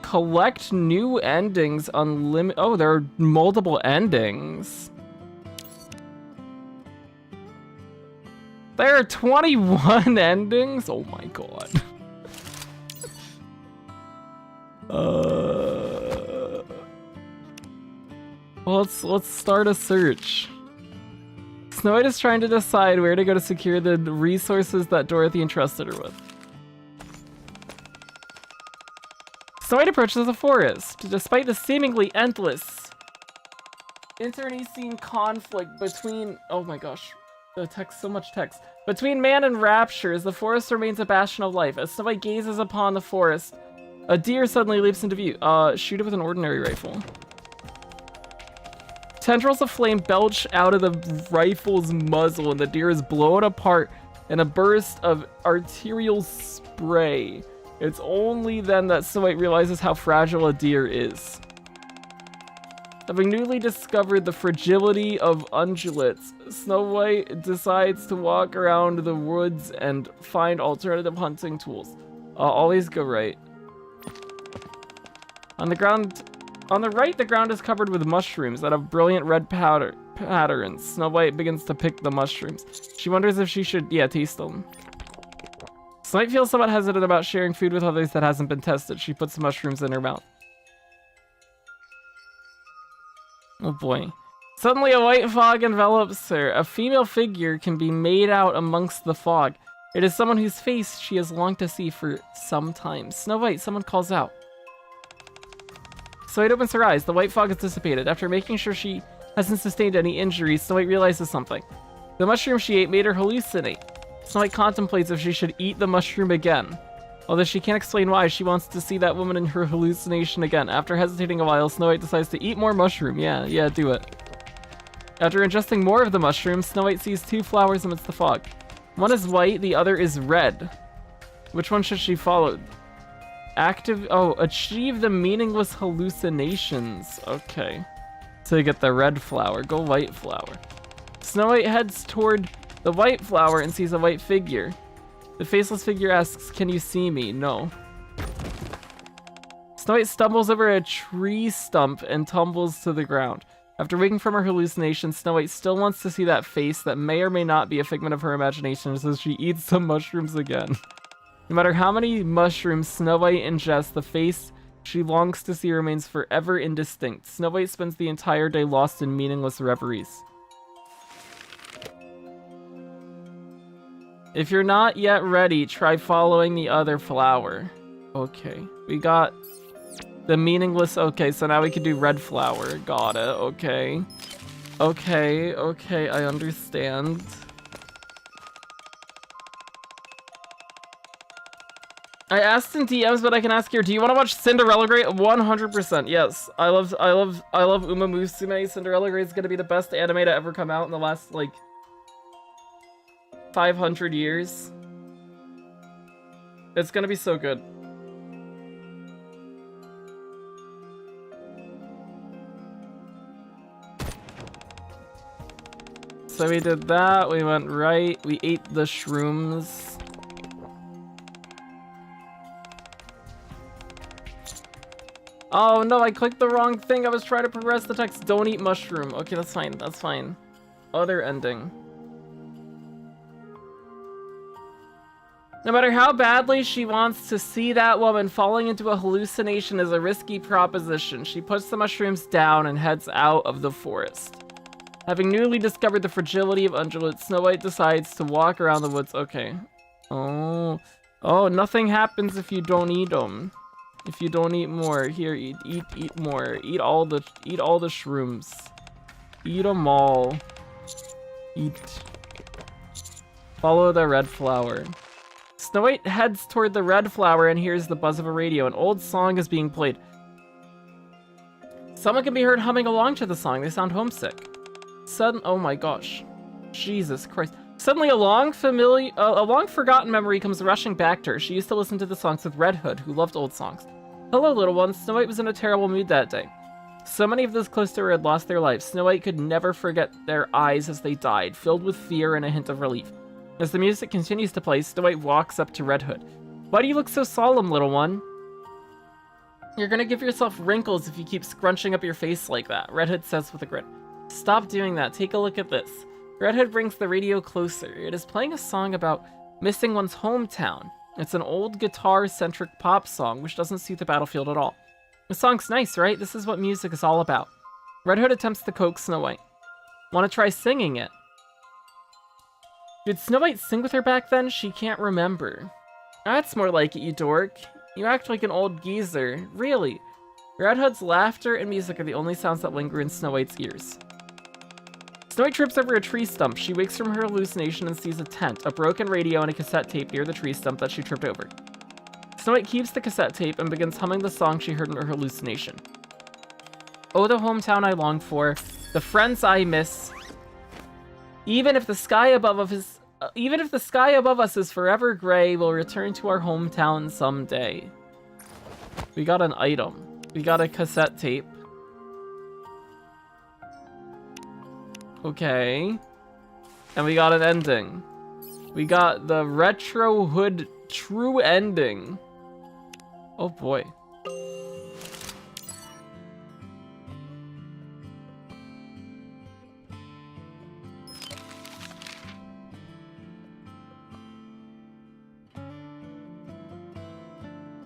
Collect new endings unlimited. Oh, there are multiple endings. There are 21 endings? Oh my god. Well, let's start a search. Snow White is trying to decide where to go to secure the resources that Dorothy entrusted her with. Snow White approaches the forest. Despite the seemingly endless internecine conflict between... Oh my gosh. The text, so much text. Between man and raptures, the forest remains a bastion of life. As Snow White gazes upon the forest, a deer suddenly leaps into view. Shoot it with an ordinary rifle. Tendrils of flame belch out of the rifle's muzzle, and the deer is blown apart in a burst of arterial spray. It's only then that Snow White realizes how fragile a deer is. Having newly discovered the fragility of ungulates, Snow White decides to walk around the woods and find alternative hunting tools. Always go right. On the right, the ground is covered with mushrooms that have brilliant red patterns. Snow White begins to pick the mushrooms. She wonders if she should, taste them. Snow White feels somewhat hesitant about sharing food with others that hasn't been tested. She puts the mushrooms in her mouth. Oh boy. Suddenly a white fog envelops her. A female figure can be made out amongst the fog. It is someone whose face she has longed to see for some time. Snow White, someone calls out. Snow White opens her eyes. The white fog has dissipated. After making sure she hasn't sustained any injuries, Snow White realizes something. The mushroom she ate made her hallucinate. Snow White contemplates if she should eat the mushroom again. Although she can't explain why, she wants to see that woman in her hallucination again. After hesitating a while, Snow White decides to eat more mushroom. Yeah, do it. After ingesting more of the mushroom, Snow White sees two flowers amidst the fog. One is white, the other is red. Which one should she follow? Achieve the meaningless hallucinations. Okay. To get the red flower, go white flower. Snow White heads toward the white flower and sees a white figure. The faceless figure asks, "Can you see me?" No. Snow White stumbles over a tree stump and tumbles to the ground. After waking from her hallucination, Snow White still wants to see that face that may or may not be a figment of her imagination, so she eats some mushrooms again. No matter how many mushrooms Snow White ingests, the face she longs to see remains forever indistinct. Snow White spends the entire day lost in meaningless reveries. If you're not yet ready, try following the other flower. Okay, we got the meaningless. Okay, so now we can do red flower. Got it. Okay. Okay, I understand. I asked in DMs, but I can ask here. Do you want to watch Cinderella Grade? 100%. Yes, I love Uma Musume. Cinderella Grade is gonna be the best anime to ever come out in the last 500 years. It's gonna be so good. So we did that, we went right, we ate the shrooms. Oh no, I clicked the wrong thing. I was trying to progress the text. Don't eat mushroom. Okay, that's fine. Other ending. No matter how badly she wants to see that woman, falling into a hallucination is a risky proposition. She puts the mushrooms down and heads out of the forest. Having newly discovered the fragility of ungulates, Snow White decides to walk around the woods. Okay. Oh, nothing happens if you don't eat them. If you don't eat more, here, eat more. Eat all the shrooms. Eat them all. Eat. Follow the red flower. Snow White heads toward the red flower and hears the buzz of a radio. An old song is being played. Someone can be heard humming along to the song. They sound homesick. Oh my gosh. Jesus Christ. Suddenly, a long forgotten memory comes rushing back to her. She used to listen to the songs with Red Hood, who loved old songs. Hello, little one. Snow White was in a terrible mood that day. So many of those close to her had lost their lives. Snow White could never forget their eyes as they died, filled with fear and a hint of relief. As the music continues to play, Snow White walks up to Red Hood. Why do you look so solemn, little one? You're gonna give yourself wrinkles if you keep scrunching up your face like that, Red Hood says with a grin. Stop doing that. Take a look at this. Red Hood brings the radio closer. It is playing a song about missing one's hometown. It's an old guitar-centric pop song, which doesn't suit the battlefield at all. The song's nice, right? This is what music is all about. Red Hood attempts to coax Snow White. Want to try singing it? Did Snow White sing with her back then? She can't remember. That's more like it, you dork. You act like an old geezer. Really. Red Hood's laughter and music are the only sounds that linger in Snow White's ears. Snow White trips over a tree stump. She wakes from her hallucination and sees a tent, a broken radio, and a cassette tape near the tree stump that she tripped over. Snow White keeps the cassette tape and begins humming the song she heard in her hallucination. Oh, the hometown I long for, the friends I miss. Even if the sky above us is forever gray, we'll return to our hometown someday. We got an item. We got a cassette tape. Okay. And we got an ending. We got the Retro Hood true ending. Oh boy.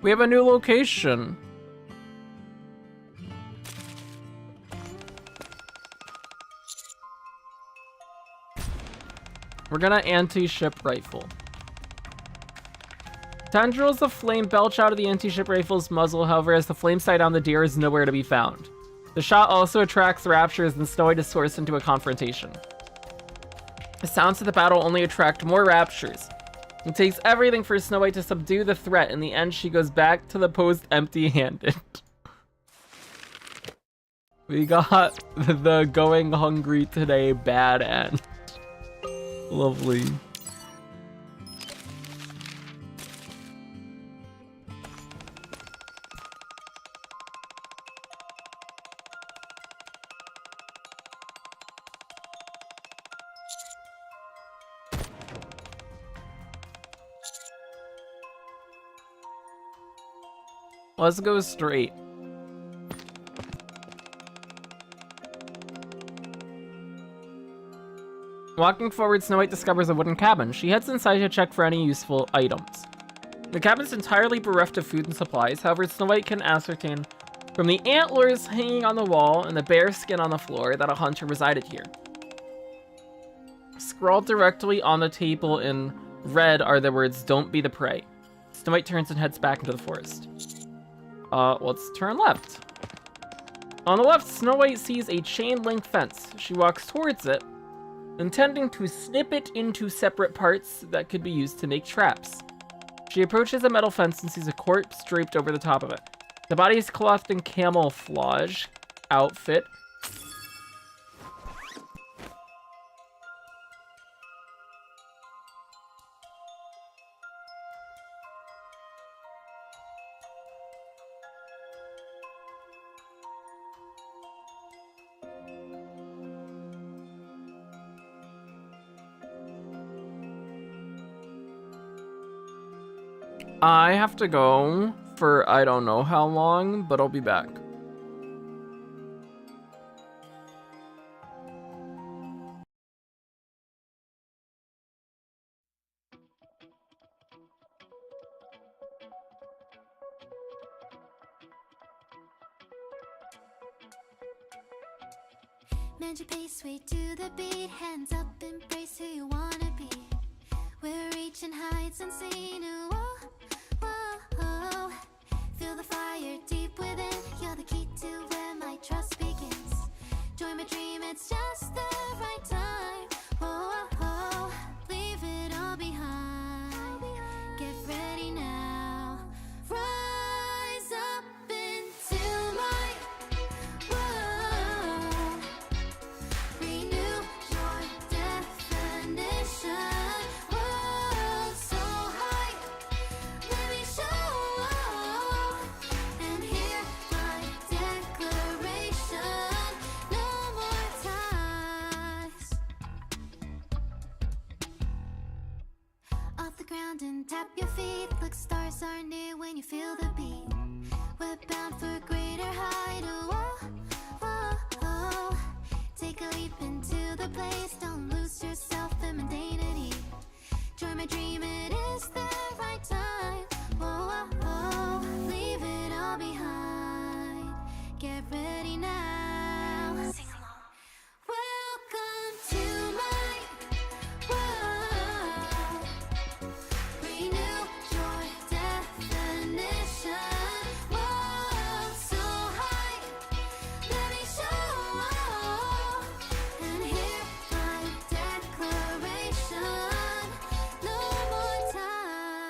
We have a new location. We're gonna anti-ship rifle. Tendrils of flame belch out of the anti-ship rifle's muzzle, however, as the flame sight on the deer is nowhere to be found. The shot also attracts raptures, and Snow White is forced into a confrontation. The sounds of the battle only attract more raptures. It takes everything for Snow White to subdue the threat. In the end, she goes back to the post empty-handed. We got the going hungry today bad end. Lovely. Let's go straight. Walking forward, Snow White discovers a wooden cabin. She heads inside to check for any useful items. The cabin's entirely bereft of food and supplies. However, Snow White can ascertain from the antlers hanging on the wall and the bear skin on the floor that a hunter resided here. Scrawled directly on the table in red are the words, "Don't be the prey." Snow White turns and heads back into the forest. Let's turn left. On the left, Snow White sees a chain link fence. She walks towards it, intending to snip it into separate parts that could be used to make traps. She approaches a metal fence and sees a corpse draped over the top of it. The body is clothed in camouflage outfit. I have to go for I don't know how long, but I'll be back. Mend your pace, way to the beat. Hands up, embrace who you wanna be. We're reaching heights unseen. Whoa, whoa, whoa. Feel the fire deep within. You're the key to where my trust begins. Join my dream, it's just the right time. Whoa, whoa, whoa. Leave it all behind. Get ready now. Rise up into my world. Renew your definition. tap your feet. Look, stars are near when you feel the beat. We're bound for greater height. Oh, oh, oh. Take a leap into the place. Don't lose yourself in mundanity. Join my dream, it is the right time. Oh, oh, oh. Leave it all behind. Get ready now. Sing along. Welcome to my world. Renew your definition. Whoa, so high. Let me show. And hear my declaration. No more time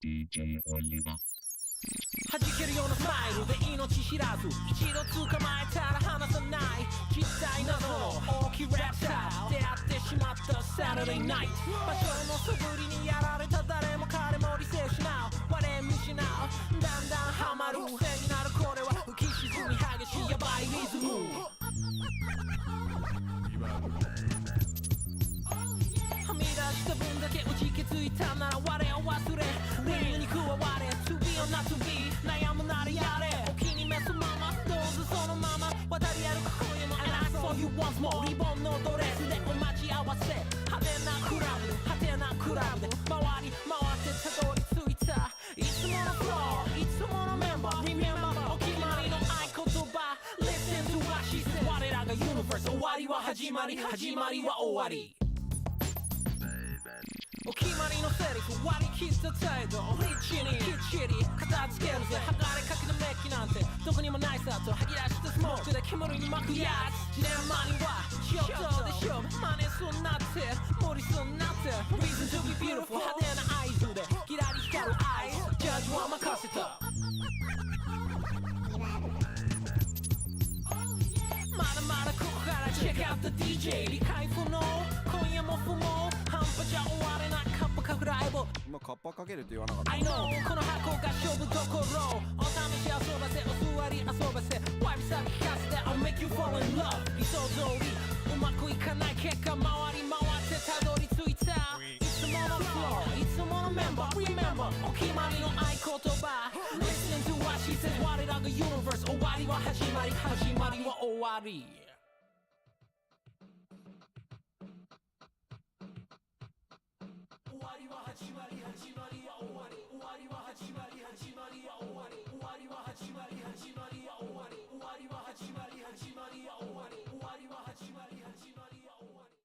弾けるようなスマイルで命知らず一度捕まえたら離さない実際など大きいラプター出会ってしまったサタデーナイト場所の素振りにやられた誰も彼も理性失う我見失うだんだんハマる癖になるこれは浮き沈み激しいヤバいリズムはみ出した分だけ打ち気づいたなら我を忘れレイに加われ To be or not to be 悩むならやれお気に召すままどうぞそのまま渡り歩く今夜も And I saw you once more リボンのドレスでお待ち合わせ派手なクラブで派手なクラブで回り回ってたどり着いたいつものフローいつものメンバー Remember お決まりの合言葉 Listen to what she said 我らがユニバース終わりは始まり始まりは終わりお決まりのセリフ割り切った態度リッチにきっちり片付けるぜ剥がれかけたメッキなんてどこにもないさと吐き出したスモークで煙に巻くやつジレンマには仕事でしょ真似すんなって無理すんなって Reason to be beautiful 派手な合図でキラリ光るアイスジャッジは任せたまだまだここから Check out the DJ 理解不能今夜も不毛半端じゃ終われないカッパかくライブ今カッパかけるって言わなかった I know この箱が勝負どころお試し遊ばせお座り遊ばせワイプ先聞かせて I'll make you fall in love 理想通りうまくいかない結果回り回ってたどり着いたいつものフローいつものメンバー Remember お決まりの合言葉 Listen to what she says 我らがユニバース終わりは始まり始まりは終わり終わりは始まり始まりは終わり終わりは始まり始まりは終わり終わりは始まり始まりは終わり終わりは始まり始まりは終わり終わりは始まり始まりは終わり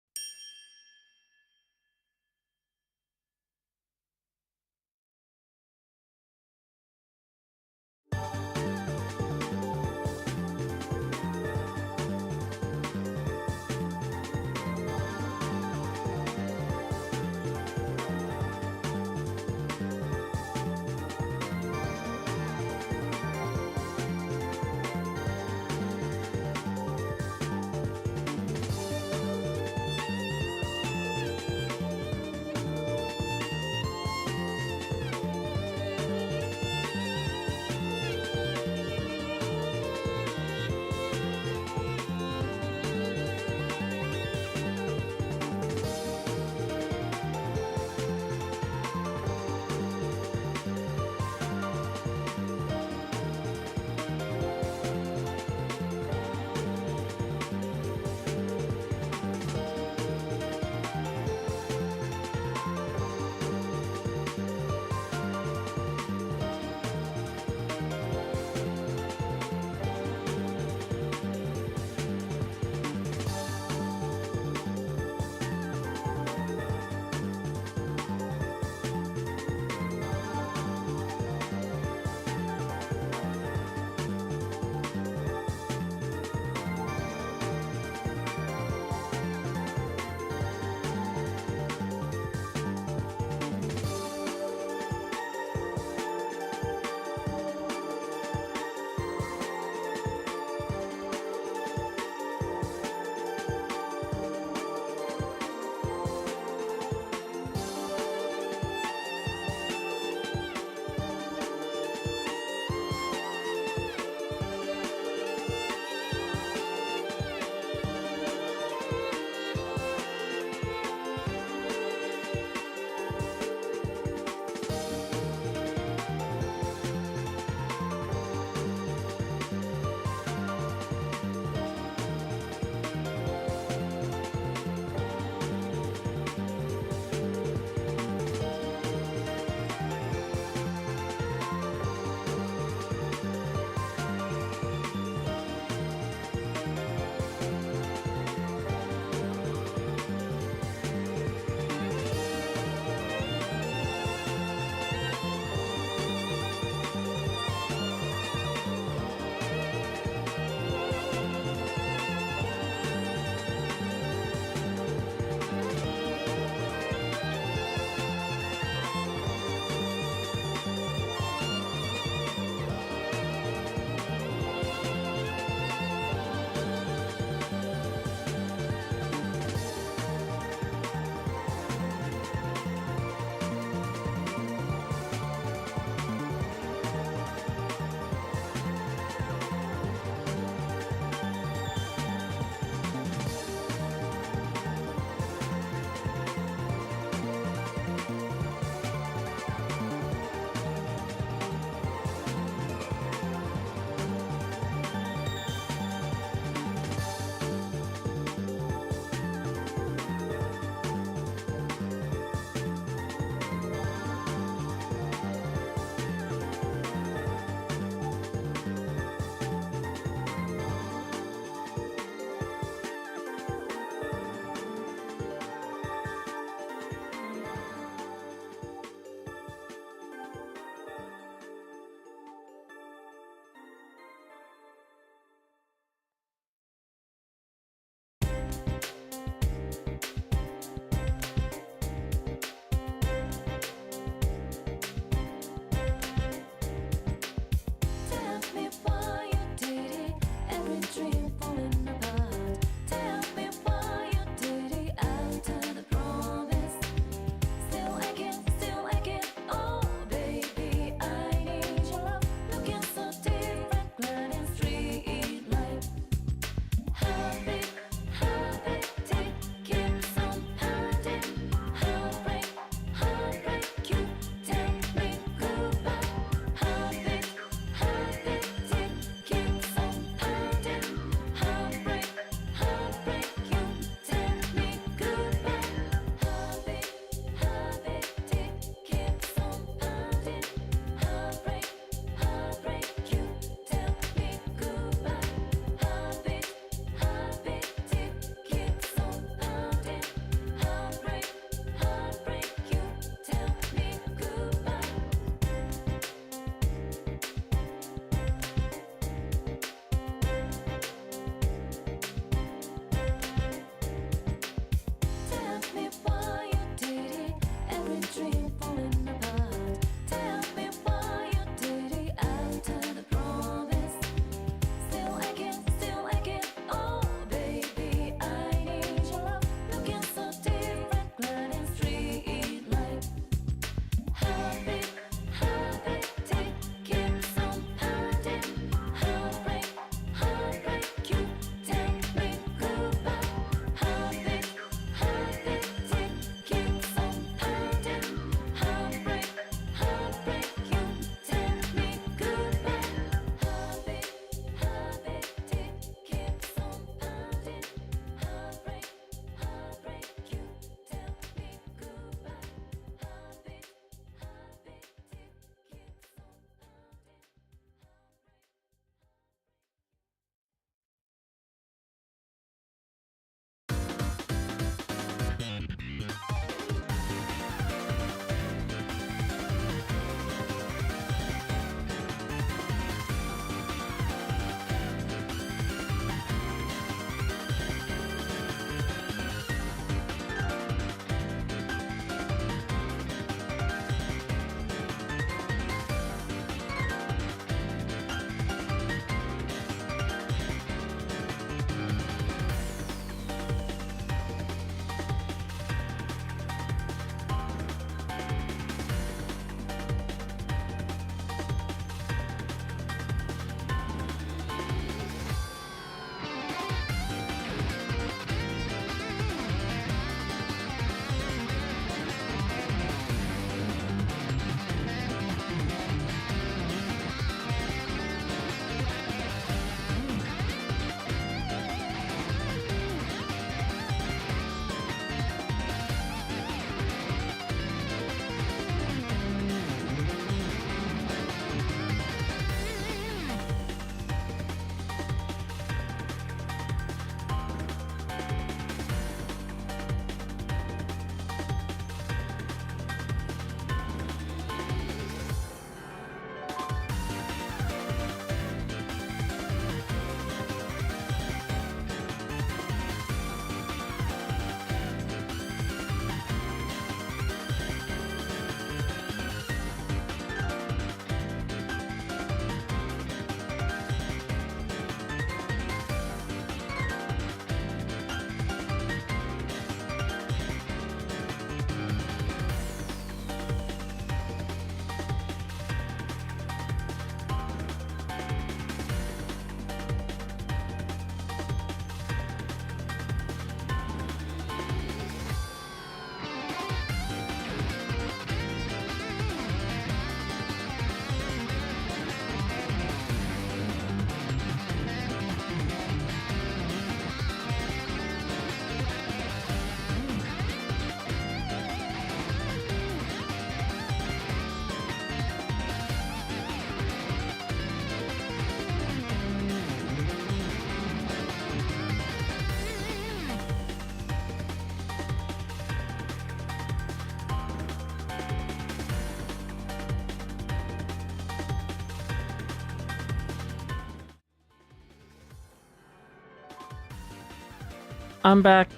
I'm back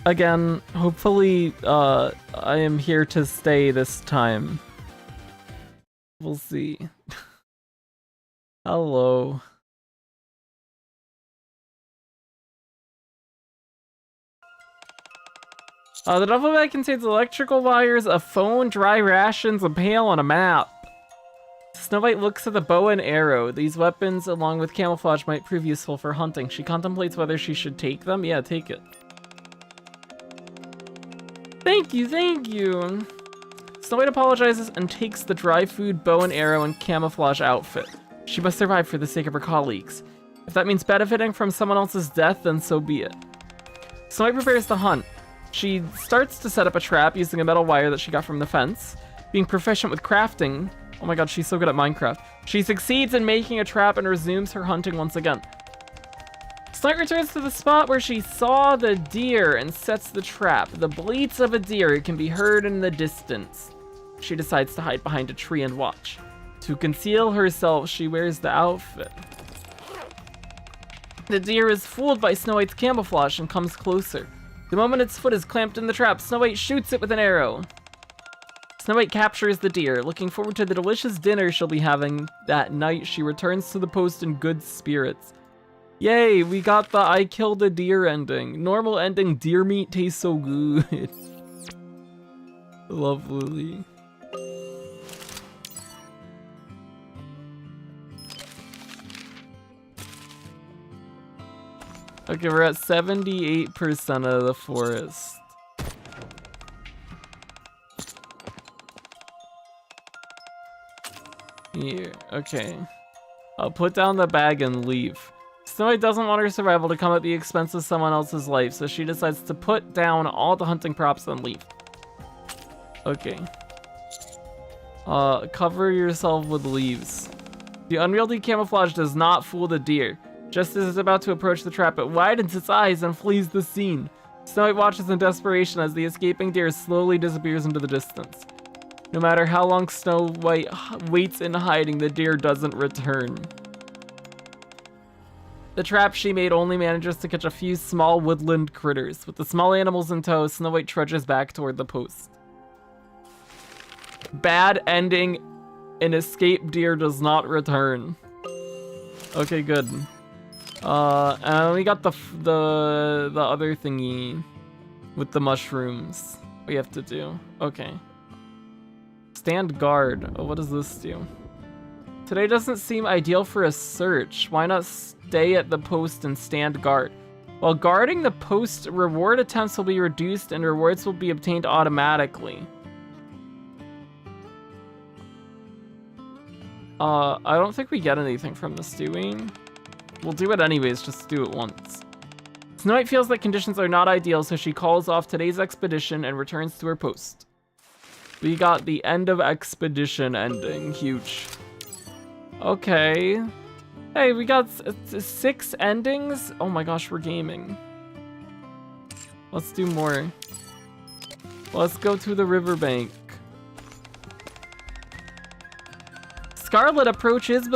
again. Hopefully, I am here to stay this time. We'll see. Hello. The duffel bag contains electrical wires, a phone, dry rations, a pail, and a map. Snow White looks at the bow and arrow. These weapons, along with camouflage, might prove useful for hunting. She contemplates whether she should take them. Yeah, take it. Thank you, thank you. Snow White apologizes and takes the dry food, bow and arrow, and camouflage outfit. She must survive for the sake of her colleagues. If that means benefiting from someone else's death, then so be it. Snow White prepares to hunt. She starts to set up a trap using a metal wire that she got from the fence. Being proficient with crafting, oh my god, she's so good at Minecraft. She succeeds in making a trap and resumes her hunting once again. Snow White returns to the spot where she saw the deer and sets the trap. The bleats of a deer can be heard in the distance. She decides to hide behind a tree and watch. To conceal herself, she wears the outfit. The deer is fooled by Snow White's camouflage and comes closer. The moment its foot is clamped in the trap, Snow White shoots it with an arrow. Snow White captures the deer. Looking forward to the delicious dinner she'll be having that night, she returns to the post in good spirits. Yay, we got the I killed a deer ending. Normal ending, deer meat tastes so good. Lovely. Okay, we're at 78% of the forest. Here, okay. I'll put down the bag and leave. Snow White doesn't want her survival to come at the expense of someone else's life, so she decides to put down all the hunting props and leave. Okay. Cover yourself with leaves. The unwieldy camouflage does not fool the deer. Just as it's about to approach the trap, it widens its eyes and flees the scene. Snow White watches in desperation as the escaping deer slowly disappears into the distance. No matter how long Snow White waits in hiding, the deer doesn't return. The trap she made only manages to catch a few small woodland critters. With the small animals in tow, Snow White trudges back toward the post. Bad ending. An escaped deer does not return. Okay, good. And we got the other thingy with the mushrooms we have to do. Okay. Stand guard. Oh, what does this do? Today doesn't seem ideal for a search. Why not stay at the post and stand guard? While guarding the post, reward attempts will be reduced and rewards will be obtained automatically. I don't think we get anything from this, do we? We'll do it anyways, just do it once. Snow White feels that conditions are not ideal, so she calls off today's expedition and returns to her post. We got the end of expedition ending. Huge. Okay. Hey, we got 6 endings? Oh my gosh, we're gaming. Let's do more. Let's go to the riverbank. Scarlet appears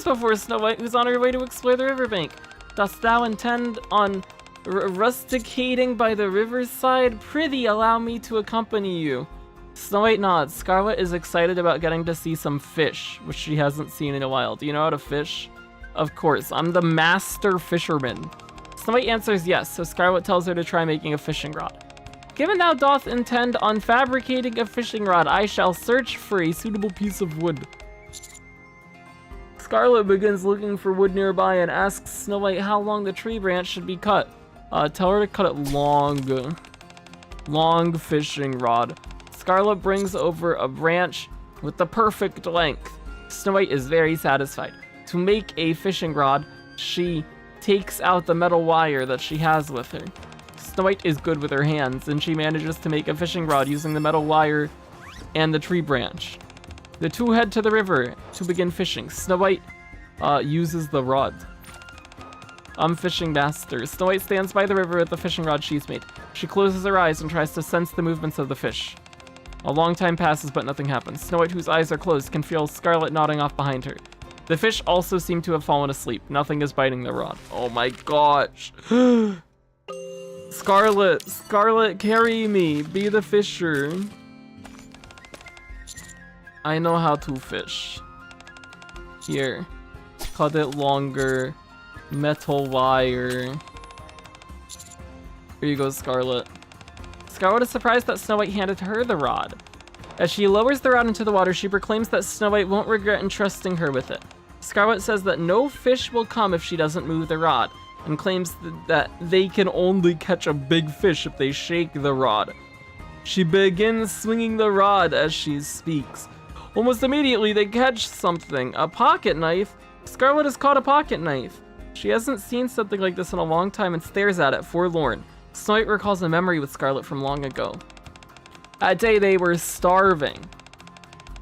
before Snow White, who's on her way to explore the riverbank. Dost thou intend on rusticating by the riverside? Prithee, allow me to accompany you. Snow White nods. Scarlet is excited about getting to see some fish, which she hasn't seen in a while. Do you know how to fish? Of course, I'm the master fisherman. Snow White answers yes, so Scarlet tells her to try making a fishing rod. Given thou doth intend on fabricating a fishing rod, I shall search for a suitable piece of wood. Scarlet begins looking for wood nearby and asks Snow White how long the tree branch should be cut. Tell her to cut it long. Long fishing rod. Scarlet brings over a branch with the perfect length. Snow White is very satisfied. To make a fishing rod, she takes out the metal wire that she has with her. Snow White is good with her hands, and she manages to make a fishing rod using the metal wire and the tree branch. The two head to the river to begin fishing. Snow White uses the rod. I'm fishing master. Snow White stands by the river with the fishing rod she's made. She closes her eyes and tries to sense the movements of the fish. A long time passes, but nothing happens. Snow White, whose eyes are closed, can feel Scarlet nodding off behind her. The fish also seem to have fallen asleep. Nothing is biting the rod. Oh my gosh. Scarlet, Scarlet, carry me. Be the fisher. I know how to fish. Here. Cut it longer. Metal wire. Here you go, Scarlet. Scarlet is surprised that Snow White handed her the rod. As she lowers the rod into the water, she proclaims that Snow White won't regret entrusting her with it. Scarlet says that no fish will come if she doesn't move the rod, and claims that they can only catch a big fish if they shake the rod. She begins swinging the rod as she speaks. Almost immediately, they catch something. A pocket knife? Scarlet has caught a pocket knife. She hasn't seen something like this in a long time and stares at it, forlorn. Snow White recalls a memory with Scarlet from long ago. That day, they were starving.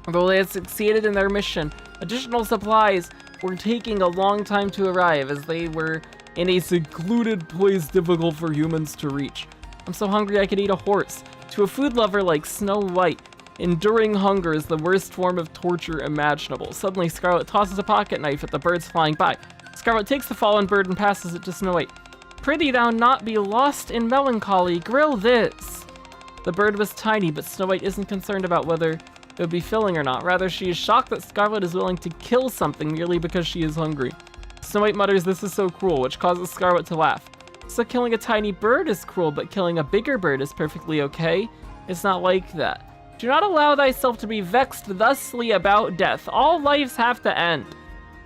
Although they had succeeded in their mission, additional supplies were taking a long time to arrive as they were in a secluded place difficult for humans to reach. I'm so hungry I could eat a horse. To a food lover like Snow White, enduring hunger is the worst form of torture imaginable. Suddenly, Scarlet tosses a pocket knife at the birds flying by. Scarlet takes the fallen bird and passes it to Snow White. Prithee thou not be lost in melancholy, grill this. The bird was tiny, but Snow White isn't concerned about whether it would be filling or not. Rather, she is shocked that Scarlet is willing to kill something merely because she is hungry. Snow White mutters, "This is so cruel," which causes Scarlet to laugh. So killing a tiny bird is cruel, but killing a bigger bird is perfectly okay? It's not like that. Do not allow thyself to be vexed thusly about death. All lives have to end.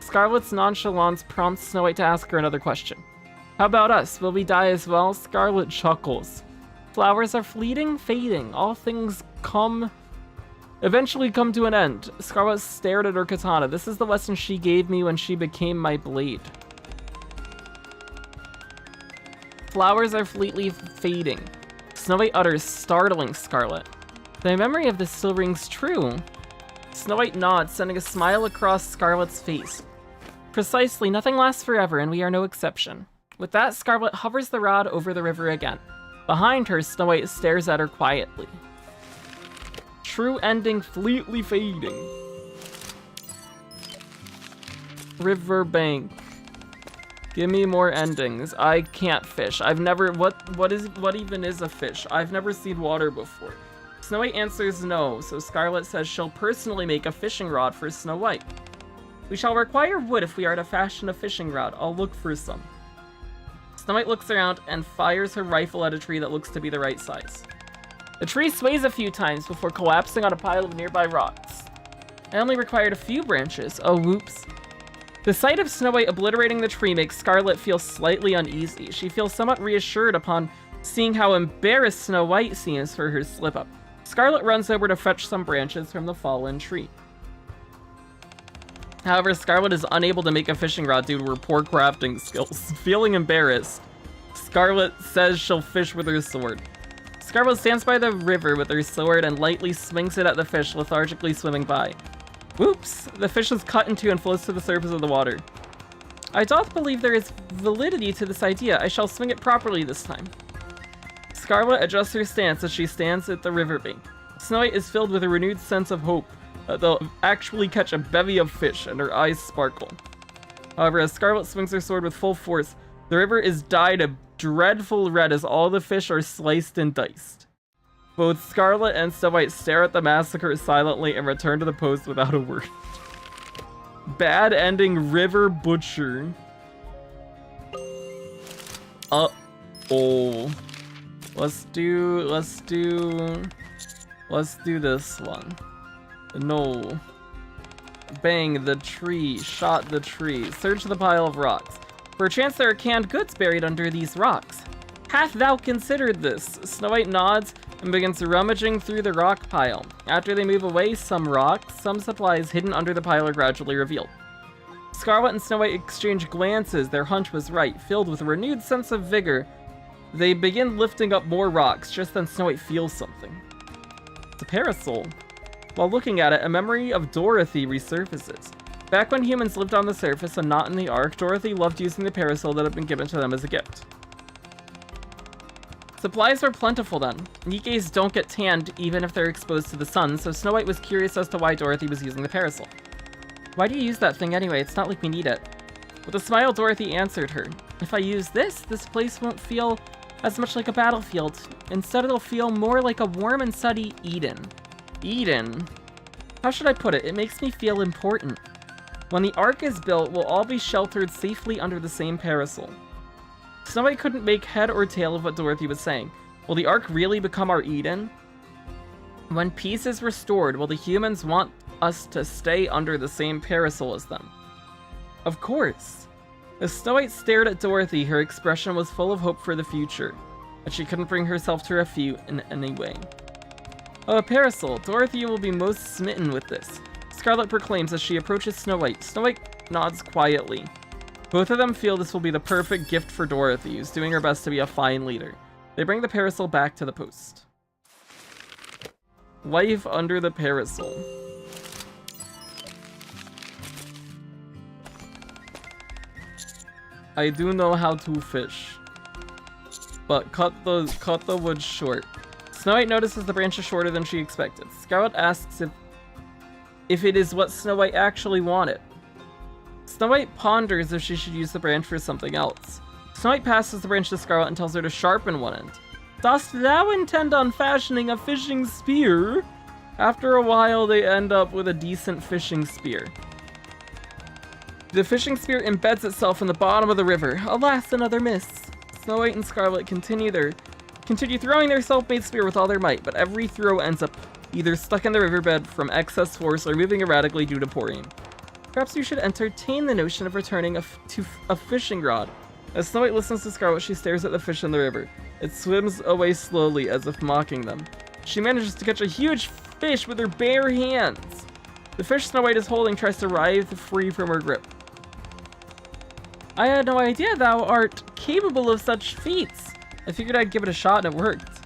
Scarlet's nonchalance prompts Snow White to ask her another question. How about us? Will we die as well? Scarlet chuckles. Flowers are fleeting, fading. All things eventually come to an end. Scarlet stared at her katana. This is the lesson she gave me when she became my blade. Flowers are fleetly fading. Snow White utters, startling Scarlet. The memory of this still rings true. Snow White nods, sending a smile across Scarlet's face. Precisely, nothing lasts forever, and we are no exception. With that, Scarlet hovers the rod over the river again. Behind her, Snow White stares at her quietly. True ending fleetly fading. Riverbank. Give me more endings. I can't fish. I've never what even is a fish? I've never seen water before. Snow White answers no, so Scarlet says she'll personally make a fishing rod for Snow White. We shall require wood if we are to fashion a fishing rod. I'll look for some. Snow White looks around and fires her rifle at a tree that looks to be the right size. The tree sways a few times before collapsing on a pile of nearby rocks. I only required a few branches. Oh, whoops. The sight of Snow White obliterating the tree makes Scarlet feel slightly uneasy. She feels somewhat reassured upon seeing how embarrassed Snow White seems for her slip-up. Scarlet runs over to fetch some branches from the fallen tree. However, Scarlet is unable to make a fishing rod due to her poor crafting skills. Feeling embarrassed, Scarlet says she'll fish with her sword. Scarlet stands by the river with her sword and lightly swings it at the fish lethargically swimming by. Whoops! The fish is cut in two and floats to the surface of the water. I doth believe there is validity to this idea. I shall swing it properly this time. Scarlet adjusts her stance as she stands at the riverbank. Snow White is filled with a renewed sense of hope that they'll actually catch a bevy of fish, and her eyes sparkle. However, as Scarlet swings her sword with full force, the river is dyed a dreadful red as all the fish are sliced and diced. Both Scarlet and Snow White stare at the massacre silently and return to the post without a word. Bad ending river butcher. Uh-oh. Let's do this one. No. Bang the tree, shot the tree. Search the pile of rocks. Perchance there are canned goods buried under these rocks. Hath thou considered this? Snow White nods and begins rummaging through the rock pile. After they move away some rocks, some supplies hidden under the pile are gradually revealed. Scarlet and Snow White exchange glances. Their hunch was right. Filled with a renewed sense of vigor, they begin lifting up more rocks. Just then Snow White feels something. It's a parasol. While looking at it, a memory of Dorothy resurfaces. Back when humans lived on the surface and not in the Ark, Dorothy loved using the parasol that had been given to them as a gift. Supplies were plentiful then. Nikkes don't get tanned even if they're exposed to the sun, so Snow White was curious as to why Dorothy was using the parasol. Why do you use that thing anyway? It's not like we need it. With a smile, Dorothy answered her. If I use this place won't feel as much like a battlefield. Instead, it'll feel more like a warm and sunny Eden. Eden? How should I put it? It makes me feel important. When the Ark is built, we'll all be sheltered safely under the same parasol. Snow White couldn't make head or tail of what Dorothy was saying. Will the Ark really become our Eden? When peace is restored, will the humans want us to stay under the same parasol as them? Of course. As Snow White stared at Dorothy, her expression was full of hope for the future, but she couldn't bring herself to refute in any way. Oh, a parasol. Dorothy will be most smitten with this. Scarlet proclaims as she approaches Snow White. Snow White nods quietly. Both of them feel this will be the perfect gift for Dorothy, who's doing her best to be a fine leader. They bring the parasol back to the post. Life under the parasol. I do know how to fish, but cut the wood short. Snow White notices the branch is shorter than she expected. Scarlet asks if it is what Snow White actually wanted. Snow White ponders if she should use the branch for something else. Snow White passes the branch to Scarlet and tells her to sharpen one end. Dost thou intend on fashioning a fishing spear? After a while, they end up with a decent fishing spear. The fishing spear embeds itself in the bottom of the river. Alas, another miss. Snow White and Scarlet continue throwing their self-made spear with all their might, but every throw ends up either stuck in the riverbed from excess force or moving erratically due to poor aim. Perhaps you should entertain the notion of returning to a fishing rod. As Snow White listens to Scarlet, she stares at the fish in the river. It swims away slowly, as if mocking them. She manages to catch a huge fish with her bare hands. The fish Snow White is holding tries to writhe free from her grip. I had no idea thou art capable of such feats. I figured I'd give it a shot and it worked.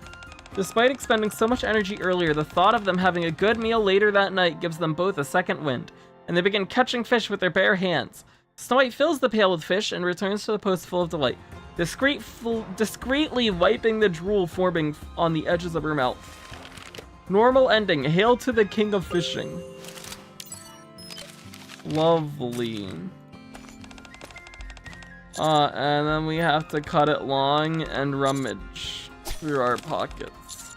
Despite expending so much energy earlier, the thought of them having a good meal later that night gives them both a second wind, and they begin catching fish with their bare hands. Snow White fills the pail with fish and returns to the post full of delight, discreetly wiping the drool forming on the edges of her mouth. Normal ending. Hail to the king of fishing. Lovely. And then we have to cut it long and rummage through our pockets.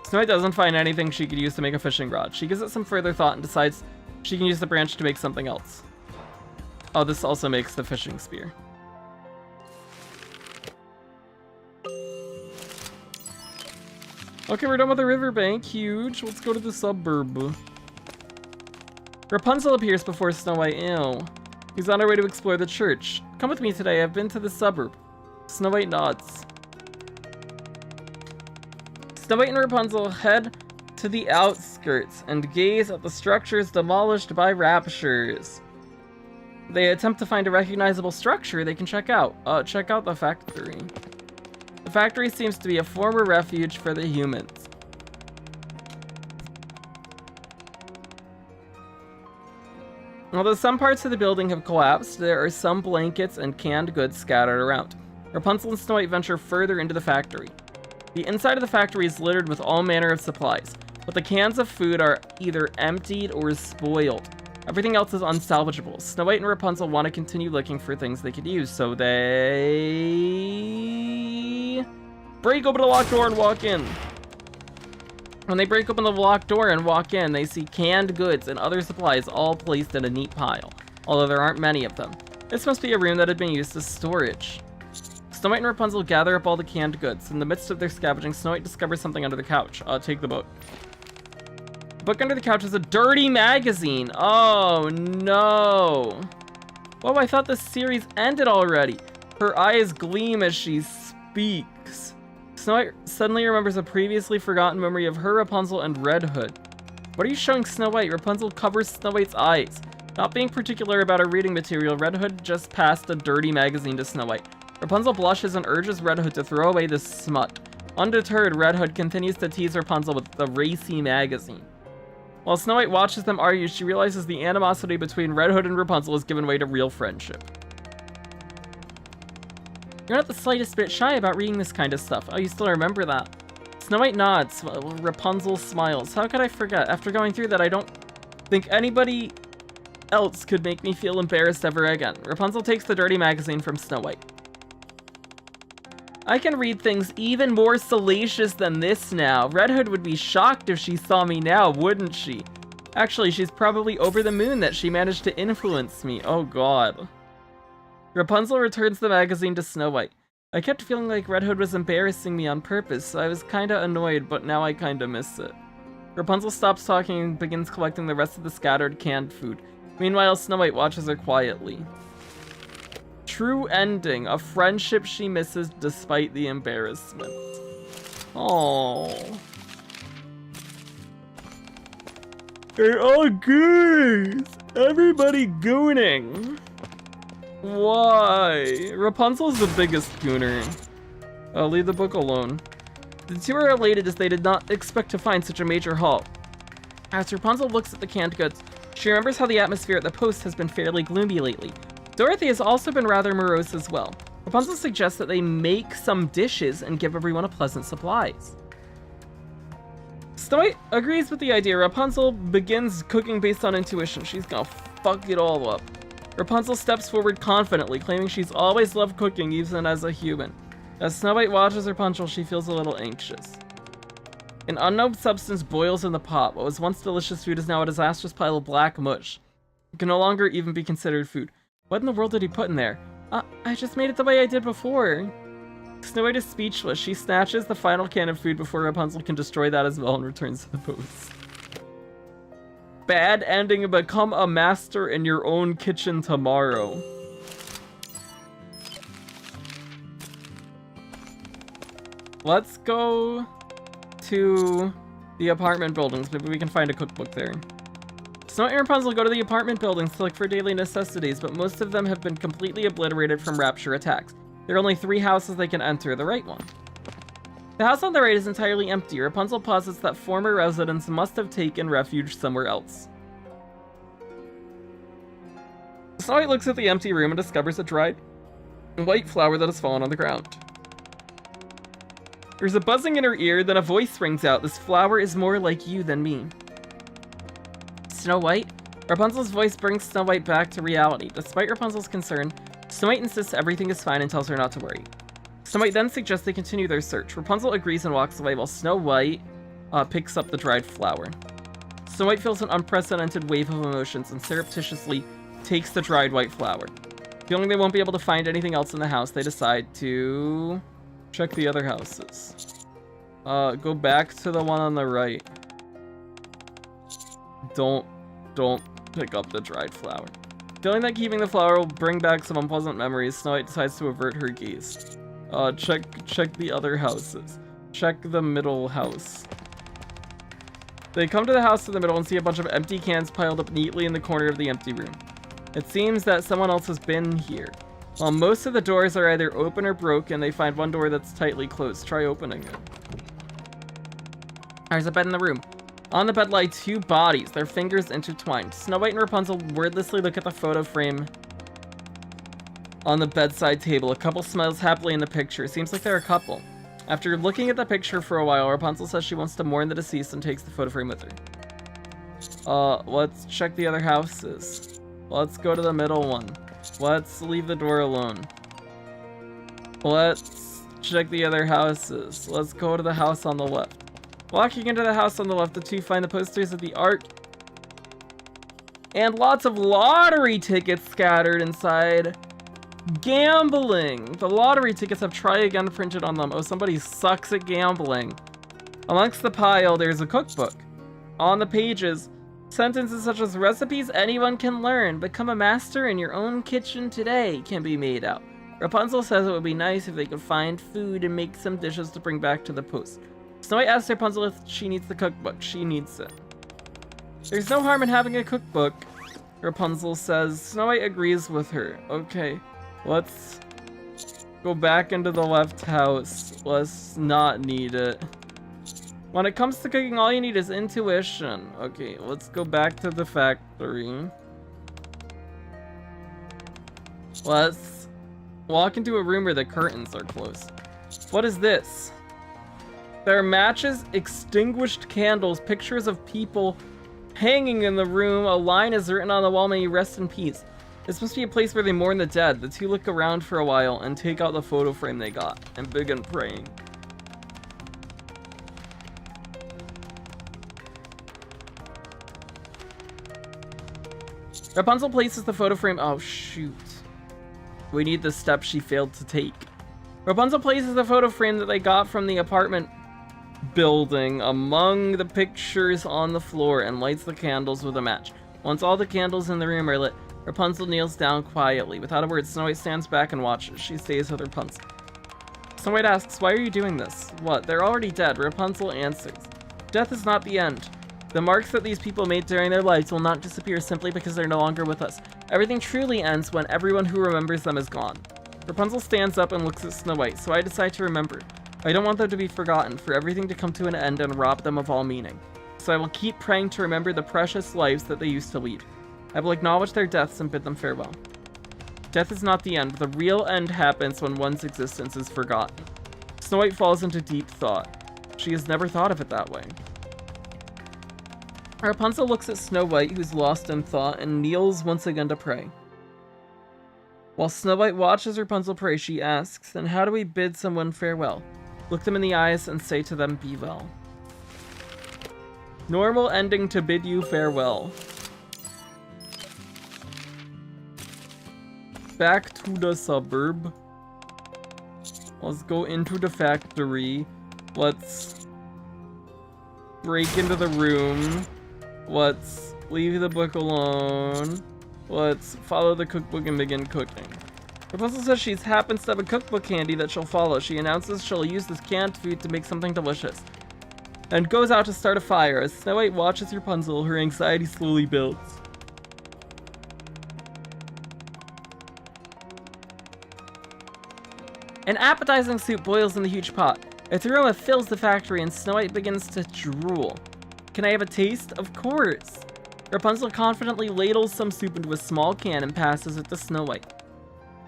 Snow White doesn't find anything she could use to make a fishing rod. She gives it some further thought and decides she can use the branch to make something else. Oh, this also makes the fishing spear. Okay, we're done with the riverbank. Huge. Let's go to the suburb. Rapunzel appears before Snow White. Ew. He's on our way to explore the church. Come with me today. I've been to the suburb. Snow White nods. Snow White and Rapunzel head to the outskirts and gaze at the structures demolished by raptures. They attempt to find a recognizable structure they can check out. Check out the factory. The factory seems to be a former refuge for the humans. Although some parts of the building have collapsed, there are some blankets and canned goods scattered around. Rapunzel and Snow White venture further into the factory. The inside of the factory is littered with all manner of supplies, but the cans of food are either emptied or spoiled. Everything else is unsalvageable. Snow White and Rapunzel want to continue looking for things they could use, so they break open a locked door and walk in. When they break open the locked door and walk in, they see canned goods and other supplies all placed in a neat pile, although there aren't many of them. This must be a room that had been used as storage. Snow White and Rapunzel gather up all the canned goods. In the midst of their scavenging, Snow White discovers something under the couch. Take the book. The book under the couch is a dirty magazine. Oh no. Whoa, I thought this series ended already. Her eyes gleam as she speaks. Snow White suddenly remembers a previously forgotten memory of her, Rapunzel, and Red Hood. What are you showing Snow White? Rapunzel covers Snow White's eyes. Not being particular about her reading material, Red Hood just passed a dirty magazine to Snow White. Rapunzel blushes and urges Red Hood to throw away this smut. Undeterred, Red Hood continues to tease Rapunzel with the racy magazine. While Snow White watches them argue, she realizes the animosity between Red Hood and Rapunzel has given way to real friendship. You're not the slightest bit shy about reading this kind of stuff. Oh, you still remember that. Snow White nods. Rapunzel smiles. How could I forget? After going through that, I don't think anybody else could make me feel embarrassed ever again. Rapunzel takes the dirty magazine from Snow White. I can read things even more salacious than this now. Red Hood would be shocked if she saw me now, wouldn't she? Actually, she's probably over the moon that she managed to influence me. Oh god. Rapunzel returns the magazine to Snow White. I kept feeling like Red Hood was embarrassing me on purpose, so I was kinda annoyed, but now I kinda miss it. Rapunzel stops talking and begins collecting the rest of the scattered canned food. Meanwhile, Snow White watches her quietly. True ending, a friendship she misses despite the embarrassment. Aww. They're all goons! Everybody gooning! Why? Rapunzel's the biggest gooner. Leave the book alone. The two are elated as they did not expect to find such a major haul. As Rapunzel looks at the canned goods, she remembers how the atmosphere at the post has been fairly gloomy lately. Dorothy has also been rather morose as well. Rapunzel suggests that they make some dishes and give everyone a pleasant supplies. Snow White agrees with the idea. Rapunzel begins cooking based on intuition. She's gonna fuck it all up. Rapunzel steps forward confidently, claiming she's always loved cooking, even as a human. As Snow White watches Rapunzel, she feels a little anxious. An unknown substance boils in the pot. What was once delicious food is now a disastrous pile of black mush. It can no longer even be considered food. What in the world did he put in there? I just made it the way I did before. Snow White is speechless. She snatches the final can of food before Rapunzel can destroy that as well and returns to the post. Bad ending, become a master in your own kitchen tomorrow. Let's go to the apartment buildings. Maybe we can find a cookbook there. Snow White and Rapunzel go to the apartment buildings to look for daily necessities, but most of them have been completely obliterated from rapture attacks. There are only 3 houses they can enter, the right one. The house on the right is entirely empty. Rapunzel posits that former residents must have taken refuge somewhere else. Snow White looks at the empty room and discovers a dried white flower that has fallen on the ground. There's a buzzing in her ear, then a voice rings out. This flower is more like you than me. Snow White? Rapunzel's voice brings Snow White back to reality. Despite Rapunzel's concern, Snow White insists everything is fine and tells her not to worry. Snow White then suggests they continue their search. Rapunzel agrees and walks away while Snow White picks up the dried flower. Snow White feels an unprecedented wave of emotions and surreptitiously takes the dried white flower. Feeling they won't be able to find anything else in the house, they decide to check the other houses. Go back to the one on the right. Don't pick up the dried flower. Feeling that keeping the flower will bring back some unpleasant memories, Snow White decides to avert her gaze. Check the other houses. Check the middle house. They come to the house in the middle and see a bunch of empty cans piled up neatly in the corner of the empty room. It seems that someone else has been here. While most of the doors are either open or broken, they find one door that's tightly closed. Try opening it. There's a bed in the room. On the bed lie 2 bodies, their fingers intertwined. Snow White and Rapunzel wordlessly look at the photo frame on the bedside table. A couple smiles happily in the picture. Seems like they're a couple. After looking at the picture for a while, Rapunzel says she wants to mourn the deceased and takes the photo frame with her. Let's check the other houses. Let's go to the middle one. Let's leave the door alone. Let's check the other houses. Let's go to the house on the left. Walking into the house on the left, the two find the posters of the art and lots of lottery tickets scattered inside. Gambling! The lottery tickets have try again printed on them. Oh, somebody sucks at gambling. Amongst the pile, there's a cookbook. On the pages, sentences such as recipes anyone can learn, become a master in your own kitchen today can be made out. Rapunzel says it would be nice if they could find food and make some dishes to bring back to the post. Snow White asks Rapunzel if she needs the cookbook. She needs it. There's no harm in having a cookbook, Rapunzel says. Snow White agrees with her. Okay, let's go back into the left house. Let's not need it. When it comes to cooking, all you need is intuition. Okay, let's go back to the factory. Let's walk into a room where the curtains are closed. What is this? There are matches, extinguished candles, pictures of people hanging in the room. A line is written on the wall, may you rest in peace. This must be a place where they mourn the dead. The two look around for a while and take out the photo frame they got and begin praying. Rapunzel places the photo frame. Oh, shoot. We need the step she failed to take. Rapunzel places the photo frame that they got from the apartment building among the pictures on the floor and lights the candles with a match. Once all the candles in the room are lit, Rapunzel kneels down quietly. Without a word, Snow White stands back and watches. She stays with Rapunzel. Snow White asks, "Why are you doing this?" "What? They're already dead." Rapunzel answers, "Death is not the end. The marks that these people made during their lives will not disappear simply because they're no longer with us. Everything truly ends when everyone who remembers them is gone." Rapunzel stands up and looks at Snow White. "So I decide to remember. I don't want them to be forgotten, for everything to come to an end and rob them of all meaning. So I will keep praying to remember the precious lives that they used to lead. I will acknowledge their deaths and bid them farewell. Death is not the end. The real end happens when one's existence is forgotten." Snow White falls into deep thought. She has never thought of it that way. Rapunzel looks at Snow White, who's lost in thought, and kneels once again to pray. While Snow White watches Rapunzel pray, she asks, "And how do we bid someone farewell?" "Look them in the eyes and say to them, 'Be well.'" Normal ending to bid you farewell. Back to the suburb. Let's go into the factory. Let's break into the room. Let's leave the book alone. Let's follow the cookbook and begin cooking. Rapunzel says she happens to have a cookbook handy that she'll follow. She announces she'll use this canned food to make something delicious, and goes out to start a fire. As Snow White watches Rapunzel, her anxiety slowly builds. An appetizing soup boils in the huge pot. A aroma fills the factory and Snow White begins to drool. "Can I have a taste?" "Of course." Rapunzel confidently ladles some soup into a small can and passes it to Snow White.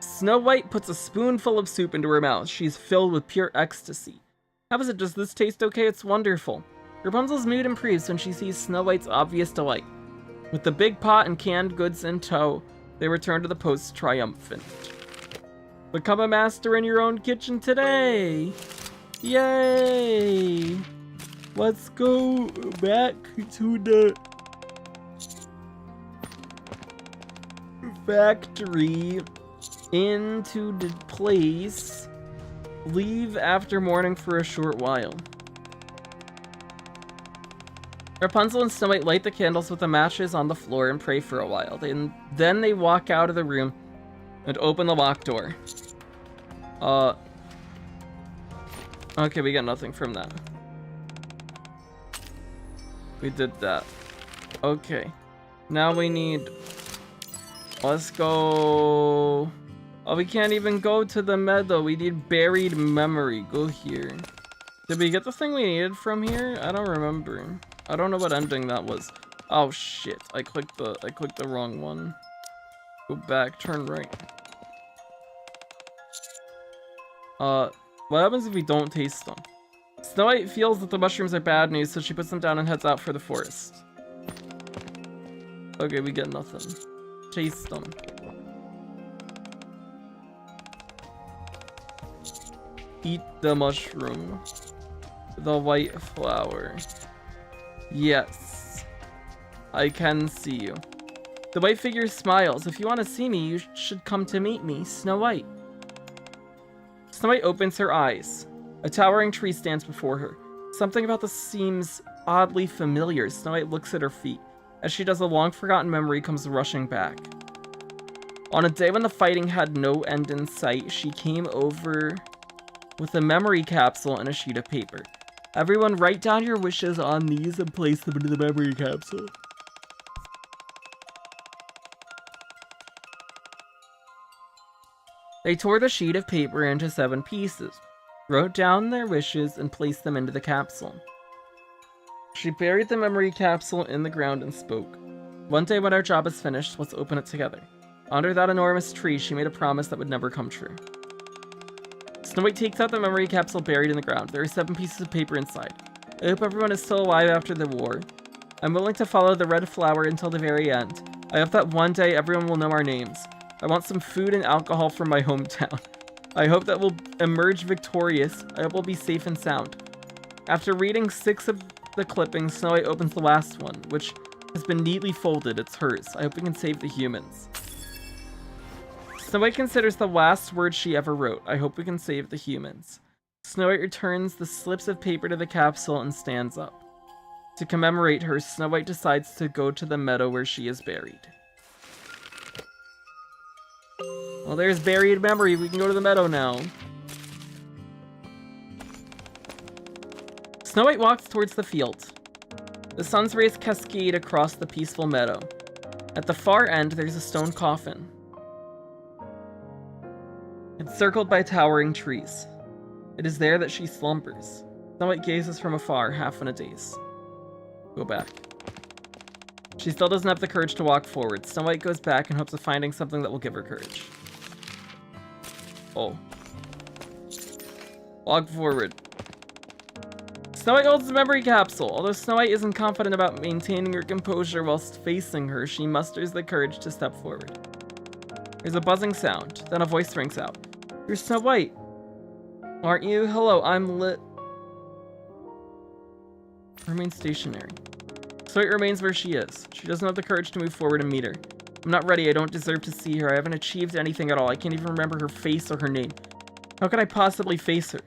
Snow White puts a spoonful of soup into her mouth. She's filled with pure ecstasy. "How is it? Does this taste okay?" "It's wonderful." Rapunzel's mood improves when she sees Snow White's obvious delight. With the big pot and canned goods in tow, they return to the post triumphant. Become a master in your own kitchen today! Yay! Let's go back to the factory, into the place, leave after mourning for a short while. Rapunzel and Snow White light the candles with the matches on the floor and pray for a while. Then they walk out of the room and open the locked door. Okay, we got nothing from that. We did that. Okay. Now we need... Let's go... Oh, we can't even go to the meadow. We need buried memory. Go here. Did we get the thing we needed from here? I don't remember. I don't know what ending that was. Oh shit. I clicked the wrong one. Go back, turn right. What happens if we don't taste them? Snow White feels that the mushrooms are bad news, so she puts them down and heads out for the forest. Okay, we get nothing. Taste them. Eat the mushroom. The white flower. Yes. I can see you. The white figure smiles. If you want to see me, you should come to meet me, Snow White. Snow White opens her eyes. A towering tree stands before her. Something about this seems oddly familiar. Snow White looks at her feet. As she does, a long-forgotten memory comes rushing back. On a day when the fighting had no end in sight, she came over with a memory capsule and a sheet of paper. Everyone write down your wishes on these and place them into the memory capsule. They tore the sheet of paper into 7 pieces, wrote down their wishes, and placed them into the capsule. She buried the memory capsule in the ground and spoke. One day when our job is finished, let's open it together. Under that enormous tree, she made a promise that would never come true. Snow White takes out the memory capsule buried in the ground. There are 7 pieces of paper inside. I hope everyone is still alive after the war. I'm willing to follow the red flower until the very end. I hope that one day everyone will know our names. I want some food and alcohol from my hometown. I hope that we'll emerge victorious. I hope we'll be safe and sound. After reading 6 of the clippings, Snow White opens the last one, which has been neatly folded. It's hers. I hope we can save the humans. Snow White considers the last word she ever wrote. I hope we can save the humans. Snow White returns the slips of paper to the capsule and stands up. To commemorate her, Snow White decides to go to the meadow where she is buried. Well, there's buried memory. We can go to the meadow now. Snow White walks towards the field. The sun's rays cascade across the peaceful meadow. At the far end, there's a stone coffin. It's circled by towering trees. It is there that she slumbers. Snow White gazes from afar, half in a daze. Go back. She still doesn't have the courage to walk forward. Snow White goes back in hopes of finding something that will give her courage. Oh. Walk forward. Snow White holds the memory capsule. Although Snow White isn't confident about maintaining her composure whilst facing her, she musters the courage to step forward. There's a buzzing sound. Then a voice rings out. You're Snow White, aren't you? Hello, I'm Lit. Remain stationary. Snow White remains where she is. She doesn't have the courage to move forward and meet her. I'm not ready. I don't deserve to see her. I haven't achieved anything at all. I can't even remember her face or her name. How could I possibly face her?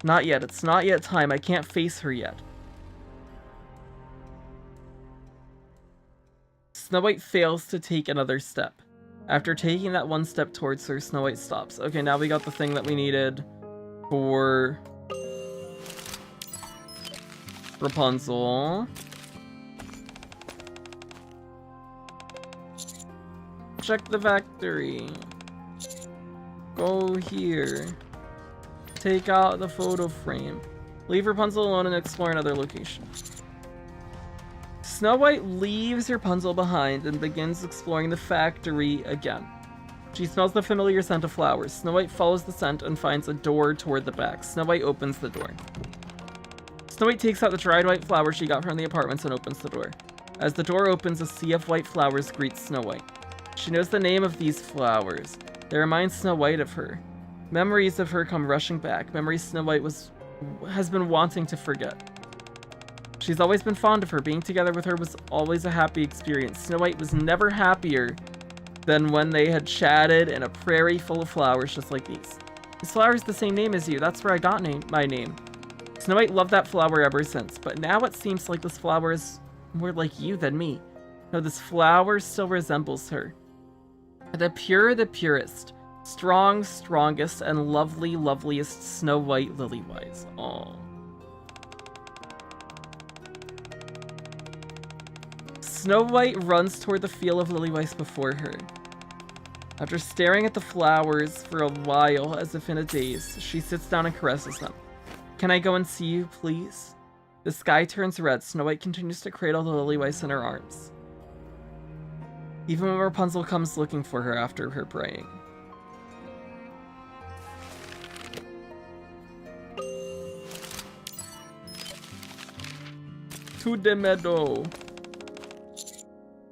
Not yet. It's not yet time. I can't face her yet. Snow White fails to take another step. After taking that one step towards her, Snow White stops. Okay, now we got the thing that we needed for Rapunzel. Check the factory. Go here. Take out the photo frame. Leave Rapunzel alone and explore another location. Snow White leaves Rapunzel behind and begins exploring the factory again. She smells the familiar scent of flowers. Snow White follows the scent and finds a door toward the back. Snow White opens the door. Snow White takes out the dried white flowers she got from the apartments and opens the door. As the door opens, a sea of white flowers greets Snow White. She knows the name of these flowers. They remind Snow White of her. Memories of her come rushing back. Memories Snow White has been wanting to forget. She's always been fond of her. Being together with her was always a happy experience. Snow White was never happier than when they had chatted in a prairie full of flowers just like these. This flower is the same name as you. That's where I got my name. Snow White loved that flower ever since, but now it seems like this flower is more like you than me. No, this flower still resembles her. The pure, the purest. Strong, strongest, and lovely, loveliest Snow White Lily-wise. Aww. Snow White runs toward the field of Lily-wise before her. After staring at the flowers for a while, as if in a daze, she sits down and caresses them. Can I go and see you, please? The sky turns red. Snow White continues to cradle the Lily-wise in her arms. Even when Rapunzel comes looking for her after her praying. To the meadow.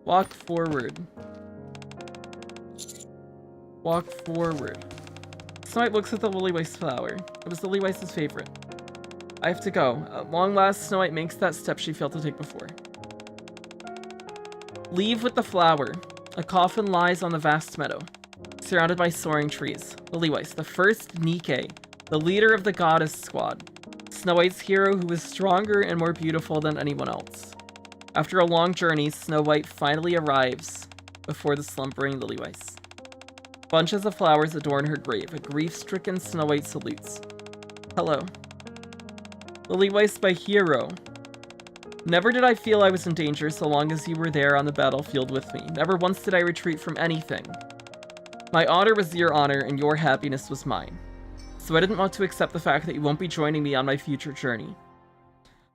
Walk forward. Walk forward. Snow White looks at the Lily-wise flower. It was Lily-wise's favorite. I have to go. At long last, Snow White makes that step she failed to take before. Leave with the flower. A coffin lies on the vast meadow, surrounded by soaring trees. Lily-wise, the first Nikke, the leader of the goddess squad. Snow White's hero who is stronger and more beautiful than anyone else. After a long journey, Snow White finally arrives before the slumbering Lily-wise. Bunches of flowers adorn her grave. A grief-stricken Snow White salutes. Hello. Lily-wise, my hero. Never did I feel I was in danger so long as you were there on the battlefield with me. Never once did I retreat from anything. My honor was your honor, and your happiness was mine. So I didn't want to accept the fact that you won't be joining me on my future journey.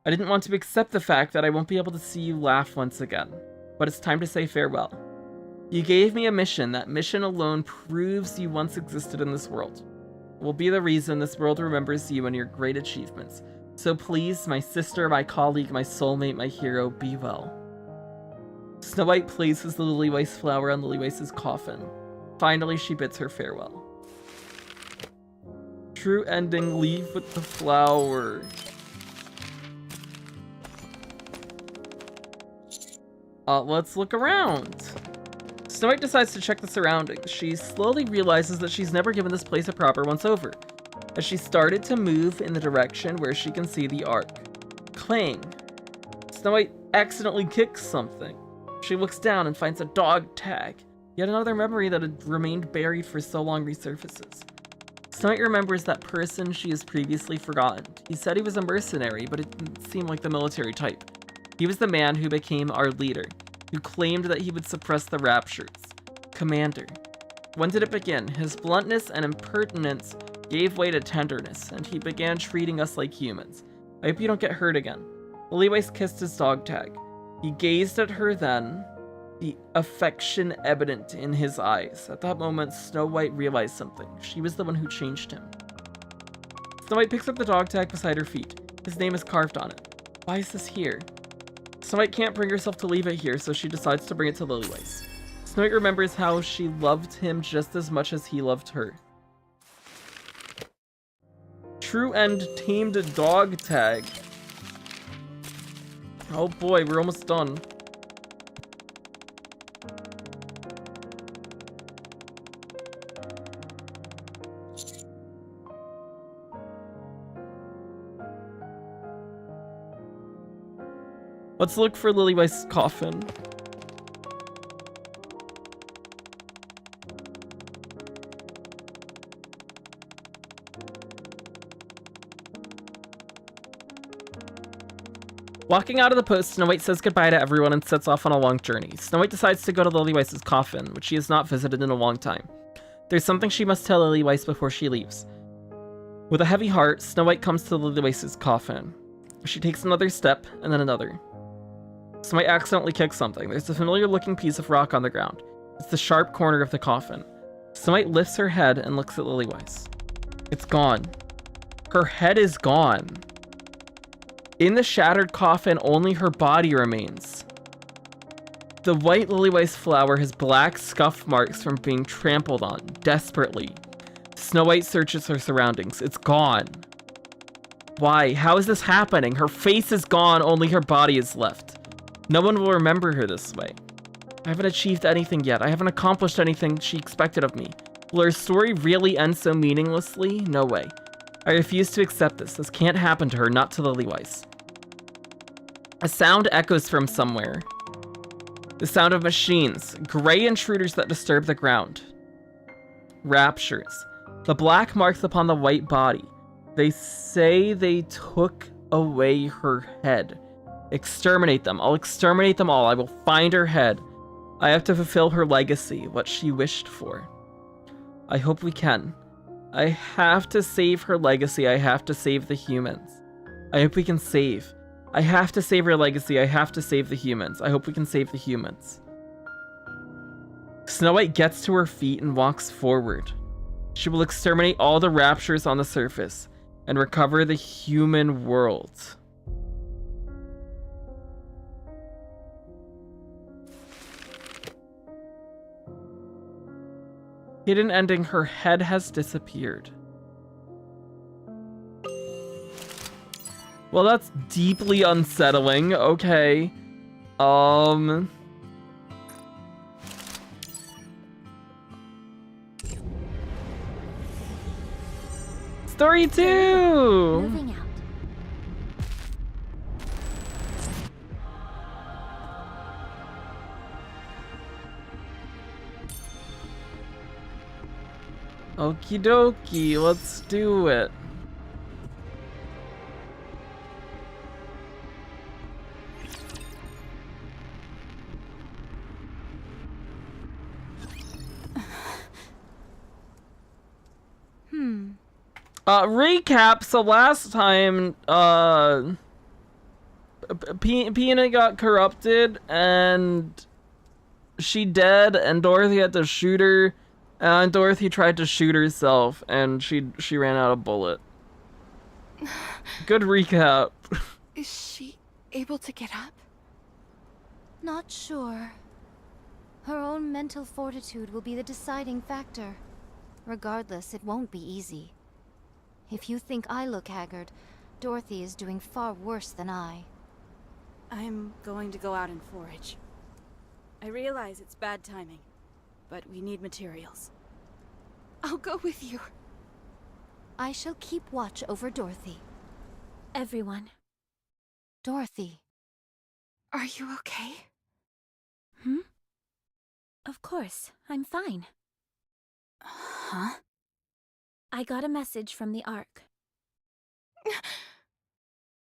I didn't want to accept the fact that I won't be able to see you laugh once again. But it's time to say farewell. You gave me a mission. That mission alone proves you once existed in this world. It will be the reason this world remembers you and your great achievements. So please, my sister, my colleague, my soulmate, my hero, be well. Snow White places the lily Weiss flower on Lily Weiss's coffin. Finally, she bids her farewell. True ending, leave with the flower. Let's look around. Snow White decides to check the surroundings. She slowly realizes that she's never given this place a proper once-over, as she started to move in the direction where she can see the arc. Clang. Snow White accidentally kicks something. She looks down and finds a dog tag. Yet another memory that had remained buried for so long resurfaces. Snow White remembers that person she has previously forgotten. He said he was a mercenary, but it didn't seem like the military type. He was the man who became our leader, who claimed that he would suppress the Raptures. Commander. When did it begin? His bluntness and impertinence gave way to tenderness, and he began treating us like humans. I hope you don't get hurt again. Lily Weiss kissed his dog tag. He gazed at her then, the affection evident in his eyes. At that moment, Snow White realized something. She was the one who changed him. Snow White picks up the dog tag beside her feet. His name is carved on it. Why is this here? Snow White can't bring herself to leave it here, so she decides to bring it to Lily Weiss. Snow White remembers how she loved him just as much as he loved her. True end tamed dog tag. Oh boy, we're almost done. Let's look for Lily Weiss's coffin. Walking out of the post, Snow White says goodbye to everyone and sets off on a long journey. Snow White decides to go to Lily Weiss's coffin, which she has not visited in a long time. There's something she must tell Lily Weiss before she leaves. With a heavy heart, Snow White comes to Lily Weiss's coffin. She takes another step, and then another. Snow White accidentally kicks something. There's a familiar-looking piece of rock on the ground. It's the sharp corner of the coffin. Snow White lifts her head and looks at Lily Weiss. It's gone. Her head is gone. In the shattered coffin, only her body remains. The white Lily Weiss flower has black scuff marks from being trampled on, desperately. Snow White searches her surroundings. It's gone. Why? How is this happening? Her face is gone, only her body is left. No one will remember her this way. I haven't achieved anything yet. I haven't accomplished anything she expected of me. Will her story really end so meaninglessly? No way. I refuse to accept this. This can't happen to her, not to Lily Weiss. A sound echoes from somewhere. The sound of machines. Gray intruders that disturb the ground. Raptures. The black marks upon the white body. They say they took away her head. Exterminate them. I'll exterminate them all. I will find her head. I have to fulfill her legacy, what she wished for. I hope we can. I have to save her legacy. I have to save the humans. I hope we can save. I have to save her legacy. I have to save the humans. I hope we can save the humans. Snow White gets to her feet and walks forward. She will exterminate all the Raptures on the surface and recover the human world. Hidden ending, her head has disappeared. Well, that's deeply unsettling. Okay. Story 2! Moving out. Okie dokie, let's do it. Recap, so last time, Peanut got corrupted, and she dead, and Dorothy had to shoot her, and Dorothy tried to shoot herself, and she ran out of bullet. Good recap. Is she able to get up? Not sure. Her own mental fortitude will be the deciding factor. Regardless, it won't be easy. If you think I look haggard, Dorothy is doing far worse than I. I'm going to go out and forage. I realize it's bad timing, but we need materials. I'll go with you. I shall keep watch over Dorothy. Everyone. Dorothy. Are you okay? Hmm? Of course, I'm fine. Huh? I got a message from the Ark.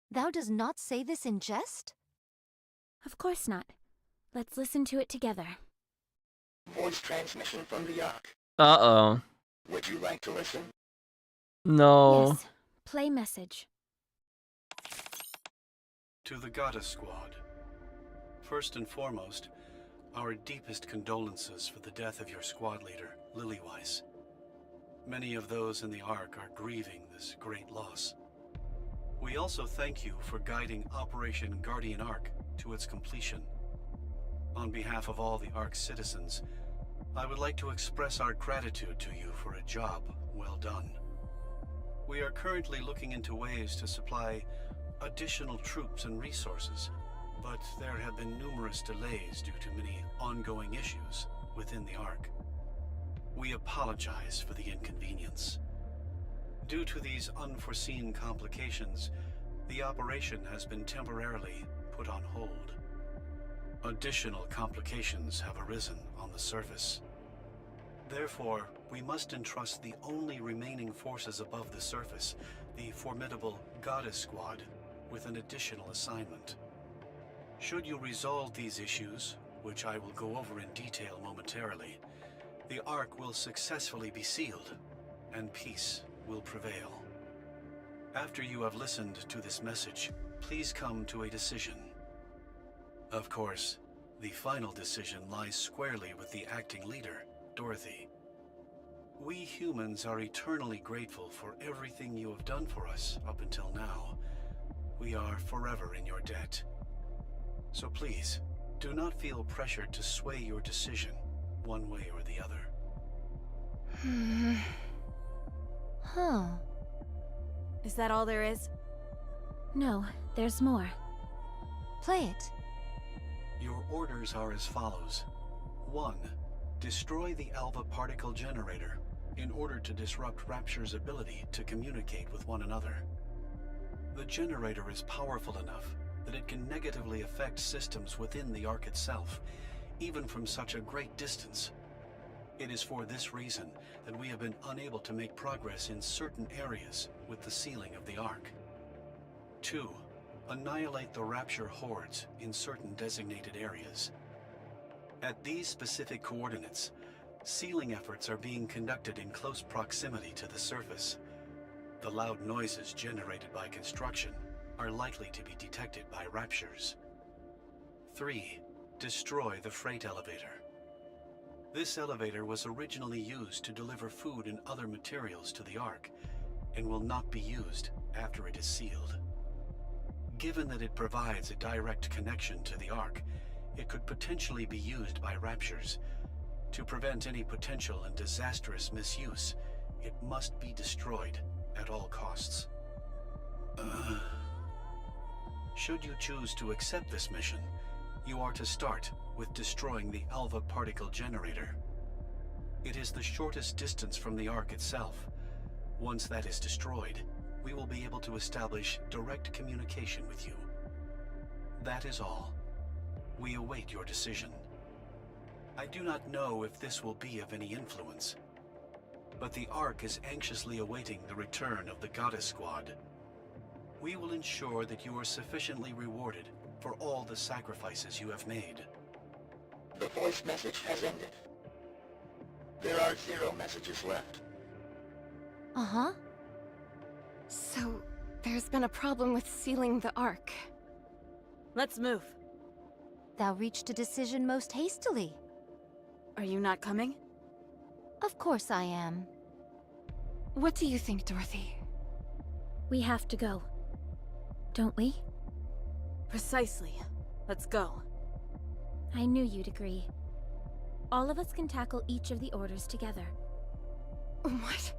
Thou does not say this in jest? Of course not. Let's listen to it together. Voice transmission from the Ark. Uh-oh. Would you like to listen? No. Yes. Play message. To the Gacha squad. First and foremost, our deepest condolences for the death of your squad leader, Lilywise. Many of those in the Ark are grieving this great loss. We also thank you for guiding Operation Guardian Ark to its completion. On behalf of all the Ark's citizens, I would like to express our gratitude to you for a job well done. We are currently looking into ways to supply additional troops and resources, but there have been numerous delays due to many ongoing issues within the Ark. We apologize for the inconvenience. Due to these unforeseen complications, the operation has been temporarily put on hold. Additional complications have arisen on the surface. Therefore, we must entrust the only remaining forces above the surface, the formidable Goddess Squad, with an additional assignment. Should you resolve these issues, which I will go over in detail momentarily, the Ark will successfully be sealed, and peace will prevail. After you have listened to this message, please come to a decision. Of course, the final decision lies squarely with the acting leader, Dorothy. We humans are eternally grateful for everything you have done for us up until now. We are forever in your debt. So please, do not feel pressured to sway your decision one way or the other. Huh. Is that all there is? No, there's more. Play it. Your orders are as follows. 1. Destroy the Alpha particle generator in order to disrupt Rapture's ability to communicate with one another. The generator is powerful enough that it can negatively affect systems within the Ark itself, even from such a great distance. It is for this reason that we have been unable to make progress in certain areas with the sealing of the Ark. 2. Annihilate the Rapture hordes in certain designated areas. At these specific coordinates, sealing efforts are being conducted in close proximity to the surface. The loud noises generated by construction are likely to be detected by Raptures. 3. Destroy the freight elevator. This elevator was originally used to deliver food and other materials to the Ark, and will not be used after it is sealed. Given that it provides a direct connection to the Ark, it could potentially be used by Raptures. To prevent any potential and disastrous misuse, it must be destroyed at all costs. Should you choose to accept this mission, you are to start with destroying the Alpha particle generator. It is the shortest distance from the Ark itself. Once that is destroyed, we will be able to establish direct communication with you. That is all. We await your decision. I do not know if this will be of any influence, but the Ark is anxiously awaiting the return of the Goddess Squad. We will ensure that you are sufficiently rewarded for all the sacrifices you have made. The voice message has ended. There are 0 messages left. Uh-huh. So, there's been a problem with sealing the Ark. Let's move. Thou reached a decision most hastily. Are you not coming? Of course I am. What do you think, Dorothy? We have to go. Don't we? Precisely. Let's go. I knew you'd agree. All of us can tackle each of the orders together. What?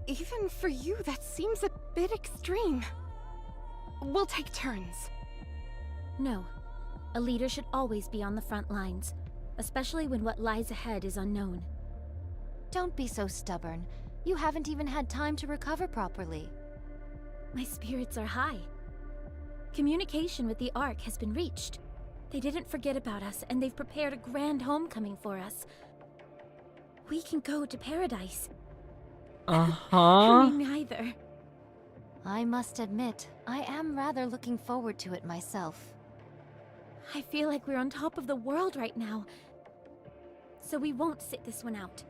Even for you, that seems a bit extreme. We'll take turns. No. A leader should always be on the front lines, especially when what lies ahead is unknown. Don't be so stubborn. You haven't even had time to recover properly. My spirits are high. Communication with the Ark has been reached. They didn't forget about us, and they've prepared a grand homecoming for us. We can go to paradise. Uh-huh. Me neither. I must admit, I am rather looking forward to it myself. I feel like we're on top of the world right now. So we won't sit this one out.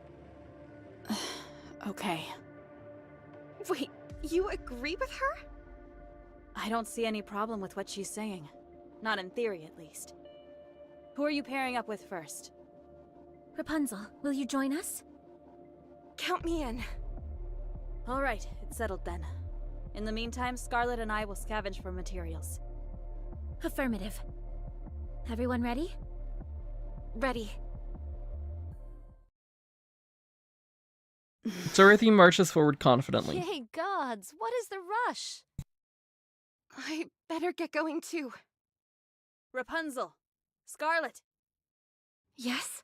Okay. Wait, you agree with her? I don't see any problem with what she's saying. Not in theory, at least. Who are you pairing up with first? Rapunzel, will you join us? Count me in. All right, it's settled then. In the meantime, Scarlet and I will scavenge for materials. Affirmative. Everyone ready? Ready. Dorothy marches forward confidently. Yay gods, what is the rush? I better get going too. Rapunzel! Scarlet! Yes?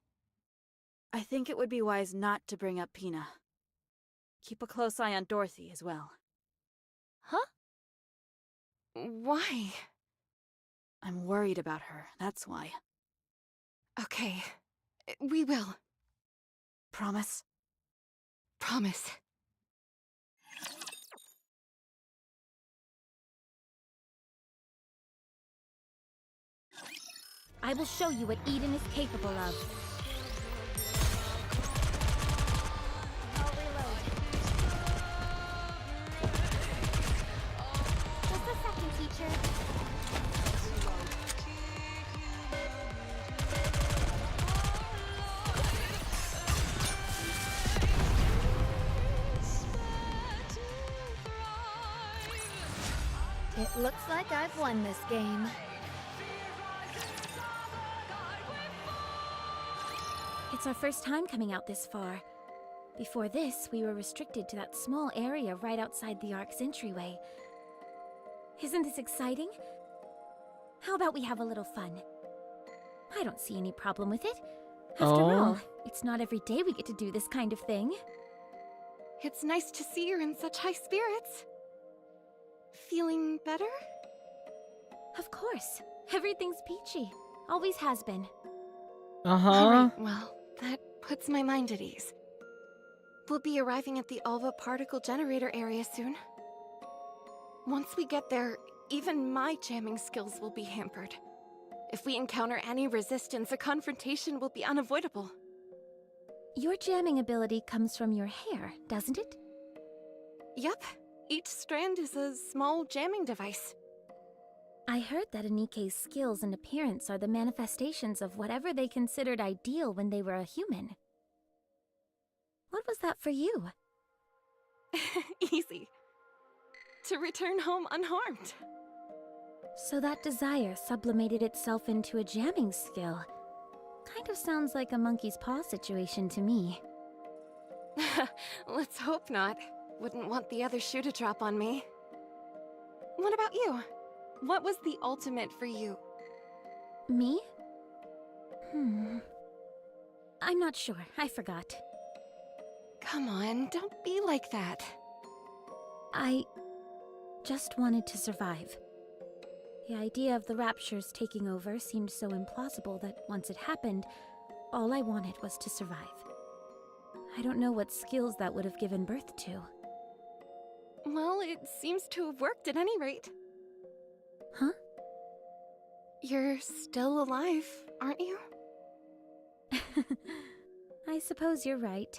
I think it would be wise not to bring up Pina. Keep a close eye on Dorothy as well. Huh? Why? I'm worried about her, that's why. Okay, we will. Promise? Promise. I will show you what Eden is capable of. I'll reload. Just a second, teacher. It looks like I've won this game. It's our first time coming out this far. Before this, we were restricted to that small area right outside the Ark's entryway. Isn't this exciting? How about we have a little fun? I don't see any problem with it. After all, it's not every day we get to do this kind of thing. It's nice to see you're in such high spirits. Feeling better? Of course. Everything's peachy. Always has been. Uh-huh. Alright, well, that puts my mind at ease. We'll be arriving at the Alva particle generator area soon. Once we get there, even my jamming skills will be hampered. If we encounter any resistance, a confrontation will be unavoidable. Your jamming ability comes from your hair, doesn't it? Yep. Each strand is a small jamming device. I heard that Nikke's skills and appearance are the manifestations of whatever they considered ideal when they were a human. What was that for you? Easy. To return home unharmed. So that desire sublimated itself into a jamming skill. Kind of sounds like a monkey's paw situation to me. Let's hope not. Wouldn't want the other shoe to drop on me. What about you? What was the ultimate for you? Me? I'm not sure. I forgot. Come on, don't be like that. I just wanted to survive. The idea of the raptures taking over seemed so implausible that once it happened, all I wanted was to survive. I don't know what skills that would have given birth to. Well, it seems to have worked at any rate. Huh? You're still alive, aren't you? I suppose you're right.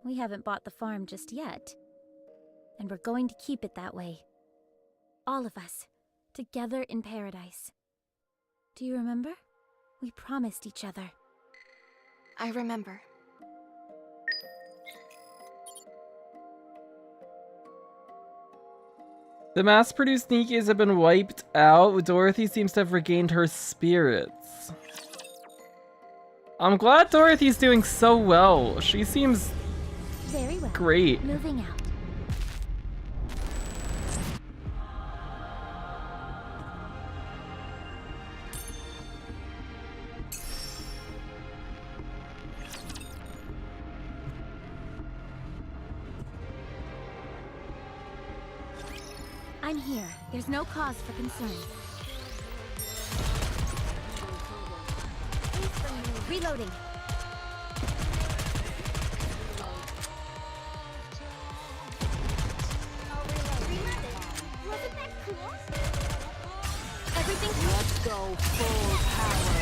We haven't bought the farm just yet. And we're going to keep it that way. All of us, together in paradise. Do you remember? We promised each other. I remember. The mass-produced Nikkes have been wiped out. Dorothy seems to have regained her spirits. I'm glad Dorothy's doing so well. She seems Very well. great. Moving out. I'm here. There's no cause for concern. Reloading. Wasn't that cool? Everything. Let's go full power.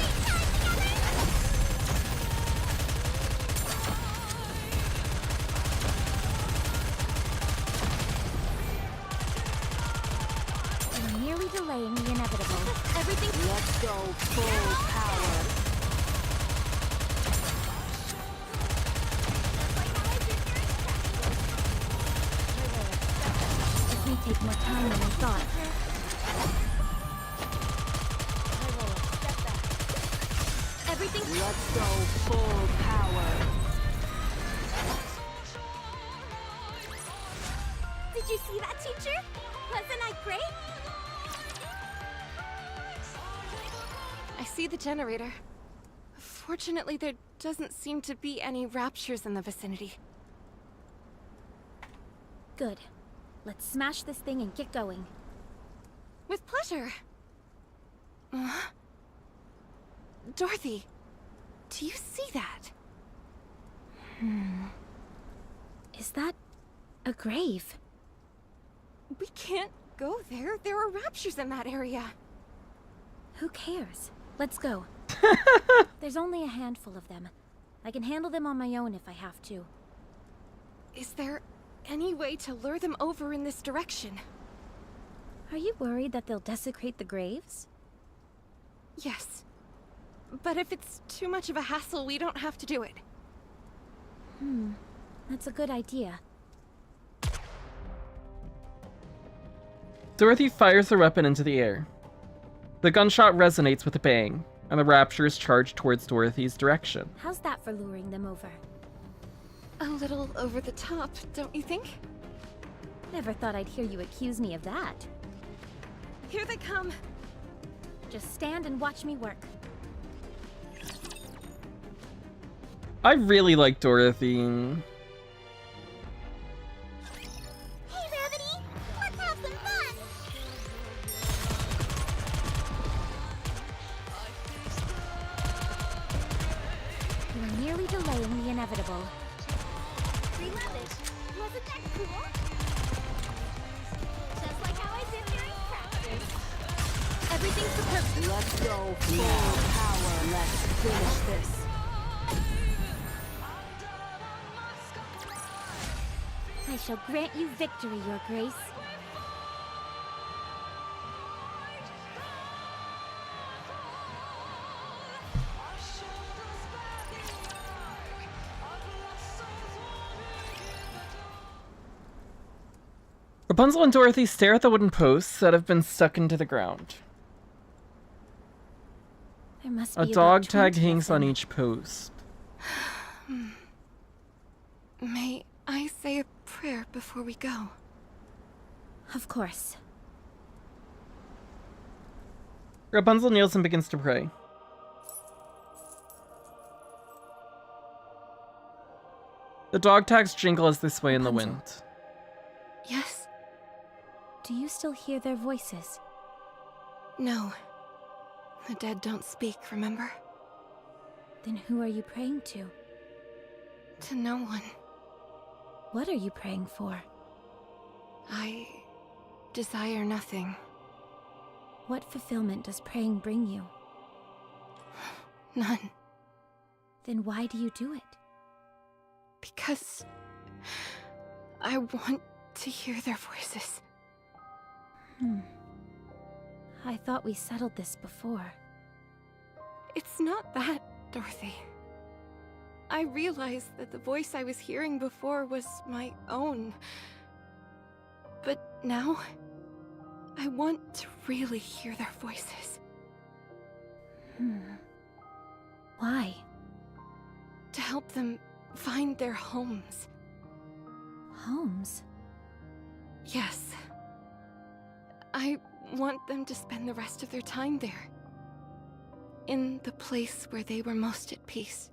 You're merely delaying the inevitable. Everything. Let's go full power. This may take more time than I thought. Everything. Let's go full power. Did you see that, teacher? Wasn't I great? I see the generator. Fortunately, there doesn't seem to be any raptures in the vicinity. Good. Let's smash this thing and get going. With pleasure. Dorothy, do you see that? Is that a grave? We can't go there. There are raptures in that area. Who cares? Let's go. There's only a handful of them. I can handle them on my own if I have to. Is there any way to lure them over in this direction? Are you worried that they'll desecrate the graves? Yes. But if it's too much of a hassle, we don't have to do it. That's a good idea. Dorothy fires her weapon into the air. The gunshot resonates with a bang, and the raptors charge towards Dorothy's direction. How's that for luring them over? A little over the top, don't you think? Never thought I'd hear you accuse me of that. Here they come. Just stand and watch me work. I really like Dorothy. Hey, Rabbity! Let's have some fun! You're merely delaying the inevitable. Reloaded. Wasn't that cool? Just like how I did during practice. Everything's superb. Let's go full power. Let's finish this. I shall grant you victory, Your Grace. Rapunzel and Dorothy stare at the wooden posts that have been stuck into the ground. There must A be dog about tag 20 of hangs on them. each post. May I say a prayer before we go? Of course. Rapunzel kneels and begins to pray. The dog tags jingle as they sway in the wind. Yes? Do you still hear their voices? No. The dead don't speak, remember? Then who are you praying to? To no one. What are you praying for? I desire nothing. What fulfillment does praying bring you? None. Then why do you do it? Because I want to hear their voices. I thought we settled this before. It's not that, Dorothy. I realized that the voice I was hearing before was my own. But now, I want to really hear their voices. Why? to help them find their homes. Homes? Yes. I want them to spend the rest of their time there. In the place where they were most at peace.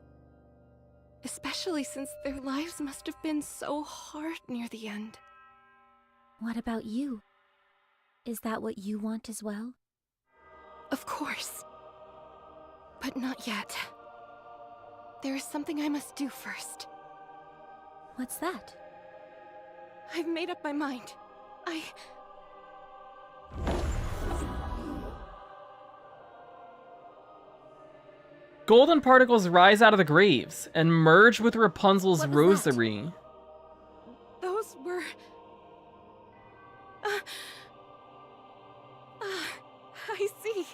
Especially since their lives must have been so hard near the end. What about you? Is that what you want as well? Of course. But not yet. There is something I must do first. What's that? I've made up my mind. Golden particles rise out of the graves and merge with Rapunzel's What was rosary. Those were... I see.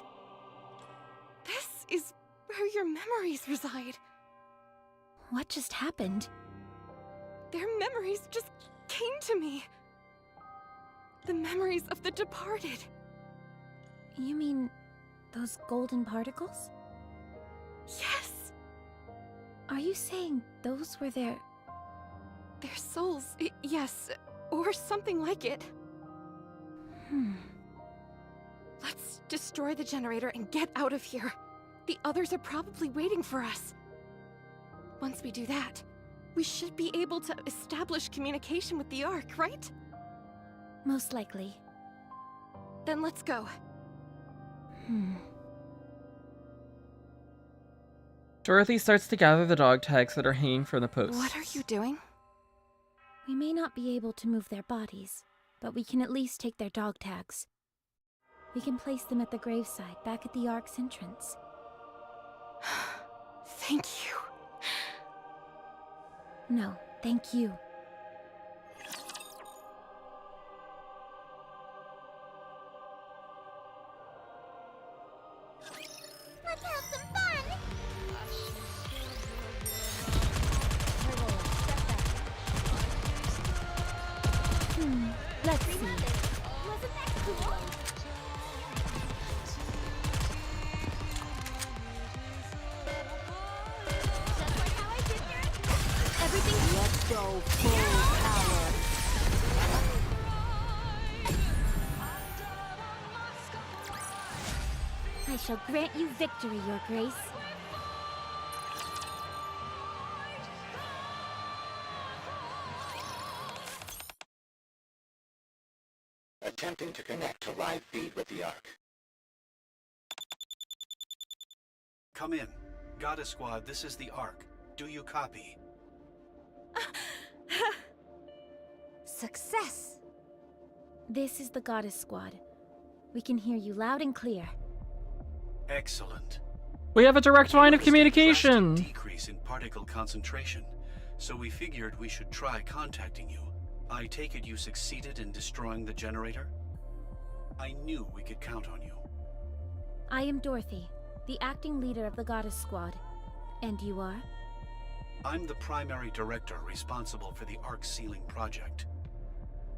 This is where your memories reside. What just happened? Their memories just came to me. The memories of the departed. You mean those golden particles? Yes. Are you saying those were their souls? Yes, or something like it. Let's destroy the generator and get out of here. The others are probably waiting for us. Once we do that, we should be able to establish communication with the Ark, right? Most likely. Then let's go. Dorothy starts to gather the dog tags that are hanging from the posts. What are you doing? We may not be able to move their bodies, but we can at least take their dog tags. We can place them at the graveside back at the Ark's entrance. Thank you. No, thank you. Let's have some fun! Let's see. Wasn't that cool? Just like how I figured. Everything. Let's go full power. I shall grant you victory, Your Grace. Attempting to connect to live feed with the Ark. Come in. Gacha Squad, this is the Ark. Do you copy? Success! This is the Goddess Squad. We can hear you loud and clear. Excellent. We have a direct line of Noticed a communication. drastic decrease in particle concentration, so we figured we should try contacting you. I take it you succeeded in destroying the generator? I knew we could count on you. I am Dorothy, the acting leader of the Goddess Squad. And you are? I'm the primary director responsible for the Ark Sealing project.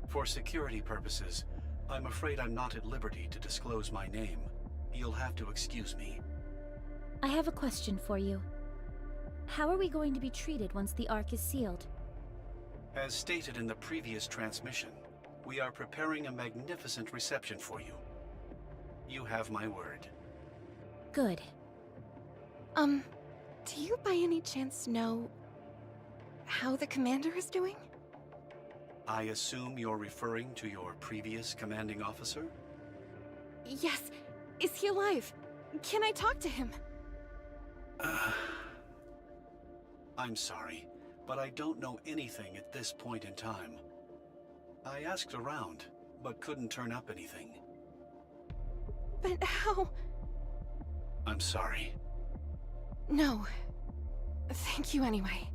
For security purposes, I'm afraid I'm not at liberty to disclose my name. You'll have to excuse me. I have a question for you. How are we going to be treated once the Ark is sealed? As stated in the previous transmission, we are preparing a magnificent reception for you. You have my word. Good. Do you by any chance know how the commander is doing? I assume you're referring to your previous commanding officer? Yes. Is he alive? Can I talk to him? I'm sorry, but I don't know anything at this point in time. I asked around, but couldn't turn up anything. But how? I'm sorry. No. Thank you anyway.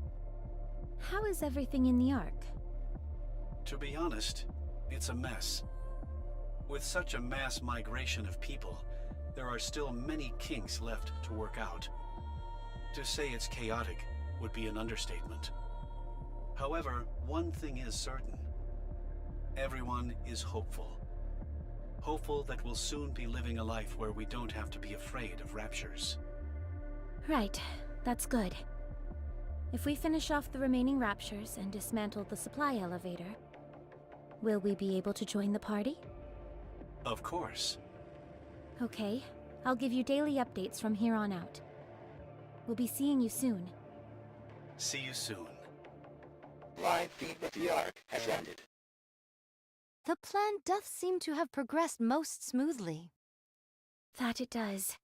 How is everything in the Ark? To be honest, it's a mess. With such a mass migration of people, there are still many kinks left to work out. To say it's chaotic would be an understatement. However, one thing is certain. Everyone is hopeful. Hopeful that we'll soon be living a life where we don't have to be afraid of raptures. Right, that's good. If we finish off the remaining raptures and dismantle the supply elevator, will we be able to join the party? Of course. Okay, I'll give you daily updates from here on out. We'll be seeing you soon. See you soon. Live feed with the Ark has ended. The plan doth seem to have progressed most smoothly. That it does.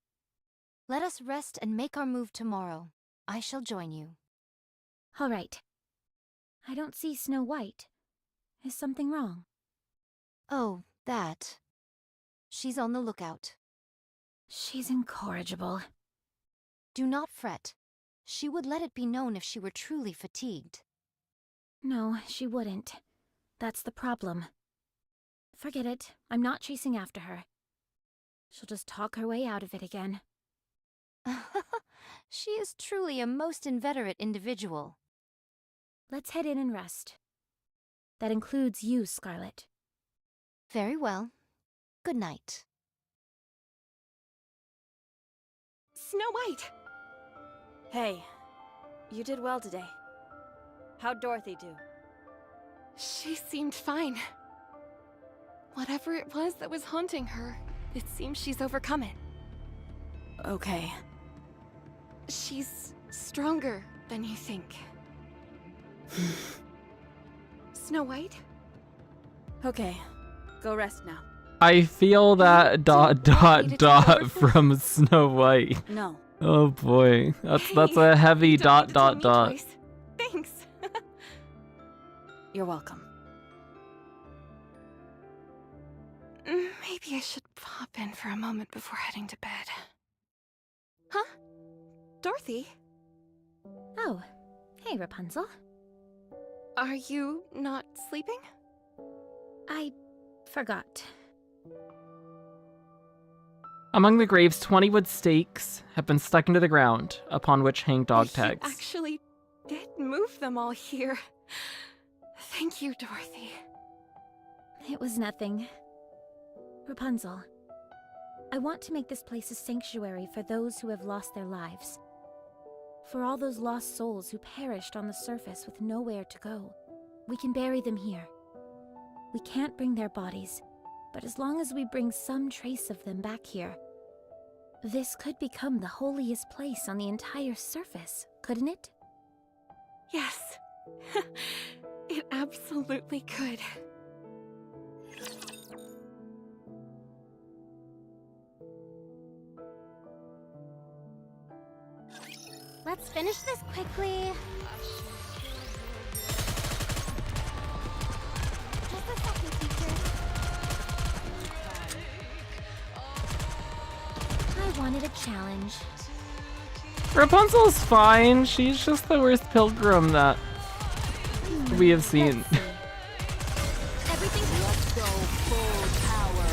Let us rest and make our move tomorrow. I shall join you. All right. I don't see Snow White. Is something wrong? Oh, that. She's on the lookout. She's incorrigible. Do not fret. She would let it be known if she were truly fatigued. No, she wouldn't. That's the problem. Forget it. I'm not chasing after her. She'll just talk her way out of it again. She is truly a most inveterate individual. Let's head in and rest. That includes you, Scarlet. Very well. Good night. Snow White! Hey, you did well today. How'd Dorothy do? She seemed fine. Whatever it was that was haunting her, it seems she's overcome it. Okay. She's stronger than you think. Snow White? Okay, go rest now. I feel that ... from Snow White. No. Oh boy, that's a heavy ... You don't need to tell me twice. Thanks. You're welcome. Maybe I should pop in for a moment before heading to bed. Huh? Dorothy? Oh, hey, Rapunzel. Are you not sleeping? I forgot. Among the graves, 20 wood stakes have been stuck into the ground, upon which hang dog You tags. actually did move them all here. Thank you, Dorothy. It was nothing. Rapunzel, I want to make this place a sanctuary for those who have lost their lives. For all those lost souls who perished on the surface with nowhere to go. We can bury them here. We can't bring their bodies, but as long as we bring some trace of them back here, this could become the holiest place on the entire surface, couldn't it? Yes. It absolutely could. Let's finish this quickly. Just a second, teacher. I wanted a challenge. Rapunzel's fine, she's just the worst pilgrim that we have seen. Let's go full power.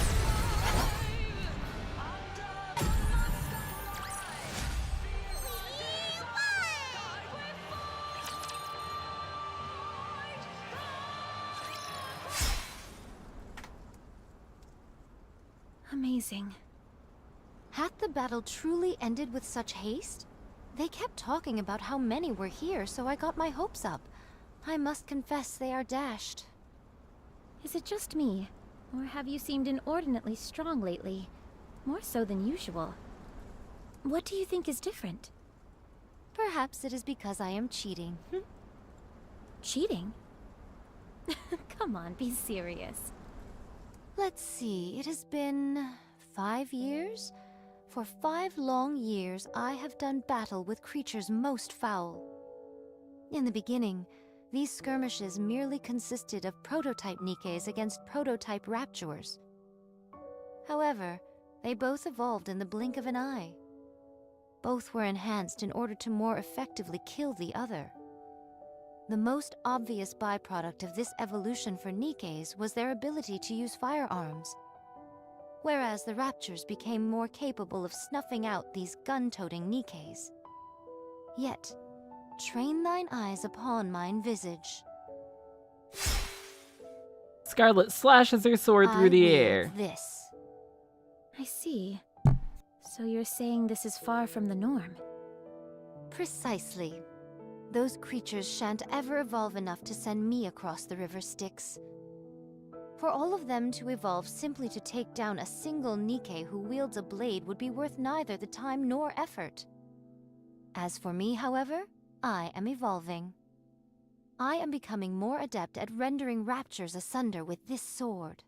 Amazing. Had the battle truly ended with such haste? They kept talking about how many were here, so I got my hopes up. I must confess they are dashed. Is it just me, or have you seemed inordinately strong lately? More so than usual. What do you think is different? Perhaps it is because I am cheating. Cheating? Come on, be serious. Let's see, it has been 5 years? For 5 long years, I have done battle with creatures most foul. In the beginning, these skirmishes merely consisted of prototype Nikkes against prototype Raptures. However, they both evolved in the blink of an eye. Both were enhanced in order to more effectively kill the other. The most obvious byproduct of this evolution for Nikkes was their ability to use firearms, whereas the Raptures became more capable of snuffing out these gun-toting Nikkes. Yet, train thine eyes upon mine visage. Scarlet slashes her sword through the air. This. I see. So you're saying this is far from the norm? Precisely. those creatures shan't ever evolve enough to send me across the river Styx. For all of them to evolve simply to take down a single Nikke who wields a blade would be worth neither the time nor effort. As for me, however, I am evolving. I am becoming more adept at rendering raptures asunder with this sword.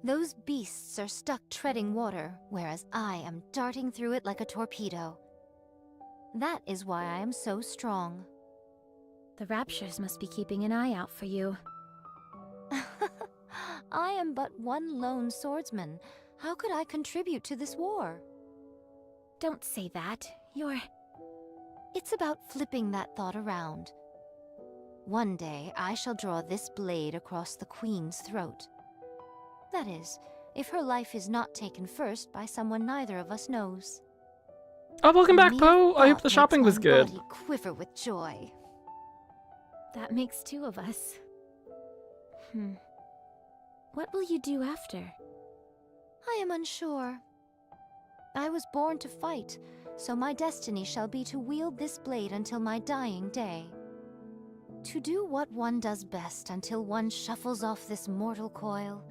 Those beasts are stuck treading water, whereas I am darting through it like a torpedo. That is why I am so strong. The raptures must be keeping an eye out for you. I am but one lone swordsman. How could I contribute to this war? Don't say that. It's about flipping that thought around. One day, I shall draw this blade across the Queen's throat. That is, if her life is not taken first by someone neither of us knows. Oh, welcome back, Mere Poe. I hope thought the shopping makes was my good. body quiver with joy. That makes two of us. What will you do after? I am unsure. I was born to fight, so my destiny shall be to wield this blade until my dying day. To do what one does best until one shuffles off this mortal coil.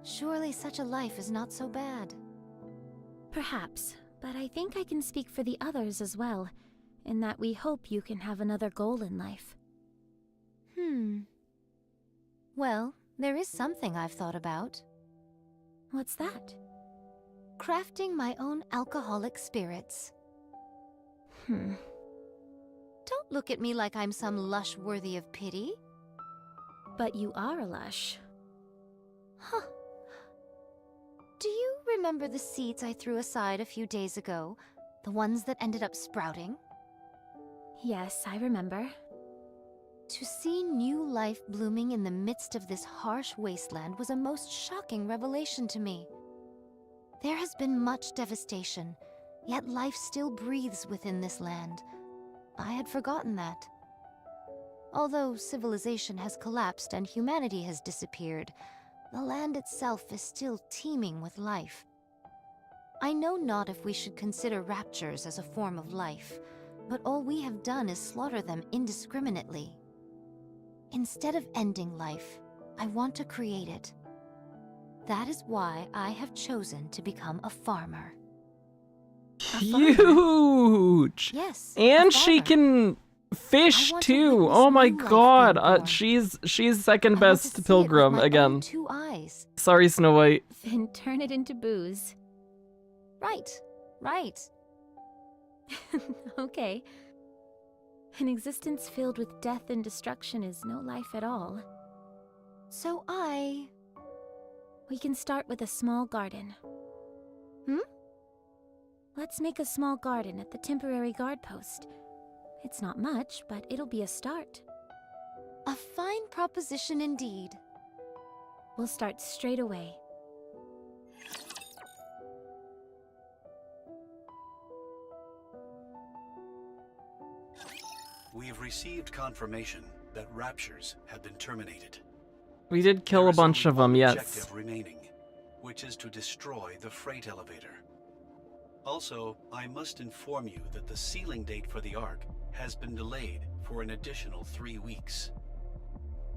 Surely such a life is not so bad. Perhaps, but I think I can speak for the others as well, in that we hope you can have another goal in life. Well, there is something I've thought about. What's that? Crafting my own alcoholic spirits. Don't look at me like I'm some lush worthy of pity. But you are a lush. Huh. Do you remember the seeds I threw aside a few days ago? The ones that ended up sprouting? Yes, I remember. To see new life blooming in the midst of this harsh wasteland was a most shocking revelation to me. There has been much devastation, yet life still breathes within this land. I had forgotten that. Although civilization has collapsed and humanity has disappeared, the land itself is still teeming with life. I know not if we should consider raptures as a form of life, but all we have done is slaughter them indiscriminately. Instead of ending life, I want to create it. That is why I have chosen to become a farmer. Huge! Yes. And she can fish too. Oh my god. She's second best pilgrim again. 2 eyes. Sorry, Snow White. Then turn it into booze. Right. Okay. An existence filled with death and destruction is no life at all. So We can start with a small garden. Let's make a small garden at the temporary guard post. It's not much, but it'll be a start. A fine proposition indeed. We'll start straight away. We've received confirmation that raptures have been terminated. We did kill a bunch of them, yes. Objective remaining, which is to destroy the freight elevator. Also, I must inform you that the sealing date for the Ark has been delayed for an additional 3 weeks.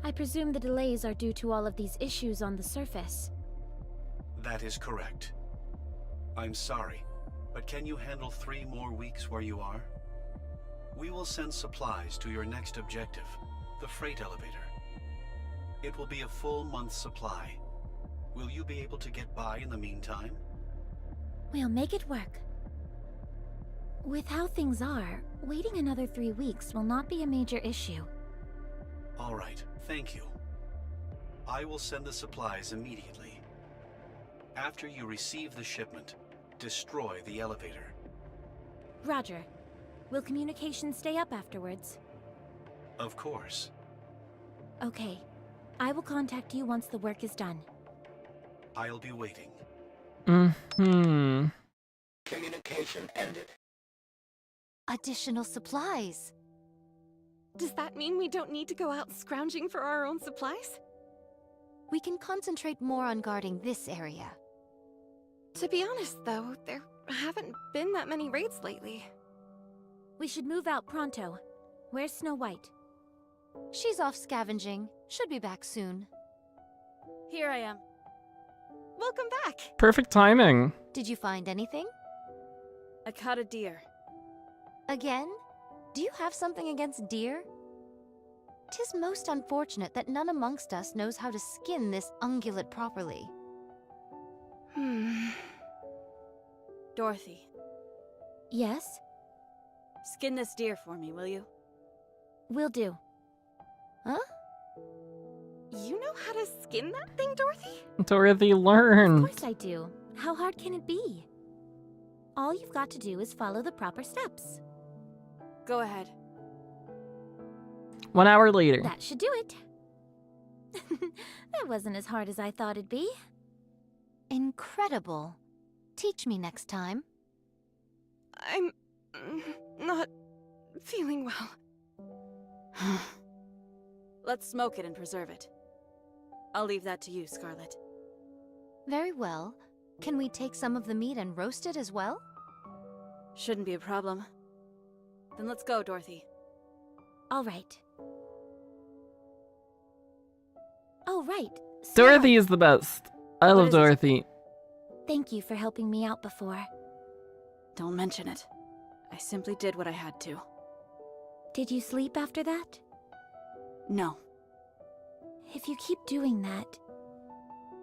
I presume the delays are due to all of these issues on the surface. That is correct. I'm sorry, but can you handle 3 more weeks where you are? We will send supplies to your next objective, the freight elevator. It will be a full month's supply. Will you be able to get by in the meantime? We'll make it work. With how things are, waiting another 3 weeks will not be a major issue. All right, thank you. I will send the supplies immediately. After you receive the shipment, destroy the elevator. Roger. Will communication stay up afterwards? Of course. Okay. I will contact you once the work is done. I'll be waiting. Communication ended. Additional supplies. Does that mean we don't need to go out scrounging for our own supplies? We can concentrate more on guarding this area. To be honest, though, there haven't been that many raids lately. We should move out pronto. Where's Snow White? She's off scavenging. Should be back soon. Here I am. Welcome back! Perfect timing. Did you find anything? I caught a deer. Again? Do you have something against deer? 'Tis most unfortunate that none amongst us knows how to skin this ungulate properly. Dorothy, Yes? skin this deer for me, will you? Will do. Huh? You know how to skin that thing, Dorothy? Dorothy, Of learn. course I do. How hard can it be? All you've got to do is follow the proper steps. Go ahead. 1 hour later. That should do it. That wasn't as hard as I thought it'd be. Incredible. Teach me next time. I'm not feeling well. Let's smoke it and preserve it. I'll leave that to you, Scarlet. Very well. Can we take some of the meat and roast it as well? Shouldn't be a problem. Then let's go, Dorothy. All right. Oh, right. Dorothy is the best. I love is it? Dorothy. Thank you for helping me out before. Don't mention it. I simply did what I had to. Did you sleep after that? No. If you keep doing that...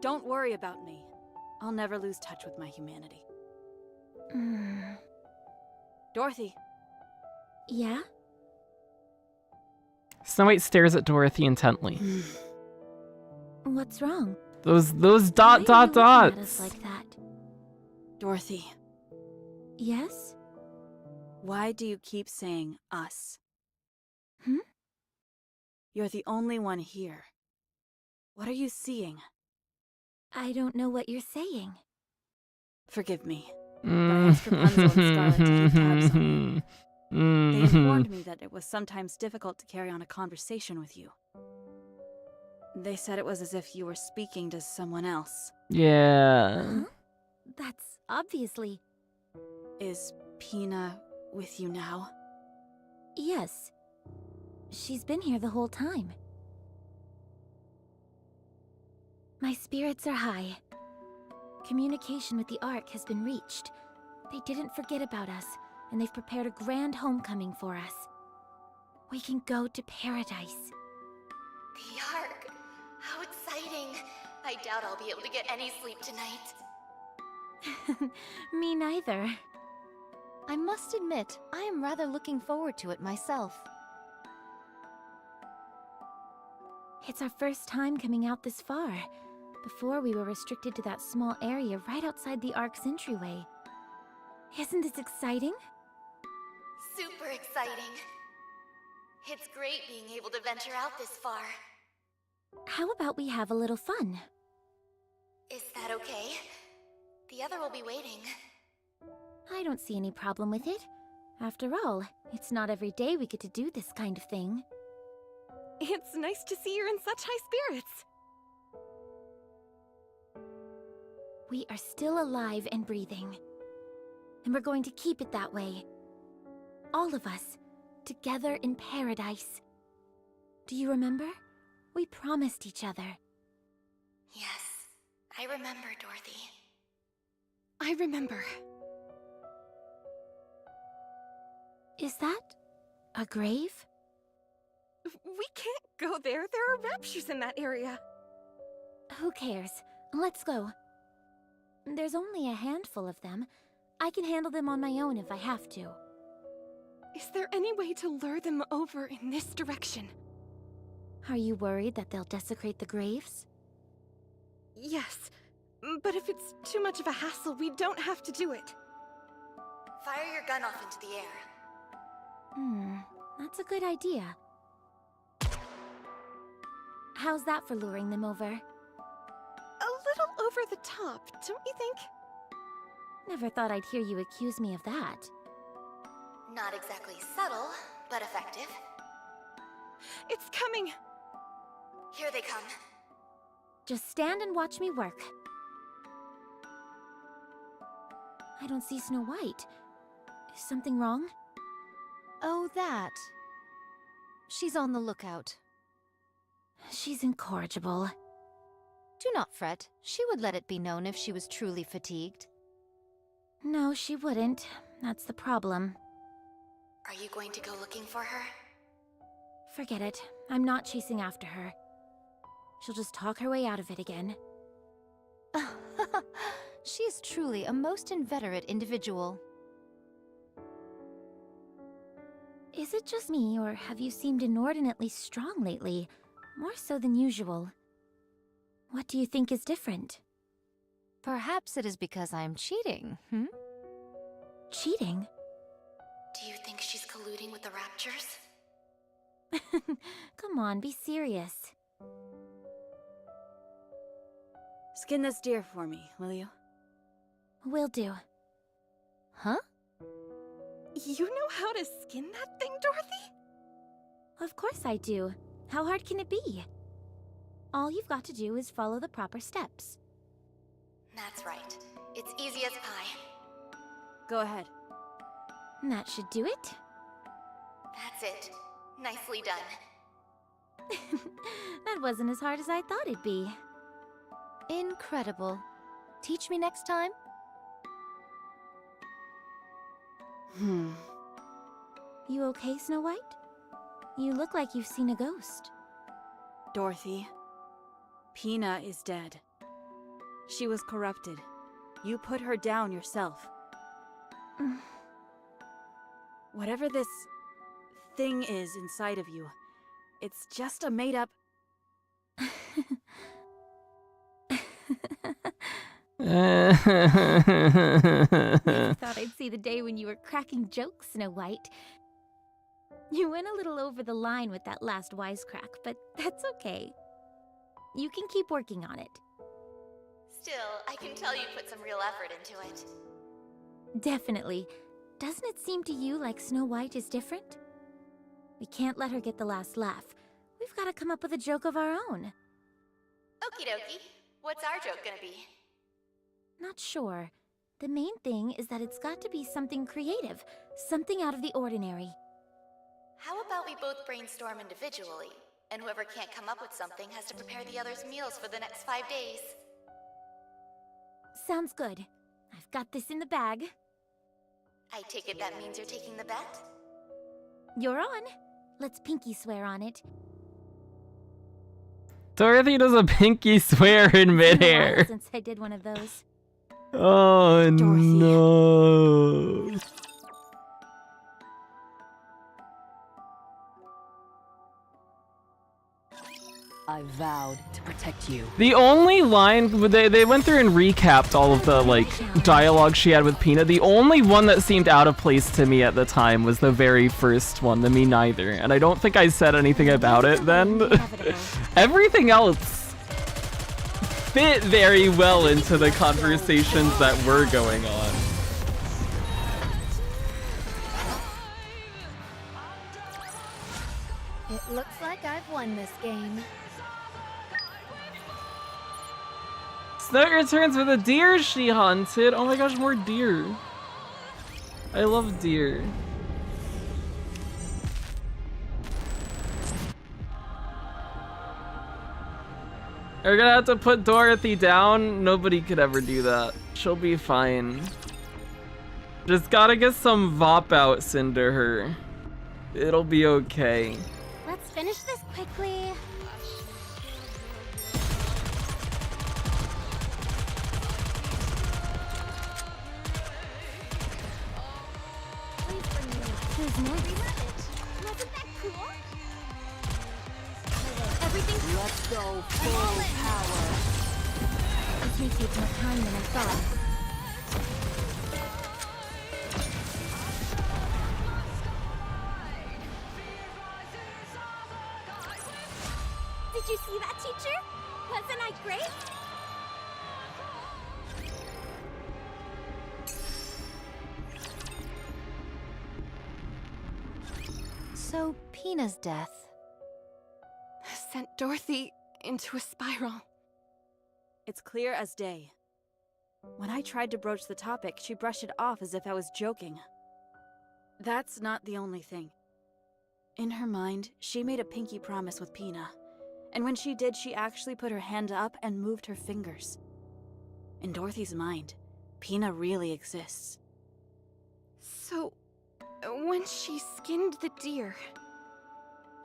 Don't worry about me. I'll never lose touch with my humanity. Dorothy. Yeah? Snow White stares at Dorothy intently. What's wrong? Those Why are you dots. looking at us like that? Dorothy, Yes? why do you keep saying us? Hmm? You're the only one here. What are you seeing? I don't know what you're saying. Forgive me. But I asked Rapunzel and Scarlet to keep tabs on you. They informed me that it was sometimes difficult to carry on a conversation with you. They said it was as if you were speaking to someone else. Yeah. Huh? That's obviously... Is Pina with you now? Yes. She's been here the whole time. My spirits are high. Communication with the Ark has been reached. They didn't forget about us, and they've prepared a grand homecoming for us. We can go to paradise. The Ark! How exciting! I doubt I'll be able to get any sleep tonight. Me neither. I must admit, I am rather looking forward to it myself. It's our first time coming out this far. Before, we were restricted to that small area right outside the Ark's entryway. Isn't this exciting? Super exciting. It's great being able to venture out this far. How about we have a little fun? Is that okay? The other will be waiting. I don't see any problem with it. After all, it's not every day we get to do this kind of thing. It's nice to see you're in such high spirits. We are still alive and breathing. And we're going to keep it that way. All of us, together in paradise. Do you remember? We promised each other. Yes, I remember, Dorothy. I remember. Is that a grave? We can't go there. There are raptures in that area. Who cares? Let's go. There's only a handful of them. I can handle them on my own if I have to. Is there any way to lure them over in this direction? Are you worried that they'll desecrate the graves? Yes, but if it's too much of a hassle, we don't have to do it. Fire your gun off into the air. That's a good idea. How's that for luring them over? A little over the top, don't you think? Never thought I'd hear you accuse me of that. Not exactly subtle, but effective. It's coming! Here they come. Just stand and watch me work. I don't see Snow White. Is something wrong? Oh, that. She's on the lookout. She's incorrigible. Do not fret. She would let it be known if she was truly fatigued. No, she wouldn't. That's the problem. Are you going to go looking for her? Forget it. I'm not chasing after her. She'll just talk her way out of it again. She is truly a most inveterate individual. Is it just me, or have you seemed inordinately strong lately? More so than usual. What do you think is different? Perhaps it is because I am cheating, hmm? Cheating? Do you think she's colluding with the Raptures? Come on, be serious. Skin this deer for me, will you? Will do. Huh? You know how to skin that thing, Dorothy? Of course I do. How hard can it be? All you've got to do is follow the proper steps. That's right. It's easy as pie. Go ahead. That should do it. That's it. Nicely done. That wasn't as hard as I thought it'd be. Incredible. Teach me next time? You okay, Snow White? You look like you've seen a ghost. Dorothy, Pina is dead. She was corrupted. You put her down yourself. Whatever this thing is inside of you, it's just a made-up... Never thought I'd see the day when you were cracking jokes, Snow White. You went a little over the line with that last wisecrack, but that's okay. You can keep working on it. Still, I can tell you put some real effort into it. Definitely. Doesn't it seem to you like Snow White is different? We can't let her get the last laugh. We've got to come up with a joke of our own. Okie dokie. What's our joke gonna be? Not sure. The main thing is that it's got to be something creative, something out of the ordinary. How about we both brainstorm individually, and whoever can't come up with something has to prepare the other's meals for the next 5 days? Sounds good. I've got this in the bag. I take it that means you're taking the bet? You're on. Let's pinky swear on it. Dorothy does a pinky swear in It's been a while midair. since I did one of those. Oh no. I vowed to protect you. The only line they went through and recapped all of the like dialogue she had with Pina. The only one that seemed out of place to me at the time was the very first one, the me neither, and I don't think I said anything about it then. Everything else fit very well into the conversations that were going on. It looks like I've won this game. Snout returns with a deer she hunted. Oh my gosh, more deer. I love deer. We're gonna have to put Dorothy down. Nobody could ever do that. She'll be fine. Just gotta get some Vop outs into her. It'll be okay. Let's finish this quickly. There's more. Wasn't that cool? Everything's... Let's go full power. This may take more time than I thought. Did you see that, teacher? Wasn't I great? So, Pina's death sent Dorothy into a spiral. It's clear as day. When I tried to broach the topic, she brushed it off as if I was joking. That's not the only thing. In her mind, she made a pinky promise with Pina. And when she did, she actually put her hand up and moved her fingers. In Dorothy's mind, Pina really exists. So, when she skinned the deer...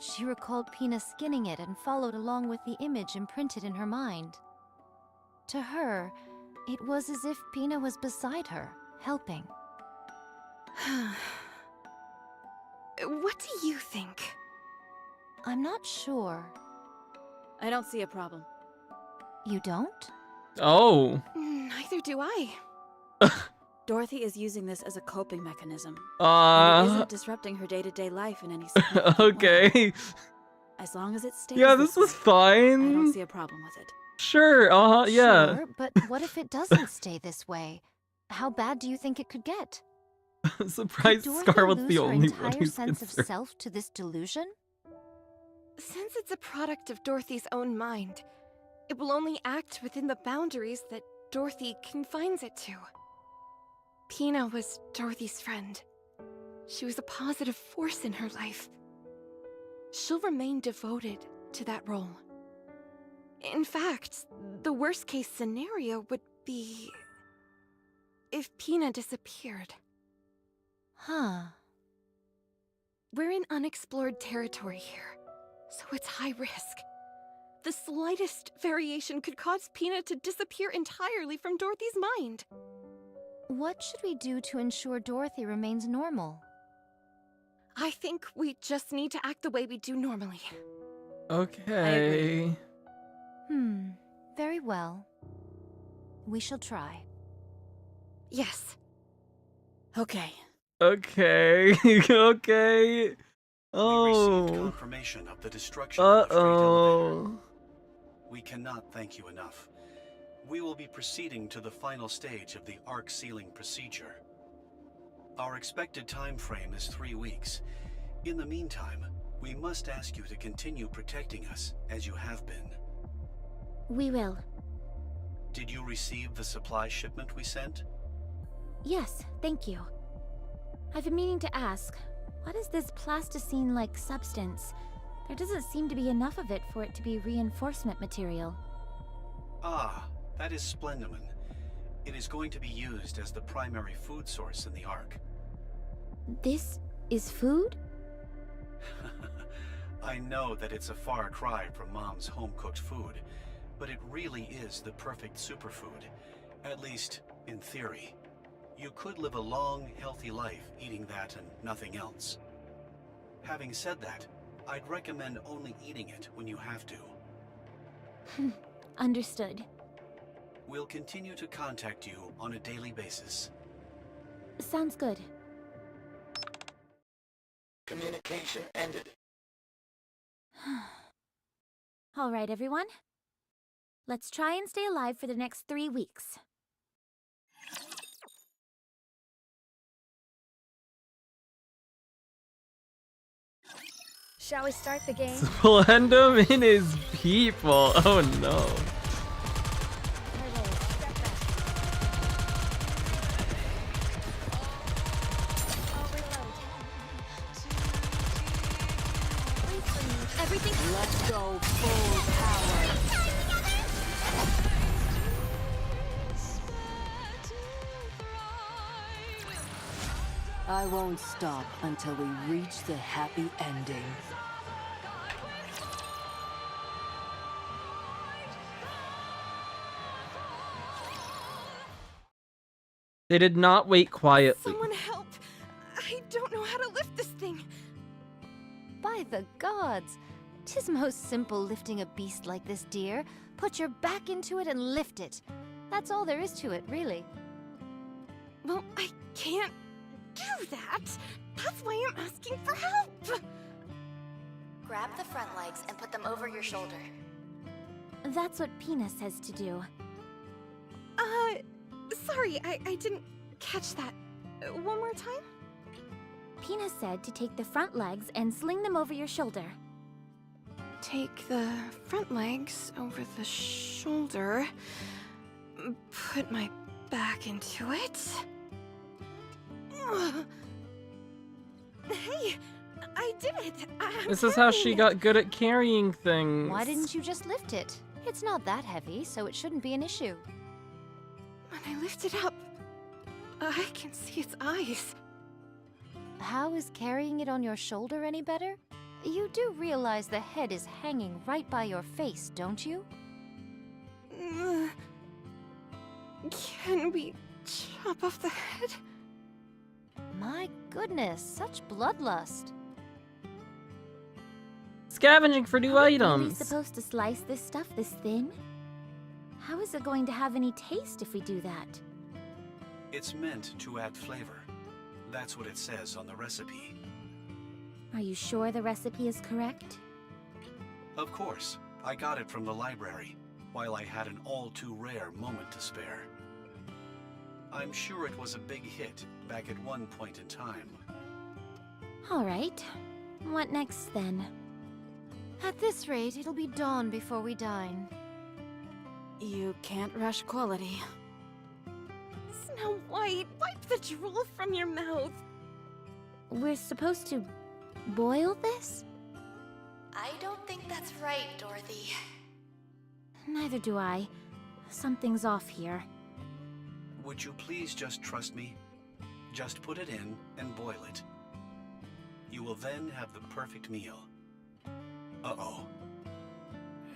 She recalled Pina skinning it and followed along with the image imprinted in her mind. To her, it was as if Pina was beside her, helping. What do you think? I'm not sure. I don't see a problem. You don't? Oh. Neither do I. Dorothy is using this as a coping mechanism. And it isn't disrupting her day-to-day life in any significant okay. way. As long as it stays Yeah, this was fine. I don't see a problem with it. Sure, yeah. Sure, but what if it doesn't stay this way? How bad do you think it could get? I'm surprised Could Dorothy Scarlet's lose the her only entire one who's sense of concerned. self to this delusion? Since it's a product of Dorothy's own mind, it will only act within the boundaries that Dorothy confines it to. Pina was Dorothy's friend. She was a positive force in her life. She'll remain devoted to that role. In fact, the worst-case scenario would be... if Pina disappeared. Huh. We're in unexplored territory here, so it's high risk. The slightest variation could cause Pina to disappear entirely from Dorothy's mind. What should we do to ensure Dorothy remains normal? I think we just need to act the way we do normally. Okay. Very well. We shall try. Yes. Okay. Okay. okay. Oh. We received confirmation of the destruction of the freight elevator. We cannot thank you enough. We will be proceeding to the final stage of the arc sealing procedure. Our expected time frame is 3 weeks. In the meantime, we must ask you to continue protecting us as you have been. We will. Did you receive the supply shipment we sent? Yes, thank you. I've been meaning to ask, what is this plasticine-like substance? There doesn't seem to be enough of it for it to be reinforcement material. Ah, that is Splendamin. It is going to be used as the primary food source in the Ark. This is food? I know that it's a far cry from Mom's home-cooked food, but it really is the perfect superfood. At least, in theory. You could live a long, healthy life eating that and nothing else. Having said that, I'd recommend only eating it when you have to. Understood. We'll continue to contact you on a daily basis. Sounds good. Communication ended. All right, everyone. Let's try and stay alive for the next 3 weeks. Shall we start the game? Splendum in his people. Oh no. Everything. Let's go full power. I won't stop until we reach the happy ending. They did not wait quietly. Someone help! I don't know how to lift this thing. By the gods! 'Tis most simple lifting a beast like this, dear. Put your back into it and lift it. That's all there is to it, really. Well, I can't do that. That's why I'm asking for help. Grab the front legs and put them over your shoulder. That's what Pina says to do. Sorry, I didn't catch that. One more time? Pina said to take the front legs and sling them over your shoulder. Take the front legs over the shoulder. Put my back into it. Hey, I did it! This is how she got good at carrying things. Why didn't you just lift it? It's not that heavy, so it shouldn't be an issue. When I lift it up, I can see its eyes. How is carrying it on your shoulder any better? You do realize the head is hanging right by your face, don't you? Can we chop off the head? My goodness, such bloodlust. Scavenging for new Are we items. supposed to slice this stuff this thin? How is it going to have any taste if we do that? It's meant to add flavor. That's what it says on the recipe. Are you sure the recipe is correct? Of course, I got it from the library, while I had an all-too-rare moment to spare. I'm sure it was a big hit back at one point in time. All right. What next then? At this rate, it'll be dawn before we dine. You can't rush quality. Snow White, wipe the drool from your mouth. We're supposed to boil this? I don't think that's right, Dorothy. Neither do I. Something's off here. Would you please just trust me? Just put it in and boil it. You will then have the perfect meal. Uh-oh.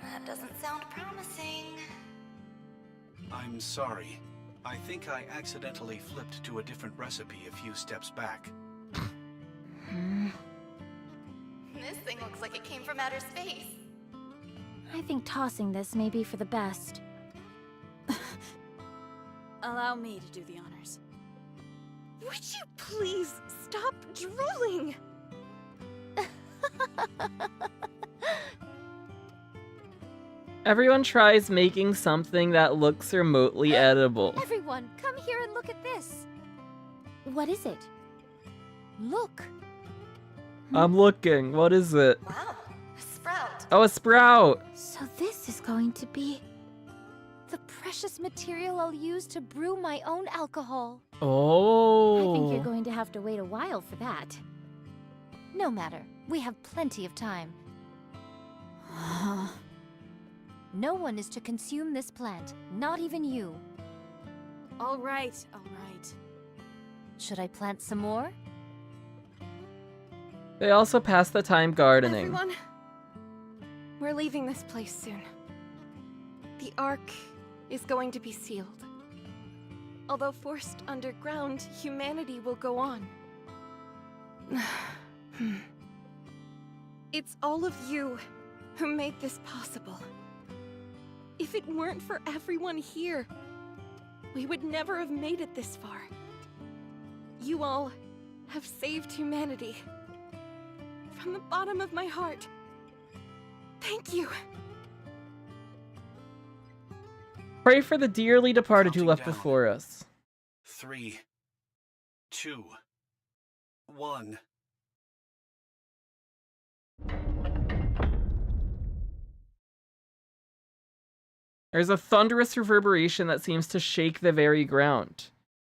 That doesn't sound promising. I'm sorry. I think I accidentally flipped to a different recipe a few steps back. This thing looks like it came from outer space. I think tossing this may be for the best. Allow me to do the honors. Would you please stop drooling? Everyone tries making something that looks remotely edible. Everyone, come here and look at this. What is it? Look. I'm looking. What is it? Wow, a sprout. Oh, a sprout. So this is going to be... The precious material I'll use to brew my own alcohol. Oh. I think you're going to have to wait a while for that. No matter. We have plenty of time. No one is to consume this plant, not even you. All right, all right. Should I plant some more? They also pass the time gardening. Everyone, we're leaving this place soon. The Ark is going to be sealed. Although forced underground, humanity will go on. It's all of you who made this possible. If it weren't for everyone here, we would never have made it this far. You all have saved humanity. From the bottom of my heart, thank you. Pray for the dearly departed who left before us. 3, 2, 1. There's a thunderous reverberation that seems to shake the very ground.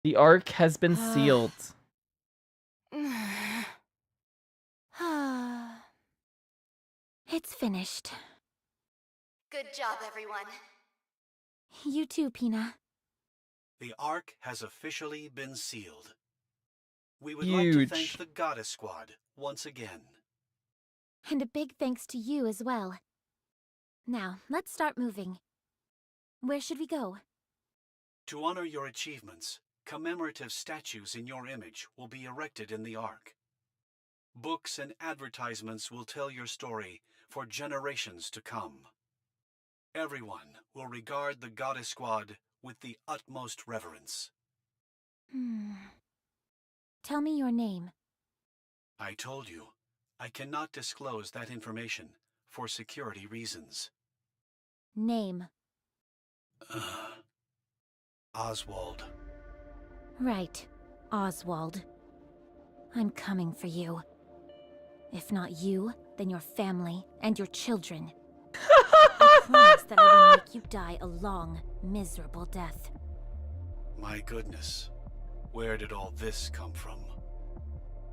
The Ark has been sealed. It's finished. Good job, everyone. You too, Pina. The Ark has officially been sealed. We would Huge. like to thank the Goddess Squad once again. And a big thanks to you as well. Now, let's start moving. Where should we go? To honor your achievements, commemorative statues in your image will be erected in the Ark. Books and advertisements will tell your story for generations to come. Everyone will regard the Goddess Squad with the utmost reverence. Tell me your name. I told you, I cannot disclose that information for security reasons. Name. Oswald. Right, Oswald. I'm coming for you. If not you, then your family and your children. I promise that I will make you die a long, miserable death. My goodness, where did all this come from?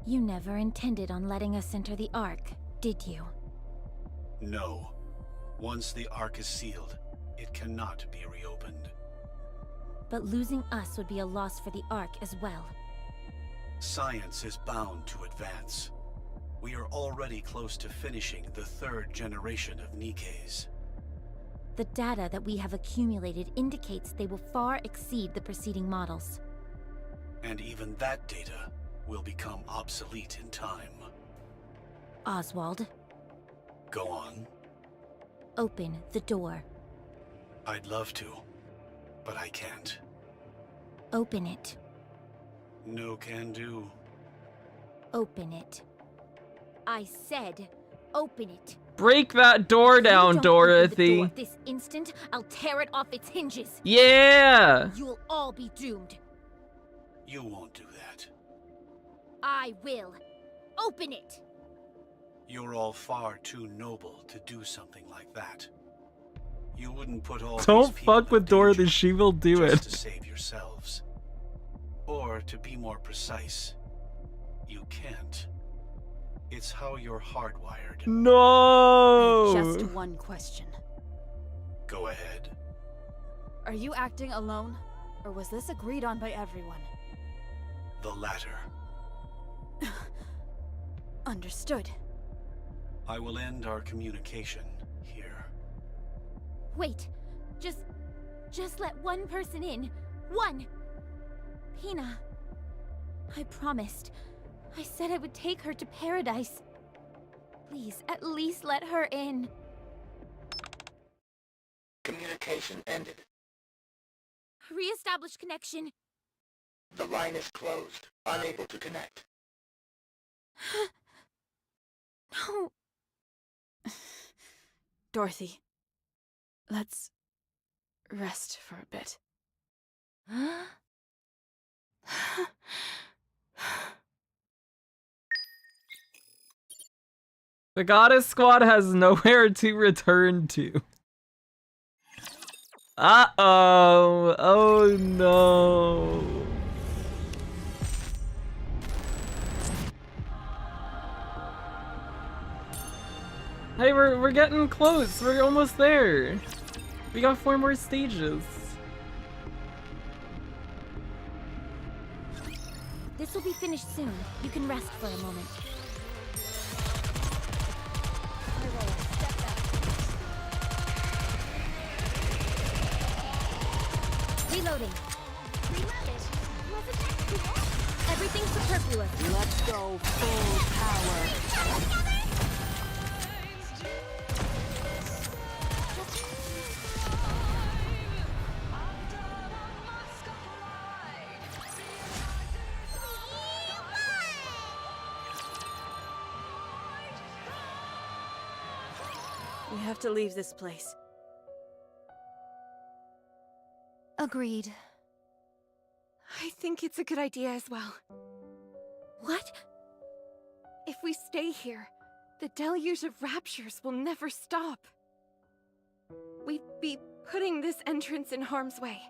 You never intended on letting us enter the Ark, did you? No. Once the Ark is sealed, it cannot be reopened. But losing us would be a loss for the Ark as well. Science is bound to advance. We are already close to finishing the 3rd generation of Nikkes. The data that we have accumulated indicates they will far exceed the preceding models. And even that data will become obsolete in time. Oswald, Go on. open the door. I'd love to, but I can't. Open it. No can do. Open it. I said, open it. Break that door down, Dorothy. Door this instant, I'll tear it off its hinges. Yeah! You'll all be doomed. You won't do that. I will. Open it. You're all far too noble to do something like that. You wouldn't put all Don't these people fuck with Dorothy, she will do just it. to save yourselves. Or to be more precise, you can't. It's how you're hardwired. No! Just one question. Go ahead. Are you acting alone? Or was this agreed on by everyone? The latter. Understood. I will end our communication here. Wait. Just let one person in. One. Hina. I promised. I said I would take her to paradise. Please, at least let her in. Communication ended. Re-establish connection. The line is closed. Unable to connect. No. Dorothy, let's rest for a bit. The Goddess Squad has nowhere to return to. Uh-oh. Oh no. Hey, we're getting close. We're almost there. We got 4 more stages. This will be finished soon. You can rest for a moment. Reloading. Reloaded. Wasn't that cool? Everything's superfluous. Let's go full power. We have to leave this place. Agreed. I think it's a good idea as well. What? If we stay here, the deluge of raptures will never stop. We'd be putting this entrance in harm's way.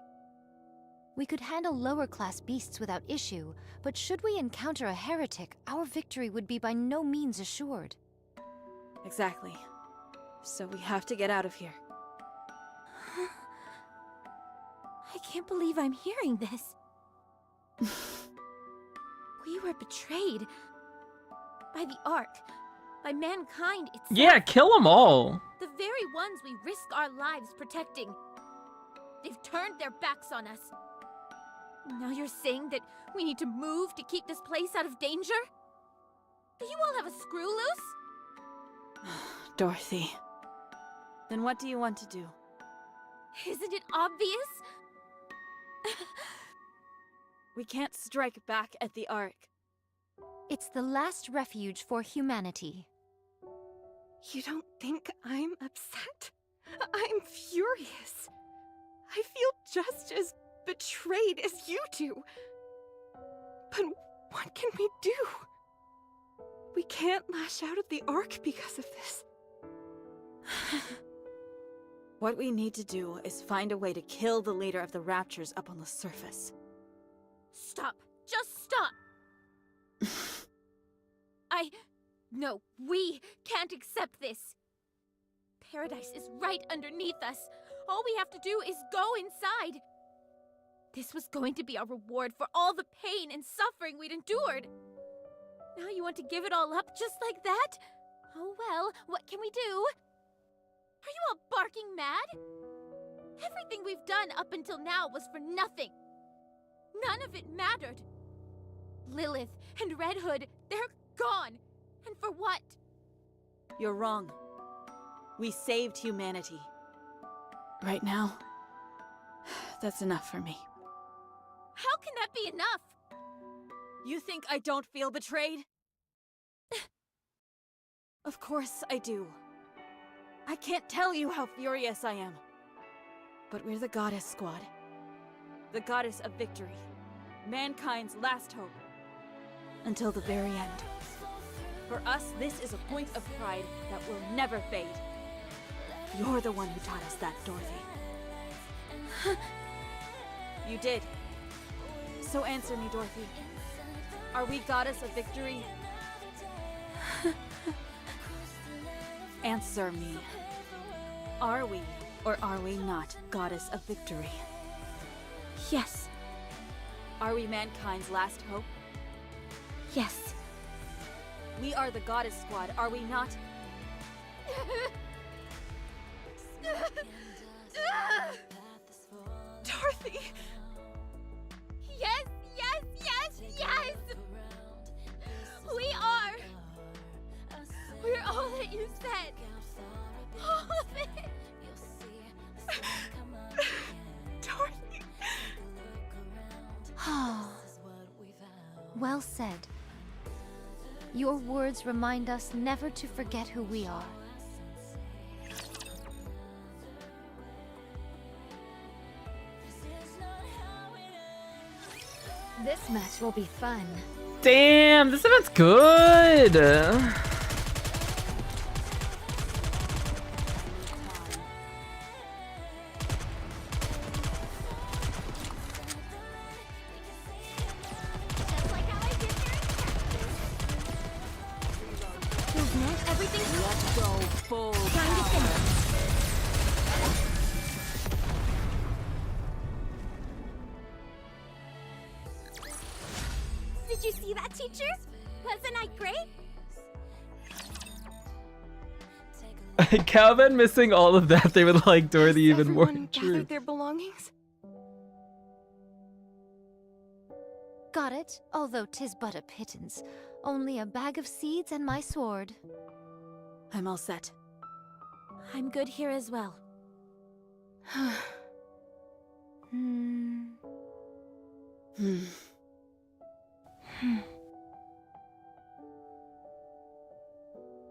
We could handle lower-class beasts without issue, but should we encounter a heretic, our victory would be by no means assured. Exactly. So we have to get out of here. I can't believe I'm hearing this. We were betrayed. By the Ark. By mankind itself. Yeah, kill them all. The very ones we risk our lives protecting. They've turned their backs on us. Now you're saying that we need to move to keep this place out of danger? Do you all have a screw loose? Dorothy. Then what do you want to do? Isn't it obvious? We can't strike back at the Ark. It's the last refuge for humanity. You don't think I'm upset? I'm furious. I feel just as betrayed as you do. But what can we do? We can't lash out at the Ark because of this. What we need to do is find a way to kill the leader of the Raptures up on the surface. Stop. Just stop. No, we can't accept this. Paradise is right underneath us. All we have to do is go inside. This was going to be our reward for all the pain and suffering we'd endured. Now you want to give it all up just like that? Oh well, what can we do? Are you all barking mad? Everything we've done up until now was for nothing. None of it mattered. Lilith and Red Hood, they're gone. And for what? You're wrong. We saved humanity. Right now, that's enough for me. How can that be enough? You think I don't feel betrayed? Of course I do. I can't tell you how furious I am. But we're the Goddess Squad. The Goddess of Victory. Mankind's last hope. Until the very end. For us, this is a point of pride that will never fade. You're the one who taught us that, Dorothy. You did. So answer me, Dorothy. Are we Goddess of Victory? Answer me. Are we, or are we not, Goddess of Victory? Yes. Are we mankind's last hope? Yes. We are the Goddess Squad, are we not? Dorothy! Yes, yes, yes, yes! We are! We're all that you said! All of it! Dorothy! Well said. Your words remind us never to forget who we are. This match will be fun. Damn, this event's good! Let's go full Did you see that, teachers? Wasn't I great? Calvin missing all of that, they would like Dorothy even more. Everyone gathered their belongings? Got it, although 'tis but a pittance. Only a bag of seeds and my sword. I'm all set. I'm good here as well.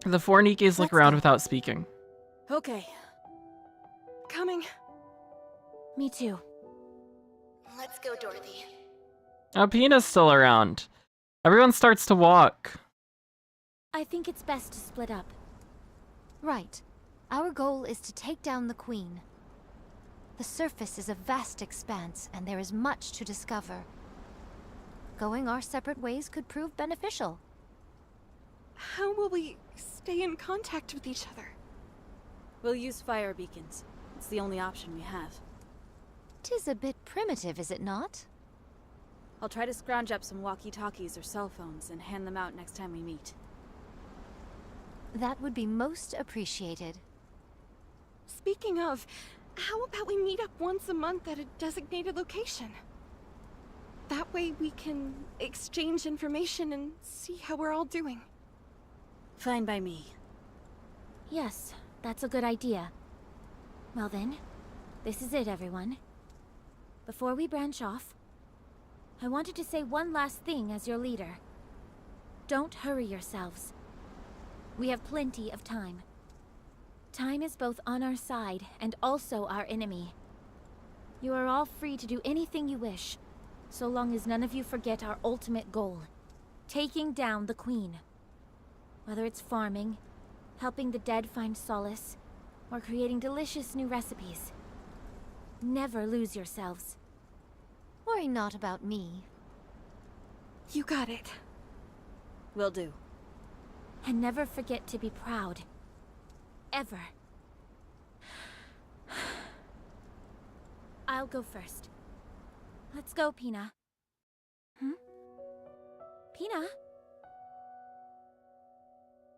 The four Nikkes look around without speaking. Okay. Coming. Me too. Let's go, Dorothy. Oh, Pina's still around. Everyone starts to walk. I think it's best to split up. Right. Our goal is to take down the Queen. The surface is a vast expanse, and there is much to discover. Going our separate ways could prove beneficial. How will we stay in contact with each other? We'll use fire beacons. It's the only option we have. 'Tis a bit primitive, is it not? I'll try to scrounge up some walkie-talkies or cell phones and hand them out next time we meet. That would be most appreciated. Speaking of, how about we meet up once a month at a designated location? That way we can exchange information and see how we're all doing. Fine by me. Yes, that's a good idea. Well then, this is it, everyone. Before we branch off, I wanted to say one last thing as your leader. Don't hurry yourselves. We have plenty of time. Time is both on our side and also our enemy. You are all free to do anything you wish, so long as none of you forget our ultimate goal, taking down the Queen. Whether it's farming, helping the dead find solace, or creating delicious new recipes. Never lose yourselves. Worry not about me. You got it. Will do. And never forget to be proud. Ever. I'll go first. Let's go, Pina. Pina?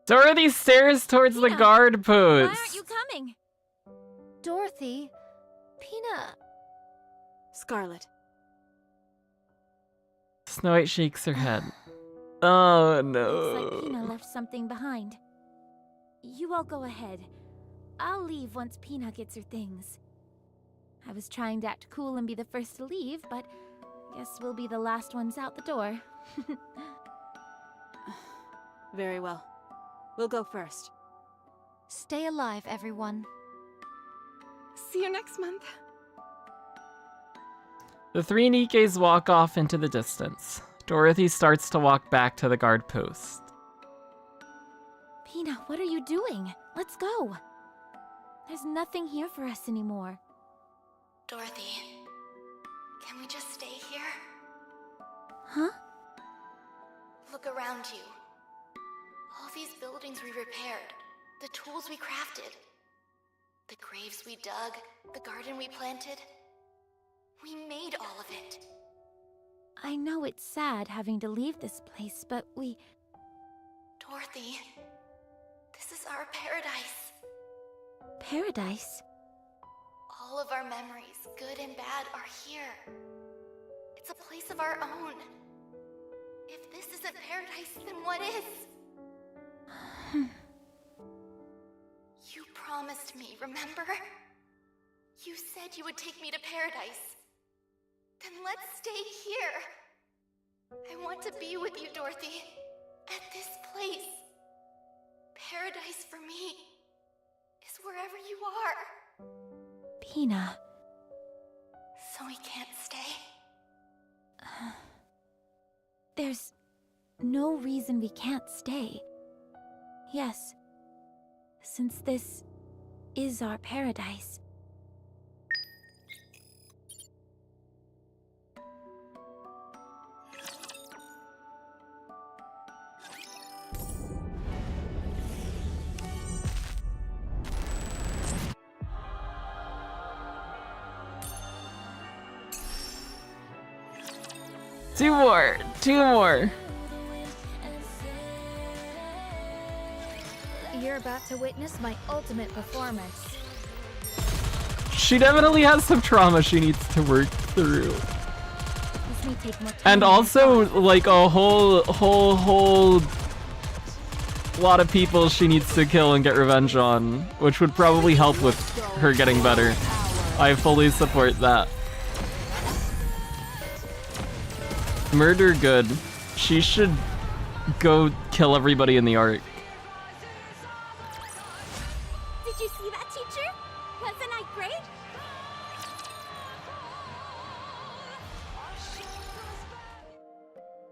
Dorothy stares towards the guard post. Why aren't you coming? Dorothy, Pina. Scarlet. Snow White shakes her head. Oh Looks like Pina no. left something behind. You all go ahead. I'll leave once Pina gets her things. I was trying to act cool and be the first to leave, but guess we'll be the last ones out the door. Very well. We'll go first. Stay alive, everyone. See you next month. The three Nikkes walk off into the distance. Dorothy starts to walk back to the guard post. Pina, what are you doing? Let's go. There's nothing here for us anymore. Dorothy, can we just stay here? Huh? Look around you. All these buildings we repaired, the tools we crafted, the graves we dug, the garden we planted. We made all of it. I know it's sad having to leave this place, but we... Dorothy, this is our paradise. Paradise? All of our memories, good and bad, are here. It's a place of our own. If this isn't paradise, then what is? You promised me, remember? You said you would take me to paradise. Then let's stay here. I want to be with you, Dorothy. At this place. Paradise for me is wherever you are. Pina. So we can't stay? There's no reason we can't stay. Yes, since this is our paradise. Two more. You're about to witness my ultimate performance. She definitely has some trauma she needs to work through. This may take more time And than I also, thought. like, a whole lot of people she needs to kill and get revenge on, which would probably help with her getting better. I fully support that. Murder good. She should go kill everybody in the arc. Did you see that, teacher? Wasn't I great?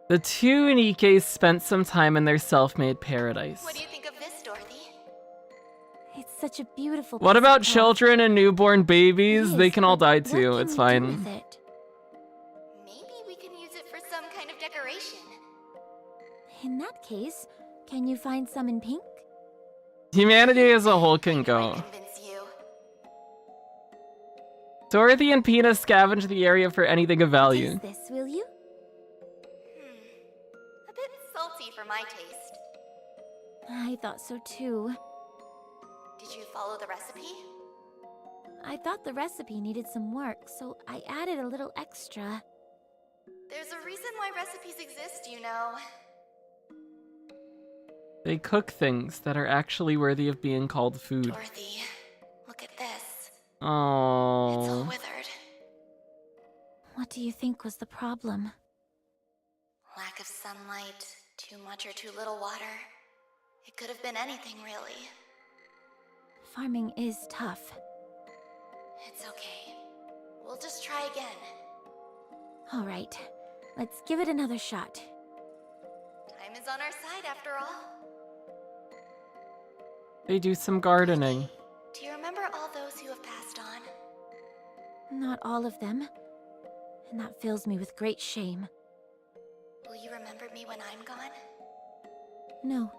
The two Nikkes spent some time in their self-made paradise. What do you think of this, Dorothy? It's such a beautiful What piece of about cloth. children and newborn babies? Yes, They can all but die what too, can it's we do fine. with it? Maybe we can use it for some kind of decoration. In that case, can you find some in pink? Humanity as a whole can go. Convince you. Dorothy and Pina scavenge the area for anything of value. Taste this, will you? A bit salty for my taste. I thought so too. Did you follow the recipe? I thought the recipe needed some work, so I added a little extra. There's a reason why recipes exist, you know. They cook things that are actually worthy of being called food. Dorothy, look at this. It's all Oh. withered. What do you think was the problem? Lack of sunlight, too much or too little water. It could have been anything, really. Farming is tough. It's okay. We'll just try again. All right, let's give it another shot. Time is on our side, after all. They do some gardening. Do you remember all those who have passed on? Not all of them. And that fills me with great shame. Will you remember me when I'm gone? No.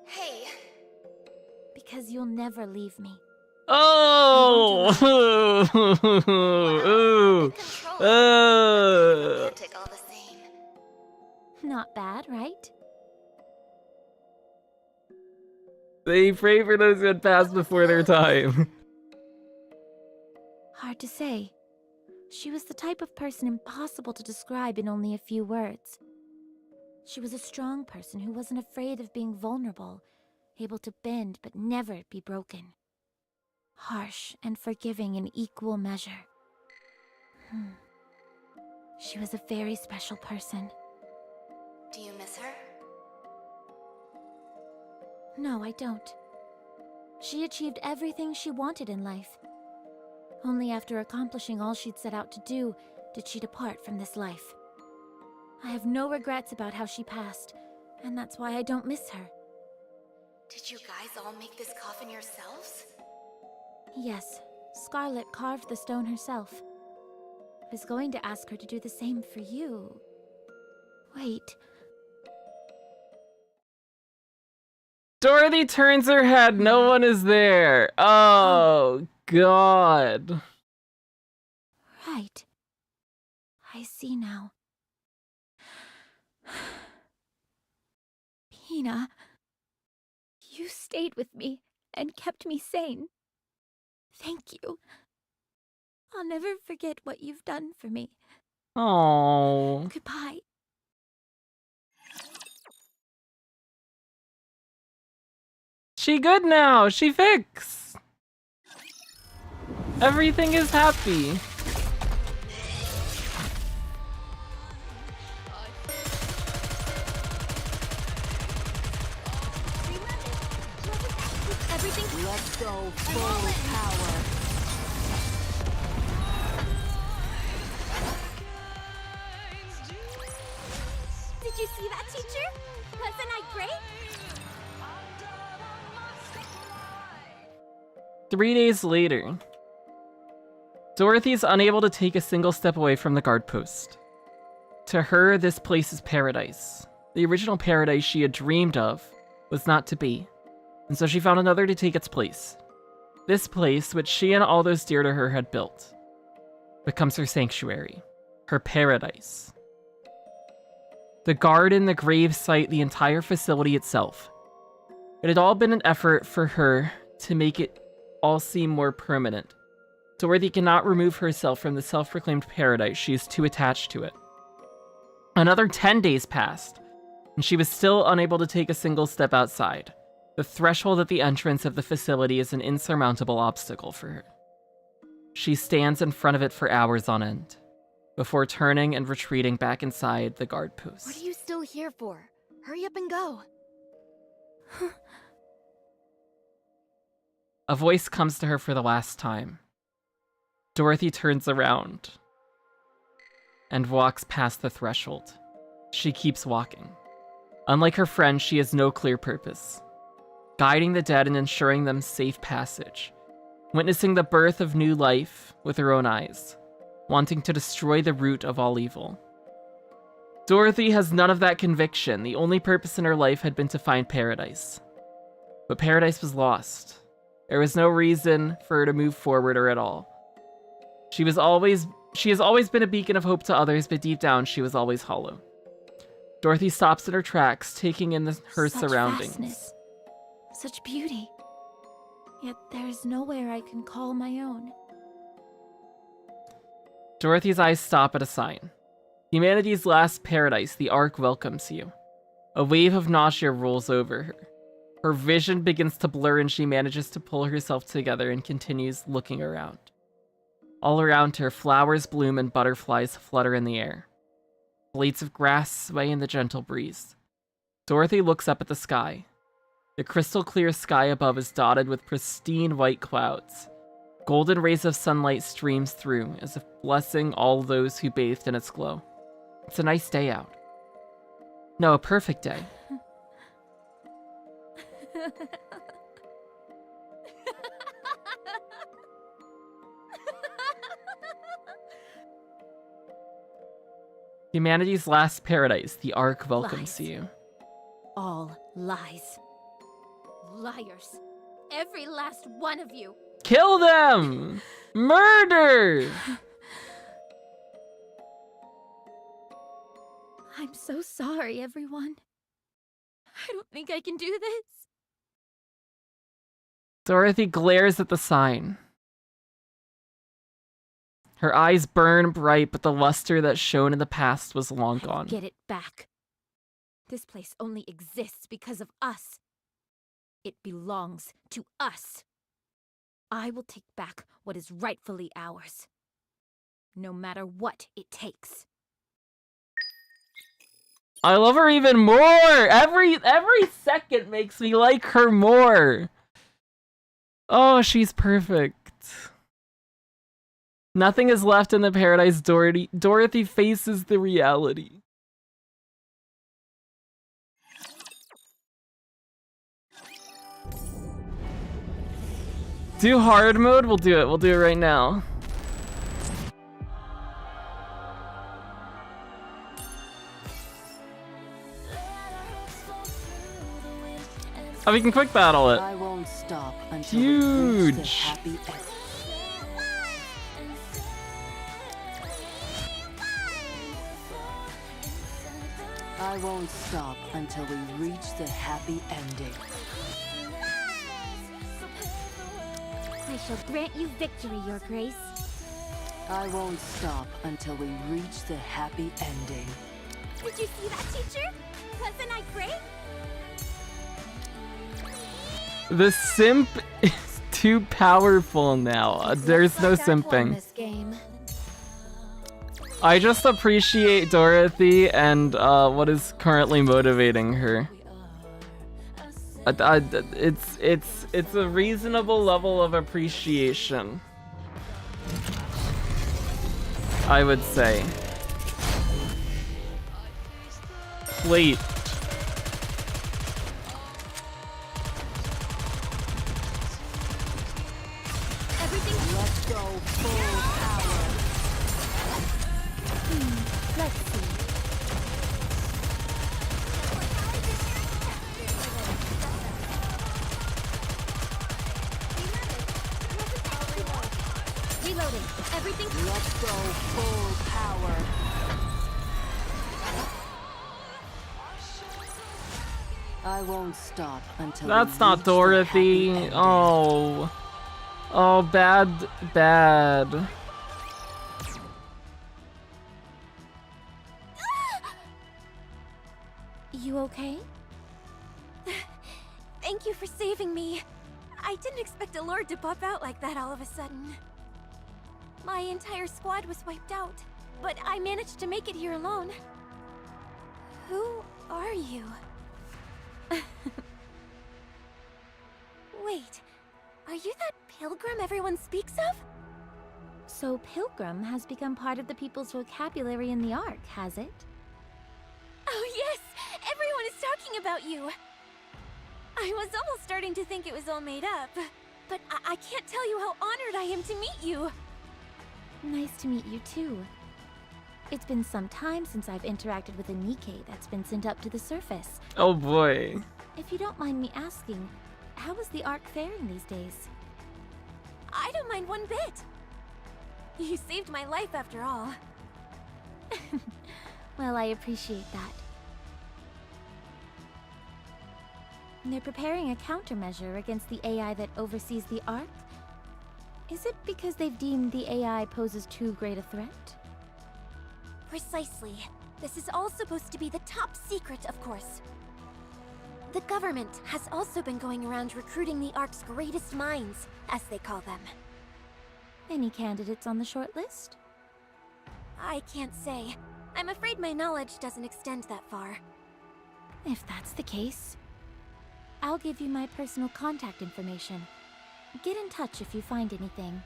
Hey. Because you'll never leave me. Oh! Ooh. Romantic all the same. Not bad, right? They pray for those who had passed before their time. Hard to say. She was the type of person impossible to describe in only a few words. She was a strong person who wasn't afraid of being vulnerable, able to bend but never be broken. Harsh and forgiving in equal measure. She was a very special person. Do you miss her? No, I don't. She achieved everything she wanted in life. Only after accomplishing all she'd set out to do, did she depart from this life. I have no regrets about how she passed, and that's why I don't miss her. Did you guys all make this coffin yourselves? Yes, Scarlet carved the stone herself. I was going to ask her to do the same for you. Wait. Dorothy turns her head. No one is there. Oh, God. Right. I see now. Pina, you stayed with me and kept me sane. Thank you. I'll never forget what you've done for me. Oh. Goodbye. She good now. She fixed. Everything is happy. Let's go full power. Did you see that, teacher? Wasn't I great? 3 days later. Dorothy's unable to take a single step away from the guard post. To her, this place is paradise. The original paradise she had dreamed of was not to be, and so she found another to take its place. This place, which she and all those dear to her had built, becomes her sanctuary, her paradise. The garden, the grave site, the entire facility itself. It had all been an effort for her to make it all seem more permanent. Dorothy cannot remove herself from the self-proclaimed paradise. She is too attached to it. Another 10 days passed, and she was still unable to take a single step outside. The threshold at the entrance of the facility is an insurmountable obstacle for her. She stands in front of it for hours on end, before turning and retreating back inside the guard post. What are you still here for? Hurry up and go. A voice comes to her for the last time. Dorothy turns around and walks past the threshold. She keeps walking. Unlike her friend, she has no clear purpose. Guiding the dead and ensuring them safe passage. Witnessing the birth of new life with her own eyes. Wanting to destroy the root of all evil. Dorothy has none of that conviction. The only purpose in her life had been to find paradise. But paradise was lost. There was no reason for her to move forward or at all. She has always been a beacon of hope to others, but deep down she was always hollow. Dorothy stops in her tracks, taking in her Such surroundings. vastness, such beauty. Yet there's nowhere I can call my own. Dorothy's eyes stop at a sign. Humanity's last paradise, the Ark welcomes you. A wave of nausea rolls over her. Her vision begins to blur and she manages to pull herself together and continues looking around. All around her, flowers bloom and butterflies flutter in the air. Blades of grass sway in the gentle breeze. Dorothy looks up at the sky. The crystal clear sky above is dotted with pristine white clouds. Golden rays of sunlight streams through, as if blessing all those who bathed in its glow. It's a nice day out. No, a perfect day. Humanity's last paradise, the Ark welcomes Lies. you. All lies. liars. Every last one of you. Kill them! Murder! I'm so sorry, everyone. I don't think I can do this. Dorothy glares at the sign. Her eyes burn bright, but the luster that shone in the past was long gone. Get it back. This place only exists because of us. It belongs to us. I will take back what is rightfully ours. No matter what it takes. I love her even more! Every second makes me like her more! Oh, she's perfect. Nothing is left in the paradise Dorothy faces the reality. Do hard mode? We'll do it. We'll do it right now. Oh, we can quick battle it. I won't stop until Huge. we reach the happy end. I won't stop until we reach the happy ending. I shall grant you victory, Your Grace. I won't stop until we reach the happy ending. Did you see that, teacher? Wasn't I great? The simp is too powerful now. There's no simping. This game. I just appreciate Dorothy and what is currently motivating her. It's a reasonable level of appreciation, I would say. Wait. Let's go full power. Let's see. Reloading. Everything. Let's go full power. I won't stop until That's we not reach the Dorothy. happy ending. Oh. Oh, bad. You okay? Thank you for saving me. I didn't expect a lord to pop out like that all of a sudden. My entire squad was wiped out, but I managed to make it here alone. Who are you? Wait, are you that pilgrim everyone speaks of? So Pilgrim has become part of the people's vocabulary in the Ark, has it? Oh yes, everyone is talking about you. I was almost starting to think it was all made up, but I can't tell you how honored I am to meet you. Nice to meet you too. It's been some time since I've interacted with a Nikke that's been sent up to the surface. Oh boy. If you don't mind me asking, how is the Ark faring these days? I don't mind one bit. You saved my life after all. Well, I appreciate that. They're preparing a countermeasure against the AI that oversees the Ark? Is it because they've deemed the AI poses too great a threat? Precisely. This is all supposed to be the top secret, of course. The government has also been going around recruiting the Ark's greatest minds, as they call them. Any candidates on the short list? I can't say. I'm afraid my knowledge doesn't extend that far. If that's the case, I'll give you my personal contact information. Get in touch if you find anything.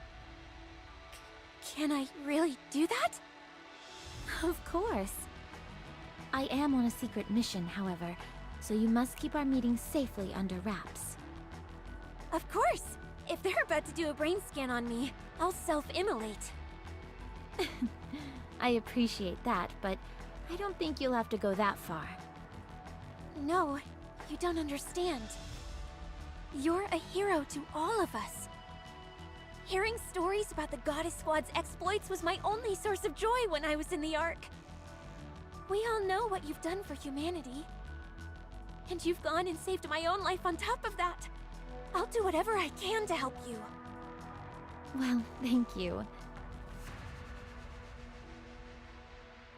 Can I really do that? Of course. I am on a secret mission, however, so you must keep our meeting safely under wraps. Of course! If they're about to do a brain scan on me, I'll self-immolate. I appreciate that, but I don't think you'll have to go that far. No, you don't understand. You're a hero to all of us. Hearing stories about the Goddess Squad's exploits was my only source of joy when I was in the Ark. We all know what you've done for humanity. And you've gone and saved my own life on top of that. I'll do whatever I can to help you. Well, thank you.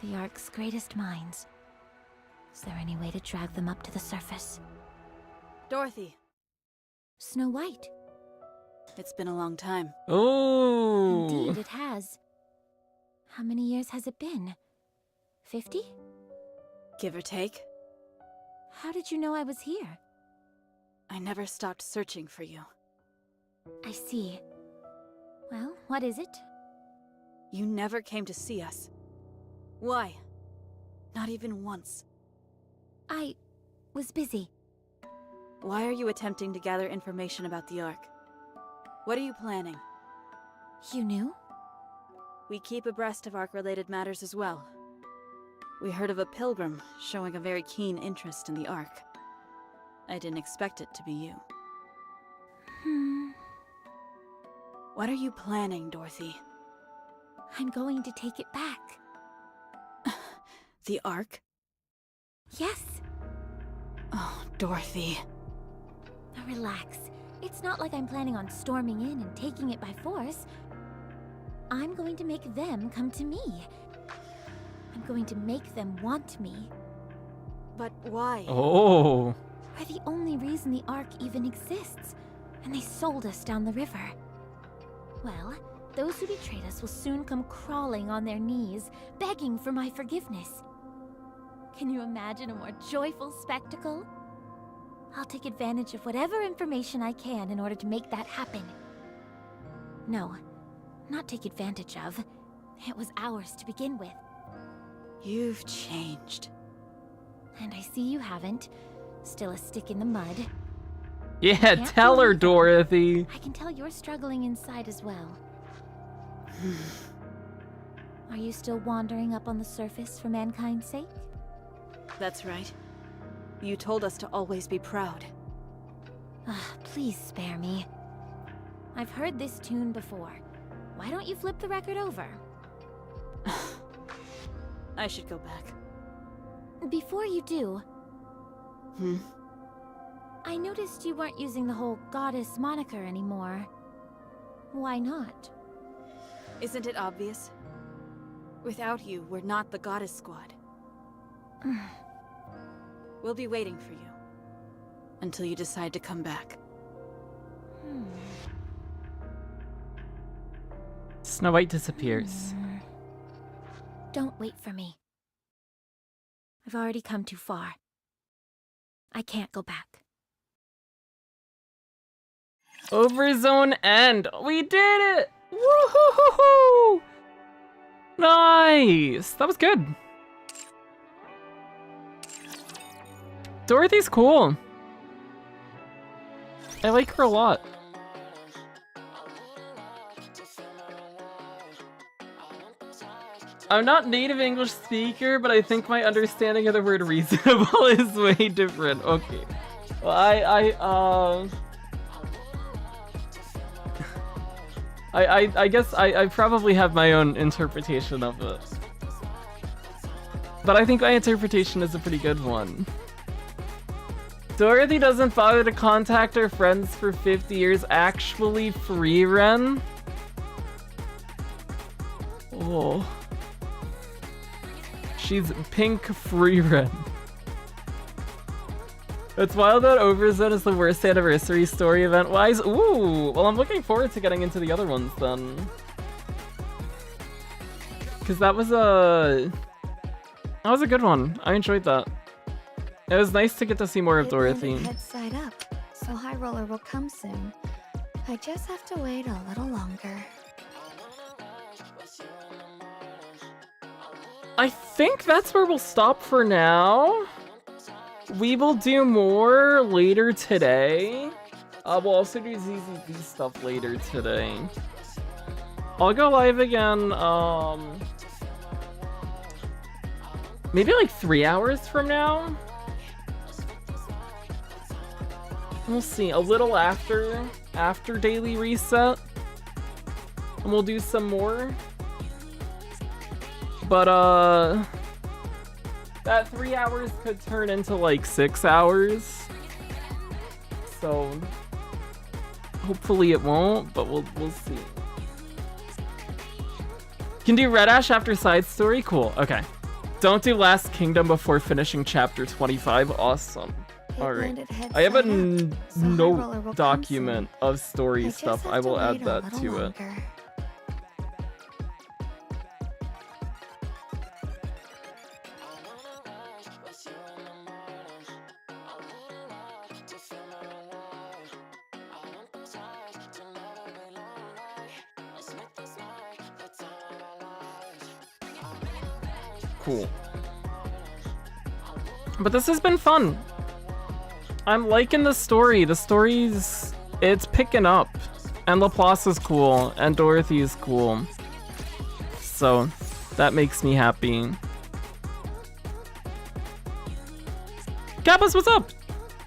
The Ark's greatest minds. Is there any way to drag them up to the surface? Dorothy. Snow White. It's been a long time. Oh. Indeed, it has. How many years has it been? 50? Give or take. How did you know I was here? I never stopped searching for you. I see. Well, what is it? You never came to see us. Why? Not even once. I was busy. Why are you attempting to gather information about the Ark? What are you planning? You knew? We keep abreast of Ark-related matters as well. We heard of a pilgrim showing a very keen interest in the Ark. I didn't expect it to be you. What are you planning, Dorothy? I'm going to take it back. The Ark? Yes. Oh, Dorothy. Now relax. It's not like I'm planning on storming in and taking it by force. I'm going to make them come to me. I'm going to make them want me. But why? Oh. We're the only reason the Ark even exists, and they sold us down the river. Well, those who betrayed us will soon come crawling on their knees, begging for my forgiveness. Can you imagine a more joyful spectacle? I'll take advantage of whatever information I can in order to make that happen. No, not take advantage of. It was ours to begin with. You've changed. And I see you haven't. Still a stick in the mud. Yeah, tell her, Dorothy. I can tell you're struggling inside as well. Are you still wandering up on the surface for mankind's sake? That's right. You told us to always be proud. Please spare me. I've heard this tune before. Why don't you flip the record over? I should go back. Before you do... Hmm? I noticed you weren't using the whole goddess moniker anymore. Why not? Isn't it obvious? Without you, we're not the Goddess Squad. We'll be waiting for you. Until you decide to come back. Snow White disappears. Don't wait for me. I've already come too far. I can't go back. Over zone end. We did it! Woohoo! Nice! That was good. Dorothy's cool. I like her a lot. I'm not native English speaker, but I think my understanding of the word reasonable is way different. Okay. Well, I guess I probably have my own interpretation of it. But I think my interpretation is a pretty good one. Dorothy doesn't bother to contact her friends for 50 years. Actually, free Ren? Oh. She's pink free Ren. It's wild that Overzone is the worst anniversary story event-wise. Ooh, well, I'm looking forward to getting into the other ones then. Because that was a good one. I enjoyed that. It was nice to get to see more of Dorothy. Head side up, so High Roller will come soon. I just have to wait a little longer. I think that's where we'll stop for now. We will do more later today. We'll also do ZZZ stuff later today. I'll go live again, maybe like 3 hours from now? We'll see. A little after daily reset. And we'll do some more. But, that 3 hours could turn into like 6 hours. So, hopefully it won't, but we'll see. Can do Red Ash after side story? Cool, okay. Don't do Last Kingdom before finishing chapter 25. Awesome. Alright. I have a note document of story stuff. I will add that to it. Cool. But this has been fun. I'm liking the story. The story's... it's picking up. And Laplace is cool. And Dorothy is cool. So, that makes me happy. Gabas, what's up?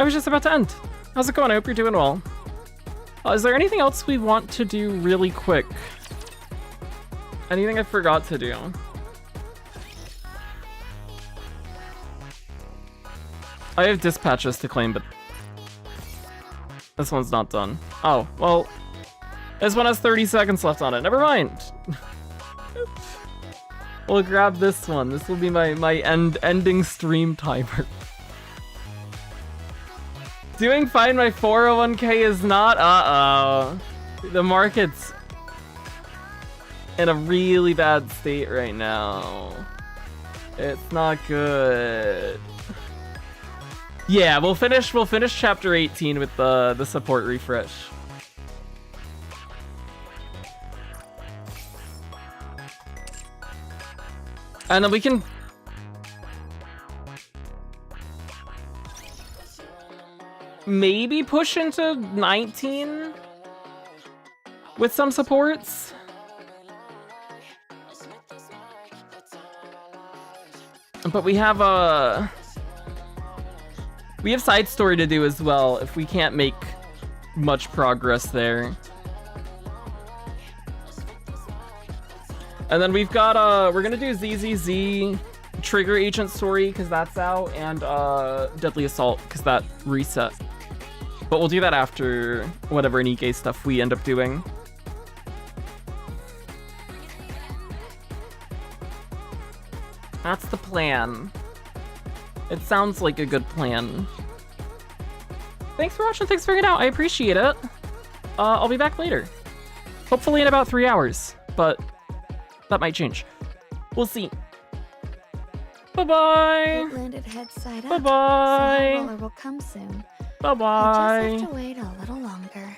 I was just about to end. How's it going? I hope you're doing well. Is there anything else we want to do really quick? Anything I forgot to do? I have dispatches to claim, but this one's not done. Oh, well, this one has 30 seconds left on it. Never mind. We'll grab this one. This will be my ending stream timer. Doing fine, my 401k is not. Uh-oh. The market's in a really bad state right now. It's not good. Yeah, we'll finish chapter 18 with the support refresh. And then we can maybe push into 19 with some supports. But we have side story to do as well if we can't make much progress there. And then we've got we're gonna do ZZZ Trigger Agent story because that's out, and Deadly Assault because that reset. But we'll do that after whatever Nikke stuff we end up doing. That's the plan. It sounds like a good plan. Thanks for watching, thanks for hanging out, I appreciate it. I'll be back later. Hopefully in about 3 hours, but that might change. We'll see. Bye-bye! Landed head side up. Bye-bye! So roller will come soon. Bye-bye! I just have to wait a little longer.